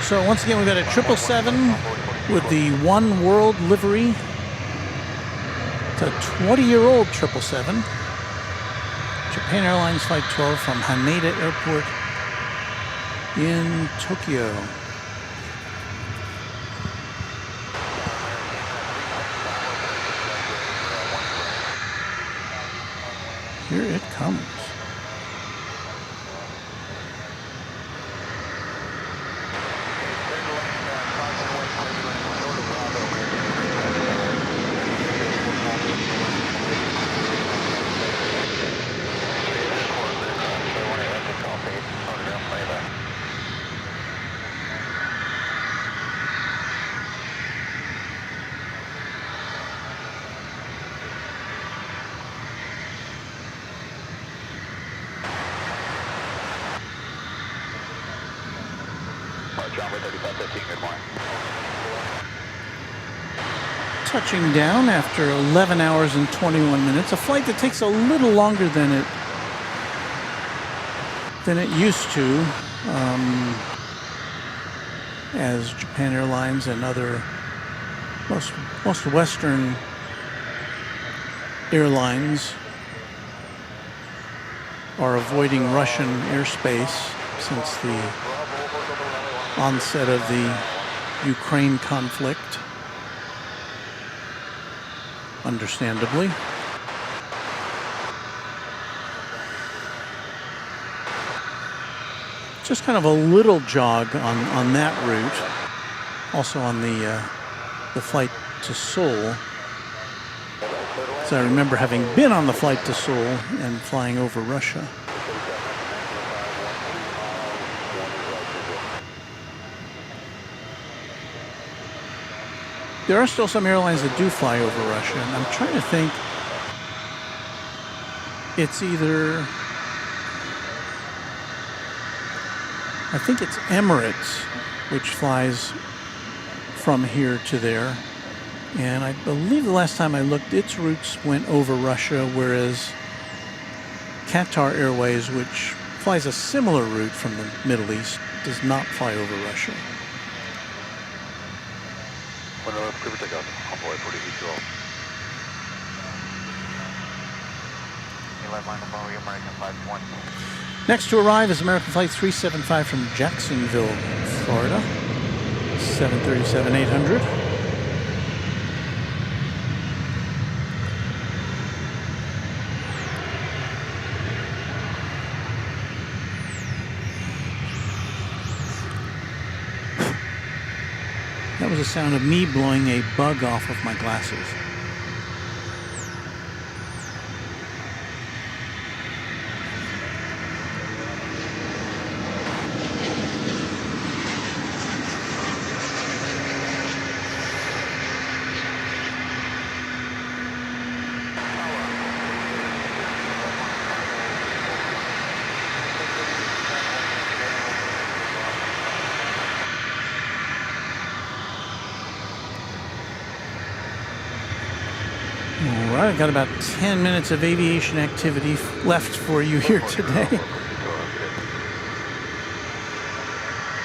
So once again, we've got a 777 with the OneWorld livery. It's a 20-year-old 777. Japan Airlines Flight 12 from Haneda Airport in Tokyo. Here it comes. Touching down after 11 hours and 21 minutes. A flight that takes a little longer than it used to, as Japan Airlines and other most Western airlines are avoiding Russian airspace since the onset of the Ukraine conflict. Understandably. Just kind of a little jog on that route. Also on the flight to Seoul. So I remember having been on the flight to Seoul and flying over Russia. There are still some airlines that do fly over Russia, and I'm trying to think It's either, I think it's Emirates, which flies from here to there. And I believe the last time I looked, its routes went over Russia, whereas Qatar Airways, which flies a similar route from the Middle East, does not fly over Russia. Next to arrive is American Flight 375 from Jacksonville, Florida, 737-800. That was the sound of me blowing a bug off of my glasses. All right, I've got about 10 minutes of aviation activity left for you here today.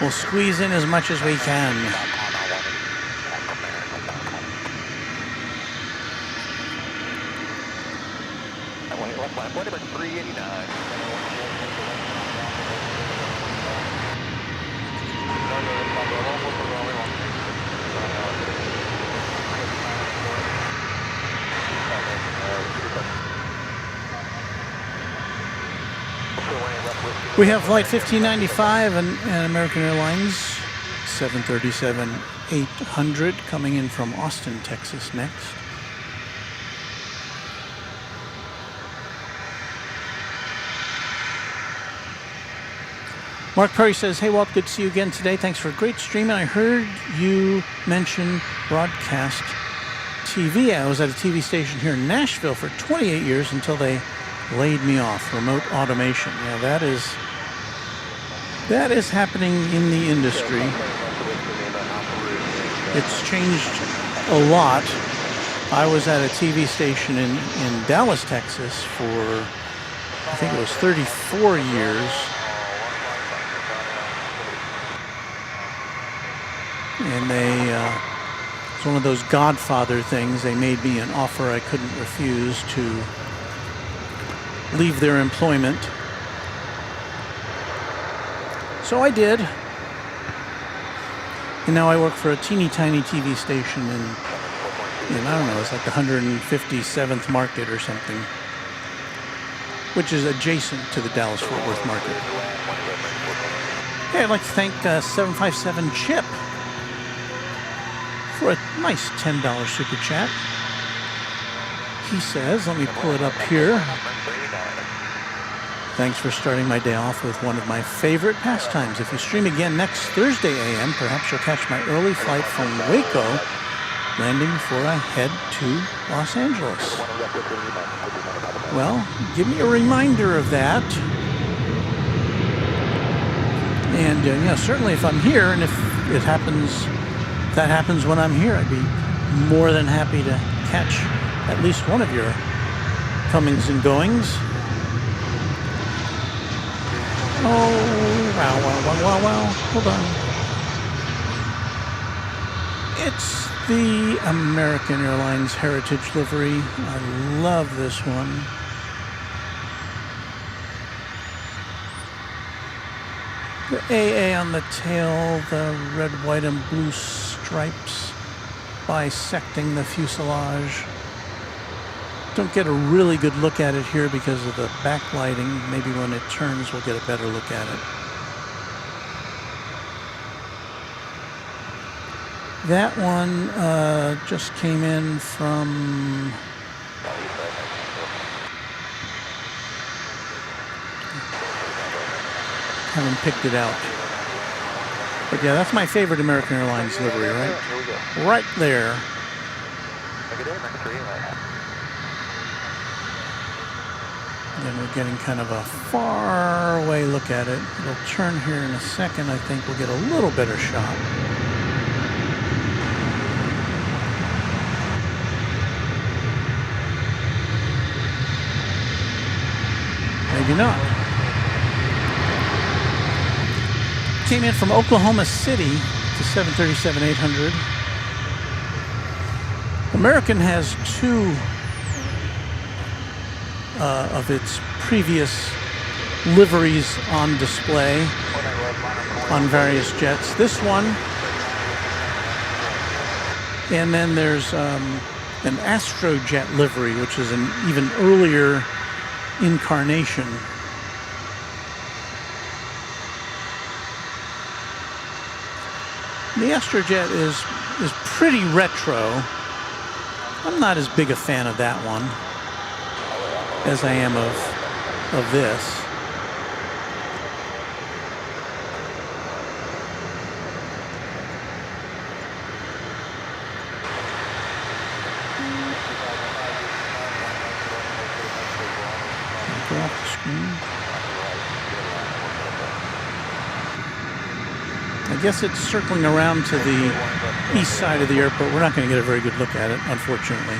We'll squeeze in as much as we can. We have Flight 1595 and American Airlines 737-800 coming in from Austin, Texas next. Mark Perry says, hey Walt, good to see you again today. Thanks for a great stream. And I heard you mention broadcast TV. I was at a TV station here in Nashville for 28 years until they laid me off. Remote automation. Yeah, that is happening in the industry. It's changed a lot. I was at a TV station in Dallas, Texas for, I think it was 34 years. And it's one of those Godfather things. They made me an offer I couldn't refuse to leave their employment. So I did. And now I work for a teeny tiny TV station in I don't know, it's like the 157th market or something, which is adjacent to the Dallas-Fort Worth market. Hey, I'd like to thank 757 Chip for a nice $10 super chat. He says, let me pull it up here. Thanks for starting my day off with one of my favorite pastimes. If you stream again next Thursday a.m., perhaps you'll catch my early flight from Waco, landing before I head to Los Angeles. Well, give me a reminder of that. And, certainly if I'm here, and if that happens when I'm here, I'd be more than happy to catch at least one of your comings and goings. Oh, wow. Hold on. It's the American Airlines Heritage livery. I love this one. The AA on the tail, the red, white, and blue stripes bisecting the fuselage. Don't get a really good look at it here because of the backlighting. Maybe when it turns, we'll get a better look at it. That one just came in from... haven't picked it out. But yeah, that's my favorite American Airlines livery, right? Right there. Again, we're getting kind of a far away look at it. It'll turn here in a second. I think we'll get a little better shot. Maybe not. Came in from Oklahoma City to 737-800. American has two of its previous liveries on display on various jets. This one, and then there's an Astrojet livery, which is an even earlier incarnation. The Astrojet is pretty retro. I'm not as big a fan of that one as I am of this. Go off the screen. I guess it's circling around to the east side of the airport. We're not going to get a very good look at it, unfortunately.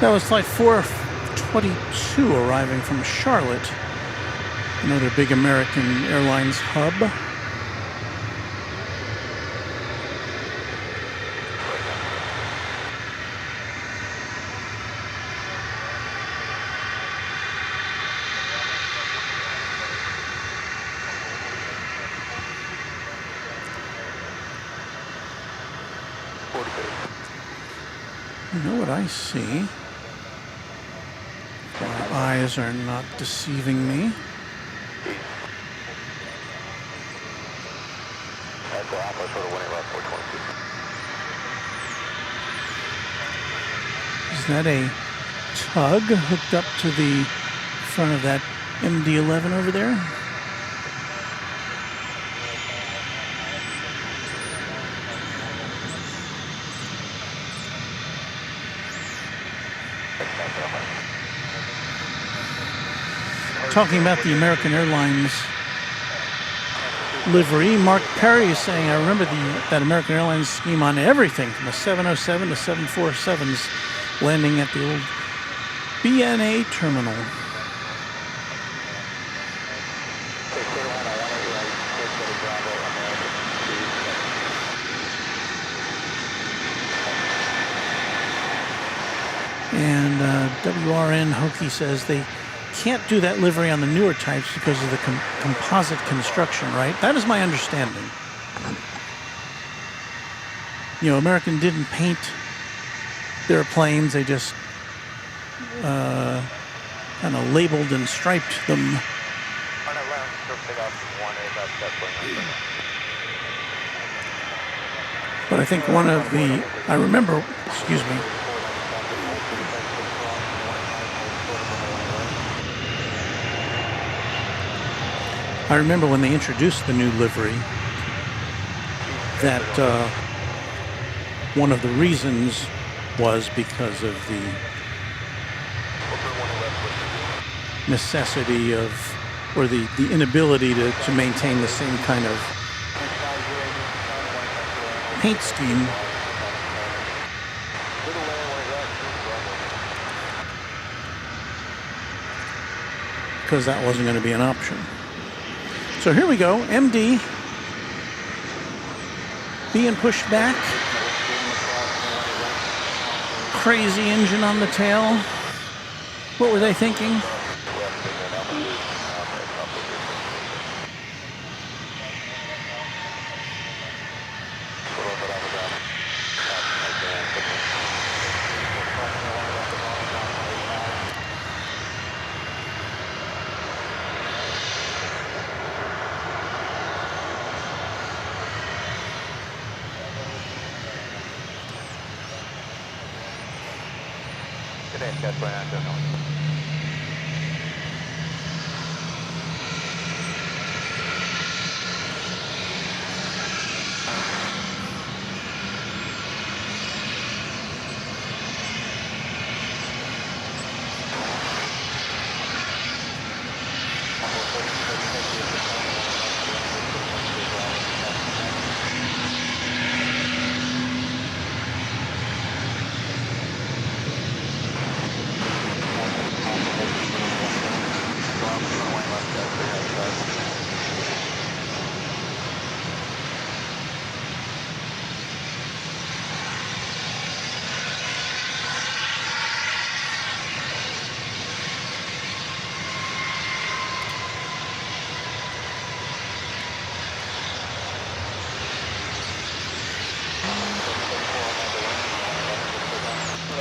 That was flight 422 arriving from Charlotte, another big American Airlines hub. You know what I see? My eyes are not deceiving me. Is that a tug hooked up to the front of that MD-11 over there? Talking about the American Airlines livery, Mark Perry is saying, I remember that American Airlines scheme on everything from a 707 to 747s landing at the old BNA terminal. And WRN Hokie says they can't do that livery on the newer types because of the composite construction, right? That is my understanding. You know, American didn't paint their planes, they just kind of labeled and striped them. But I think one of the, I remember, excuse me, I remember when they introduced the new livery that one of the reasons was because of the necessity of, or the inability to maintain the same kind of paint scheme. Because that wasn't going to be an option. So here we go, MD being pushed back. Crazy engine on the tail. What were they thinking?
Today, Scott, going on to know.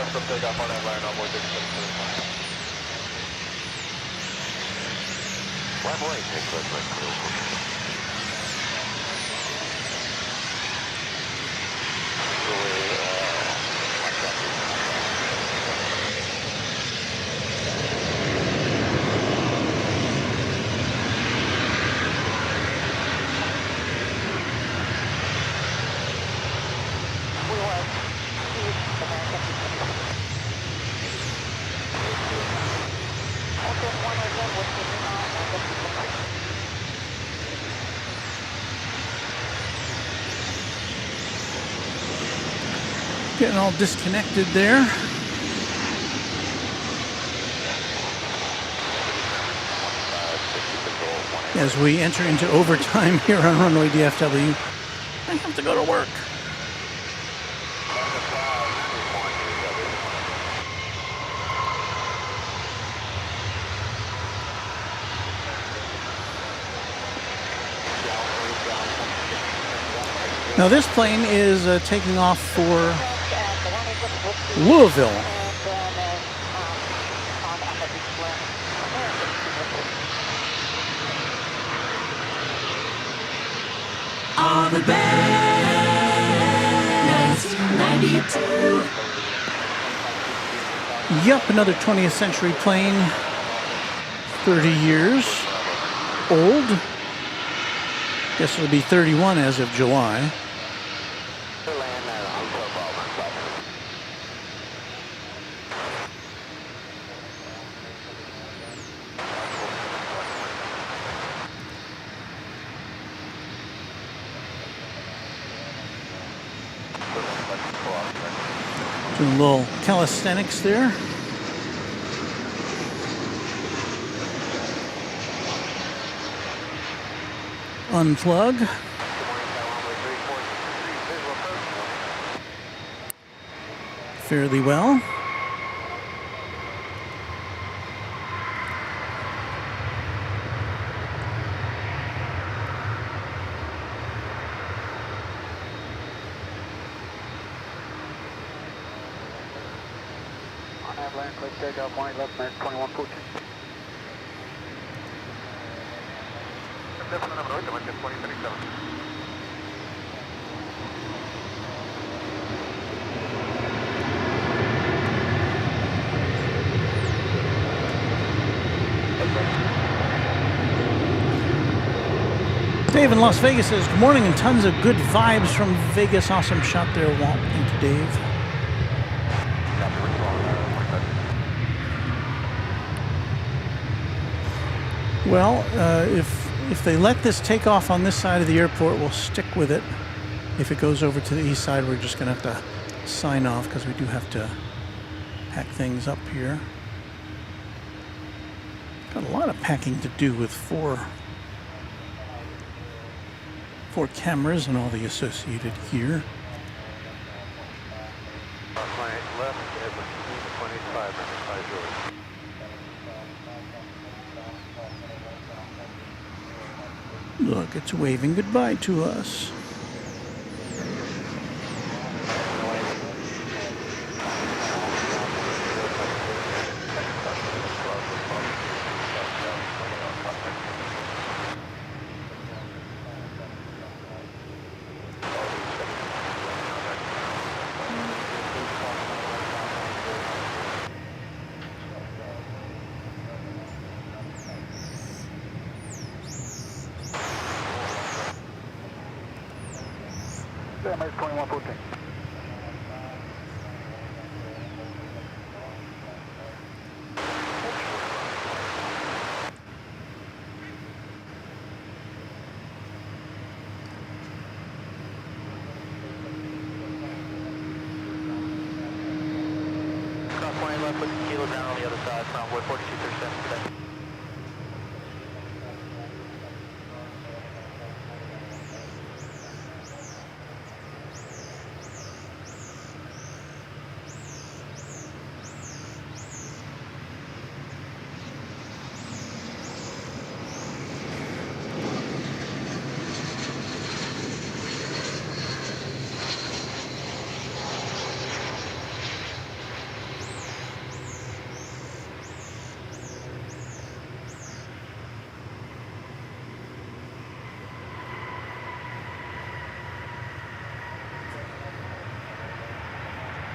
From takeoff on that line, on board 3775. Runway, take
Getting all disconnected there. As we enter into overtime here on Runway DFW, I have to go to work. Now this plane is taking off for Louisville.
On the best 92.
Yup, another 20th century plane, 30 years old. Guess it'll be 31 as of July. Doing a little calisthenics there. Unplug. Fairly well.
Land, click takeoff, 1 left, American 2114. Definitely number 8, American 2037.
Dave in Las Vegas says, good morning and tons of good vibes from Vegas. Awesome shot there, Walt. Thank you, Dave. Well, if they let this take off on this side of the airport, we'll stick with it. If it goes over to the east side, we're just going to have to sign off because we do have to pack things up here. Got a lot of packing to do with four cameras and all the associated gear.
Left, Edward, 25, 5
Look, it's waving goodbye to us.
American 2114.
Cross 20 left with kilo ground on the other side from Wood 4237 today.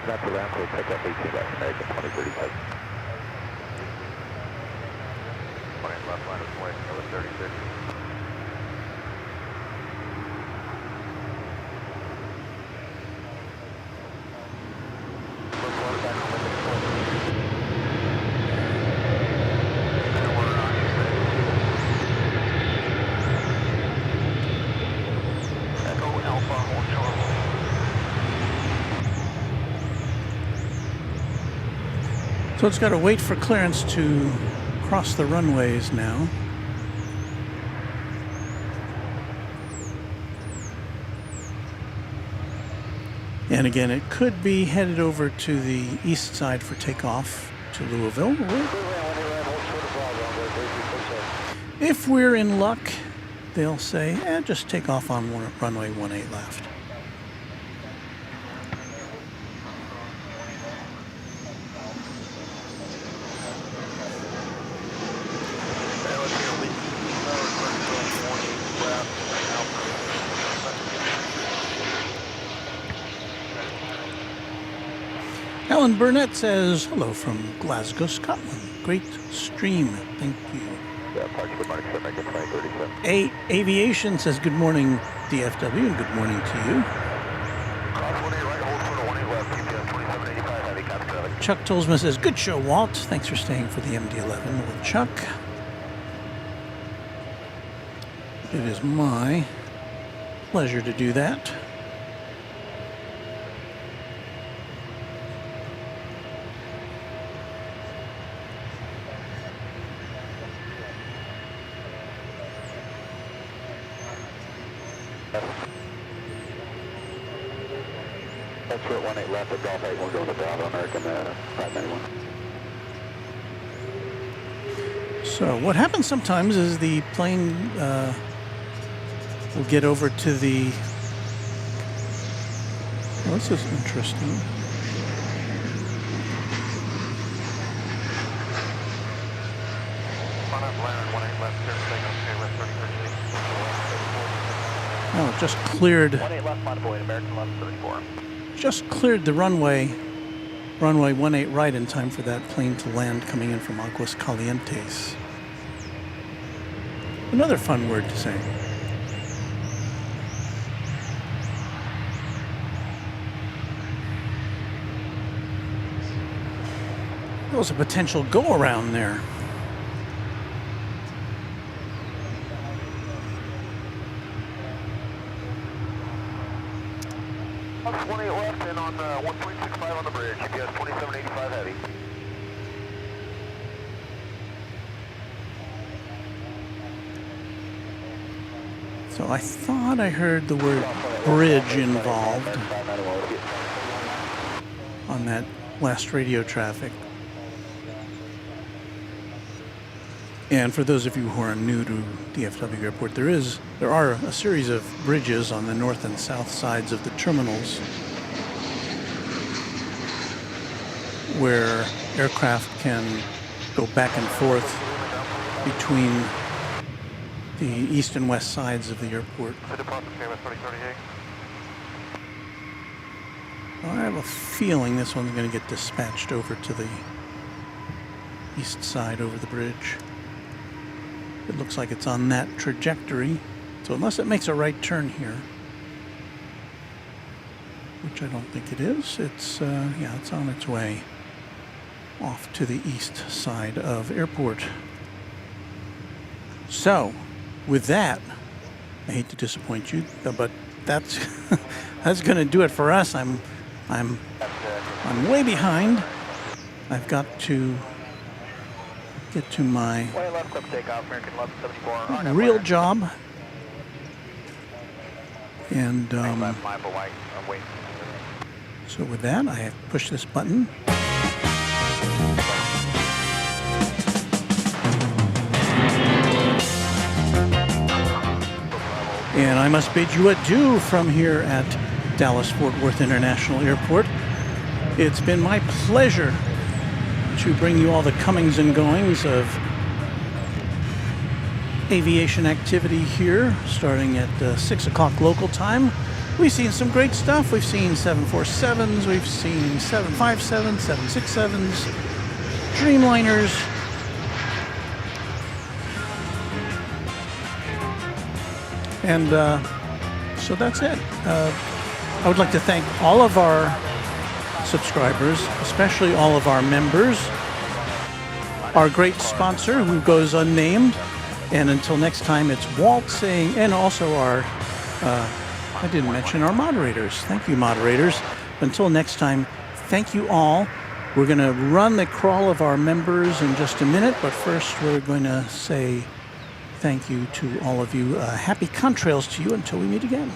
That's the ramp, we'll pick up 18 left, American 2037.
20 left line of way, over 36. Echo Alpha, hold short.
So it's got to wait for clearance to cross the runways now. And again, it could be headed over to the east side for takeoff to Louisville. If we're in luck, they'll say, just take off on runway 18 left. Alan Burnett says, hello from Glasgow, Scotland. Great stream. Thank you.
Yeah, Park, good morning, sir, American 2037.
Aviation says, good morning, DFW, and good morning to you.
Cross 18 right, hold short of 18 left, GPS 2785, heavy contact.
Chuck Tolsma says, good show, Walt. Thanks for staying for the MD-11 with Chuck. It is my pleasure to do that.
That's for 18 left, at Golf 8, we'll go to Bravo, American 591.
So what happens sometimes is the plane will get over to the... Oh, this is interesting. Oh, it just cleared...
18 left, Montavoy, American 1134.
Just cleared the runway 18 right in time for that plane to land coming in from Aguas Calientes. Another fun word to say. There was a potential go-around there.
Cross 18 left and on 1.65 on the bridge, GPS 2785 heavy.
So I thought I heard the word bridge involved on that last radio traffic. And for those of you who are new to DFW Airport, there are a series of bridges on the north and south sides of the terminals where aircraft can go back and forth between the east and west sides of the airport. Well, I have a feeling this one's going to get dispatched over to the east side over the bridge. It looks like it's on that trajectory. So unless it makes a right turn here, which I don't think it is. It's, yeah, it's on its way off to the east side of airport. So, with that, I hate to disappoint you, but that's that's going to do it for us. I'm way behind. I've got to get to my real job. And so with that, I have to push this button. And I must bid you adieu from here at Dallas-Fort Worth International Airport. It's been my pleasure to bring you all the comings and goings of aviation activity here, starting at 6 o'clock local time. We've seen some great stuff. We've seen 747s, we've seen 757s, 767s, Dreamliners. And so that's it. I would like to thank all of our subscribers, especially all of our members, our great sponsor who goes unnamed, and until next time, it's Walt saying, and also our, I didn't mention our moderators. Thank you, moderators. Until next time, thank you all. We're going to run the crawl of our members in just a minute, but first we're going to say thank you to all of you. Happy contrails to you until we meet again.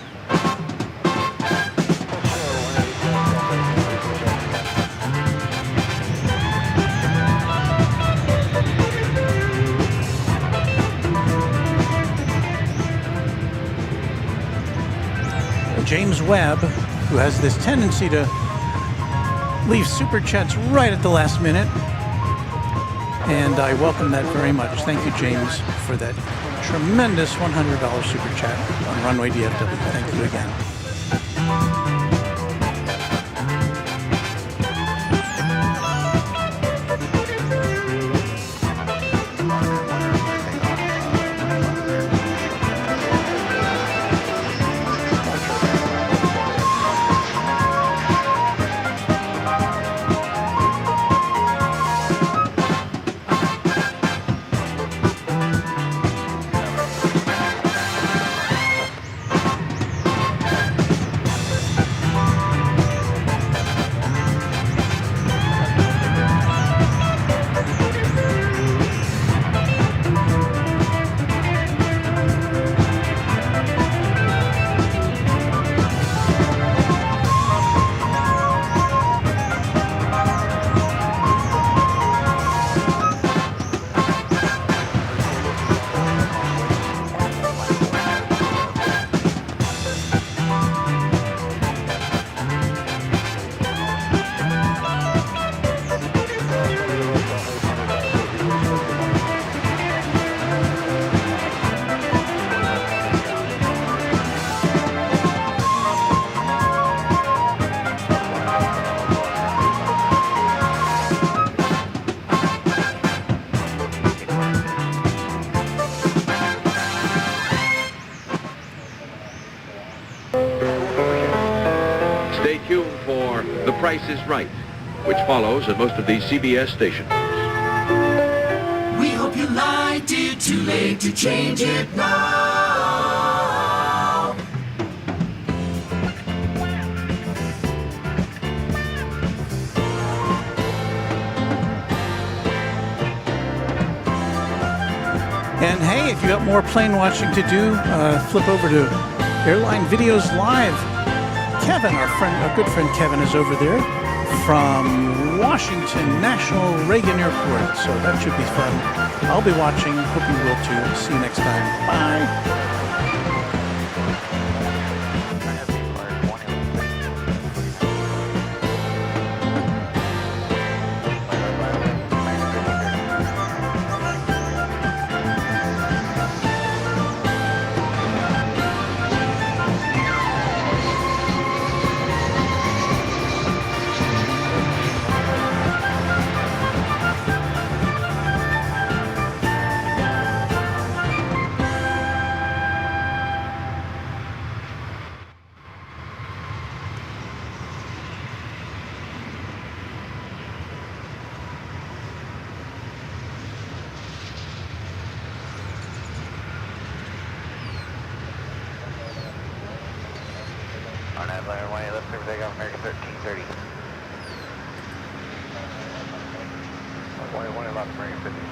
James Webb, who has this tendency to leave super chats right at the last minute. And I welcome that very much. Thank you, James, for that tremendous $100 super chat on Runway DFW. Thank you again.
Stay tuned for The Price is Right, which follows at most of these CBS stations.
We hope you liked it. Too late to change it now.
And hey, if you got more plane watching to do, flip over to Airline Videos Live. Kevin, our good friend Kevin, is over there from Washington National Reagan Airport. So that should be fun. I'll be watching. Hope you will too. See you next time. Bye.
takeoff, American 1330.
1 left, American 50.